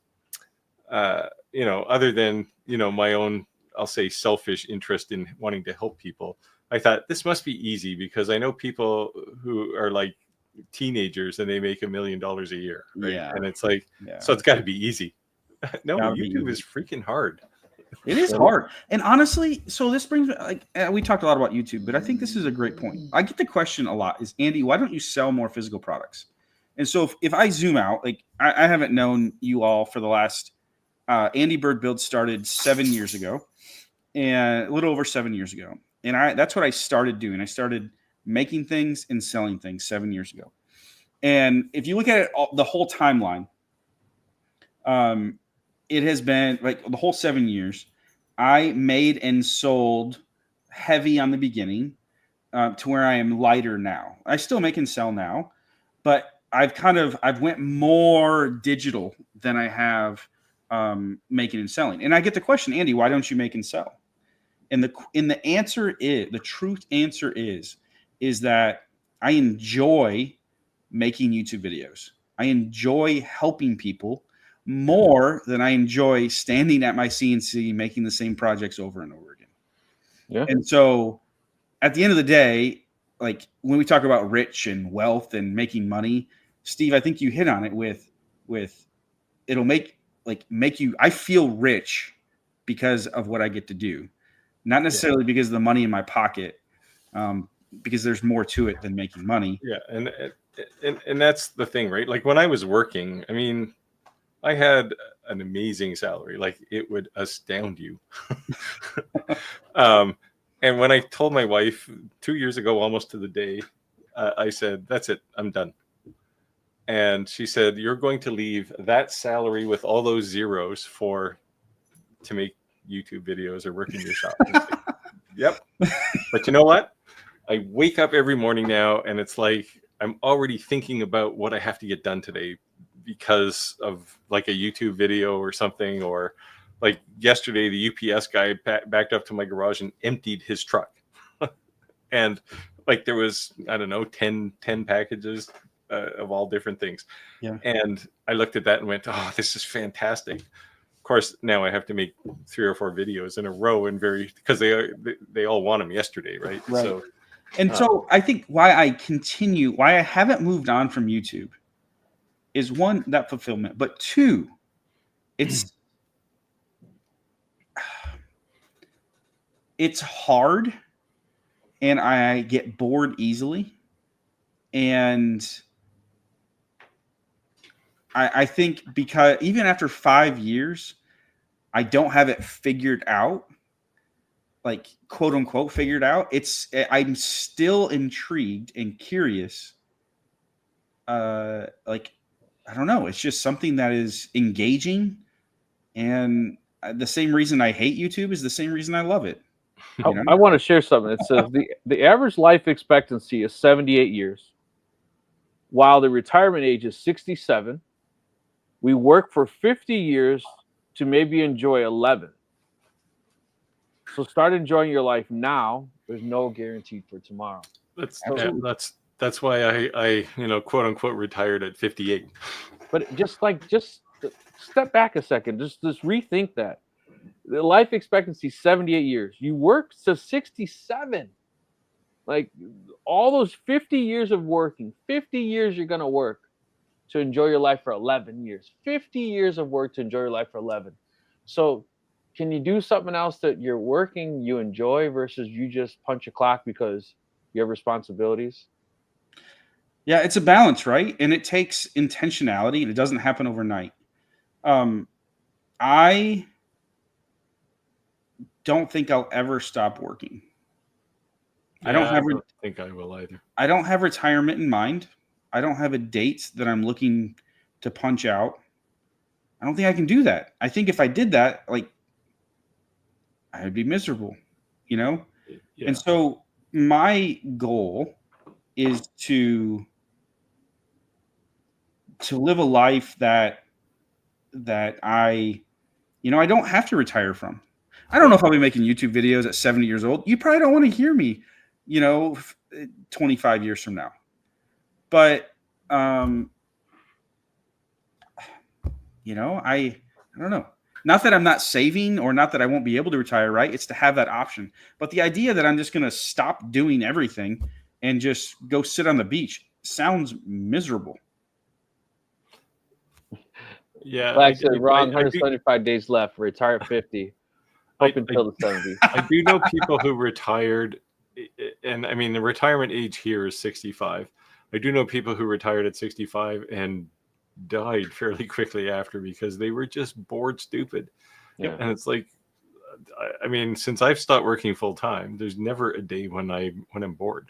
other than my own, I'll say, selfish interest in wanting to help people. I thought this must be easy because I know people who are like teenagers and they make $1 million a year, right? Yeah. And it's like, Yeah. so it's got to be easy. No, Gotta be YouTube easy. is freaking hard. It is hard. And honestly, so this brings we talked a lot about YouTube, but I think this is a great point. I get the question a lot is, Andy, why don't you sell more physical products? And so if I zoom out, like I haven't known you all for the last, Andy Bird Build started 7 years ago, and a little over 7 years ago. And that's what I started doing. I started making things and selling things 7 years ago. And if you look at it, the whole timeline, it has been like the whole 7 years. I made and sold heavy on the beginning to where I am lighter now. I still make and sell now, but I've went more digital than I have making and selling. And I get the question, Andy, why don't you make and sell? And the answer is, the truth answer is that I enjoy making YouTube videos. I enjoy helping people more than I enjoy standing at my CNC making the same projects over and over again. Yeah. And so at the end of the day, like when we talk about rich and wealth and making money, Steve, I think you hit on it with it'll make you, I feel rich because of what I get to do. Not necessarily because of the money in my pocket, because there's more to it than making money. Yeah. And that's the thing, right? Like when I was working, I mean, I had an amazing salary. Like it would astound you. And when I told my wife 2 years ago, almost to the day, I said, that's it, I'm done. And she said, you're going to leave that salary with all those zeros to make YouTube videos or work in your shop. Like, yep. But you know what? I wake up every morning now and it's like, I'm already thinking about what I have to get done today because of like a YouTube video or something, or like yesterday, the UPS guy backed up to my garage and emptied his truck. And like there was, I don't know, 10 packages of all different things. Yeah. And I looked at that and went, oh, this is fantastic. Of course, now I have to make 3 or 4 videos in a row because they all want them yesterday, right? Right. So, so I think why I haven't moved on from YouTube is one, that fulfillment, but two, it's hard and I get bored easily. And I think because even after 5 years, I don't have it figured out, like quote unquote figured out. I'm still intrigued and curious. Like, I don't know. It's just something that is engaging. And the same reason I hate YouTube is the same reason I love it. You know? I want to share something. It says the average life expectancy is 78 years, while the retirement age is 67. We work for 50 years to maybe enjoy 11. So start enjoying your life now. There's no guarantee for tomorrow. That's why I quote unquote retired at 58. But just step back a second. Just rethink that. The life expectancy 78 years. You work to 67. Like all those 50 years of working, 50 years you're going to work to enjoy your life for 11 years. 50 years of work to enjoy your life for 11. So can you do something else that you're working, you enjoy, versus you just punch a clock because you have responsibilities? Yeah, it's a balance, right? And it takes intentionality, and it doesn't happen overnight. I don't think I'll ever stop working. Yeah, I don't think I will either. I don't have retirement in mind. I don't have a date that I'm looking to punch out. I don't think I can do that. I think if I did that, like, I would be miserable, you know? Yeah. And so my goal is to to live a life that I, I don't have to retire from. I don't know if I'll be making YouTube videos at 70 years old. You probably don't want to hear me, 25 years from now. But, I don't know. Not that I'm not saving or not that I won't be able to retire, right? It's to have that option. But the idea that I'm just going to stop doing everything and just go sit on the beach sounds miserable. Yeah. Like I said, wrong. 175 days left. Retire at 50. Hope until the 70s. I do know people who retired, and I mean, the retirement age here is 65. I do know people who retired at 65 and died fairly quickly after because they were just bored stupid. Yeah. And it's like, I mean, since I've stopped working full time, there's never a day when I'm bored.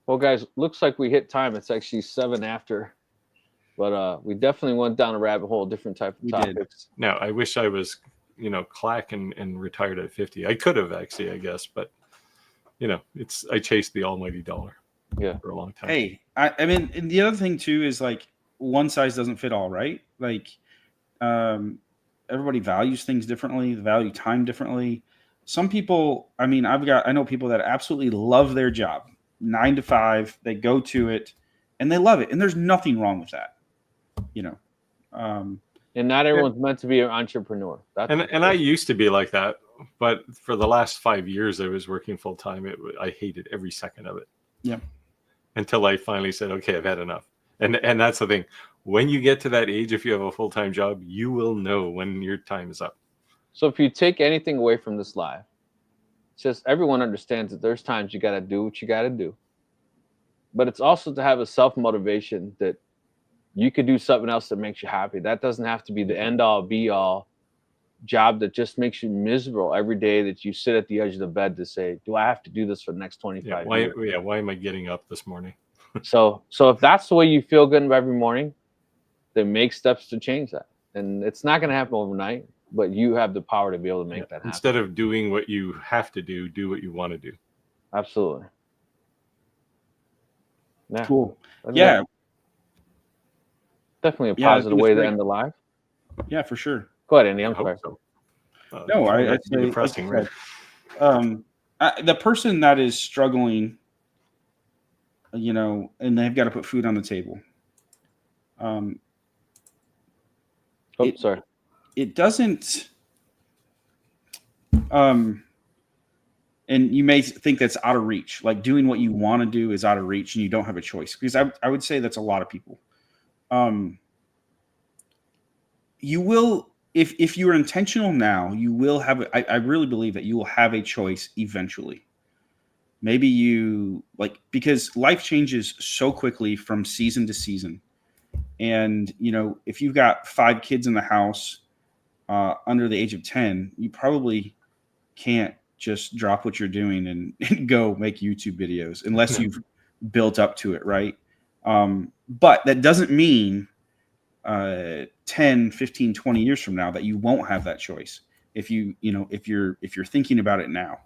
Well, guys, looks like we hit time. It's actually 7 after. But we definitely went down a rabbit hole, different type of topics. Now, I wish I was, clack and retired at 50. I could have actually, I guess, but I chased the almighty dollar. Yeah, for a long time. Hey, I mean, and the other thing too is like one size doesn't fit all, right? Like, everybody values things differently, they value time differently. Some people, I mean, I know people that absolutely love their job, 9 to 5. They go to it and they love it, and there's nothing wrong with that. And not everyone's meant to be an entrepreneur. And I used to be like that, but for the last 5 years I was working full time. I hated every second of it. Yeah. Until I finally said, okay, I've had enough. And that's the thing. When you get to that age, if you have a full time job, you will know when your time is up. So if you take anything away from this live, it's just everyone understands that there's times you got to do what you got to do. But it's also to have a self-motivation that you could do something else that makes you happy. That doesn't have to be the end-all, be-all job that just makes you miserable every day that you sit at the edge of the bed to say, do I have to do this for the next 25 years? Why am I getting up this morning? So if that's the way you feel good every morning, then make steps to change that. And it's not going to happen overnight, but you have the power to be able to make that happen. Instead of doing what you have to do what you want to do. Absolutely. Yeah. Cool. Yeah. Definitely a positive way to end the live. Yeah, for sure. Go ahead, Andy. I'm sorry. So. No, I'd say depressing, right? The person that is struggling, and they've got to put food on the table. Sorry. It doesn't. And you may think that's out of reach. Like doing what you want to do is out of reach, and you don't have a choice. Because I would say that's a lot of people. You will, if you are intentional now, you will have. I really believe that you will have a choice eventually. Maybe because life changes so quickly from season to season, and if you've got 5 kids in the house under the age of 10, you probably can't just drop what you're doing and go make YouTube videos unless you've built up to it, right? But that doesn't mean 10, 15, 20 years from now that you won't have that choice if you're thinking about it now.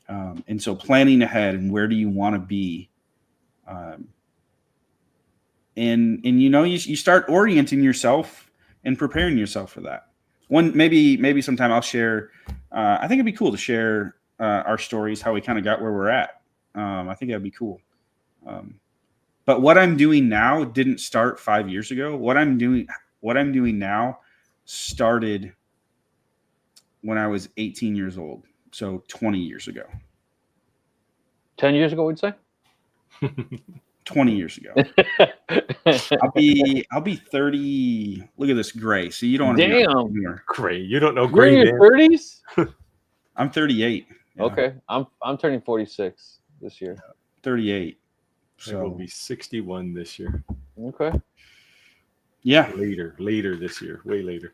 And so planning ahead and where do you want to be? And you start orienting yourself and preparing yourself for that. Maybe sometime I'll share. I think it'd be cool to share our stories, how we kind of got where we're at. I think that'd be cool. But what I'm doing now didn't start 5 years ago. What I'm doing now started when I was 18 years old. So 20 years ago. 10 years ago, we'd say? 20 years ago. I'll be 30. Look at this gray. So you don't want to be gray. You don't know You're gray. in your 30s? I'm 38. Yeah. Okay. I'm turning 46 this year. 38. So I will be 61 this year. Okay. Yeah. Later this year. Way later.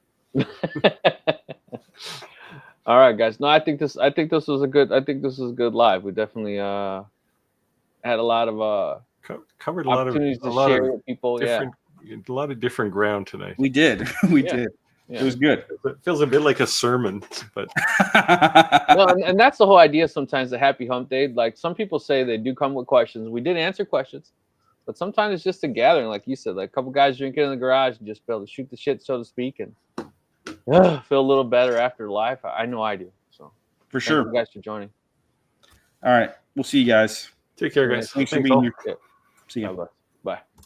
All right, guys. No, I think this was a good live. We definitely had a lot of covered opportunities to share with people. A lot of different ground tonight. We did. We did. Yeah. It was good. It feels a bit like a sermon, but no, and that's the whole idea sometimes, the happy hump day. Like some people say they do come with questions. We did answer questions. But sometimes it's just a gathering, like you said, like a couple guys drinking in the garage and just be able to shoot the shit, so to speak, and feel a little better after life. I know I do. So For thank sure. you guys for joining. All right. We'll see you guys. Take care, guys. Thanks for Thanks being all. here. Yeah. See you. God bless. Bye.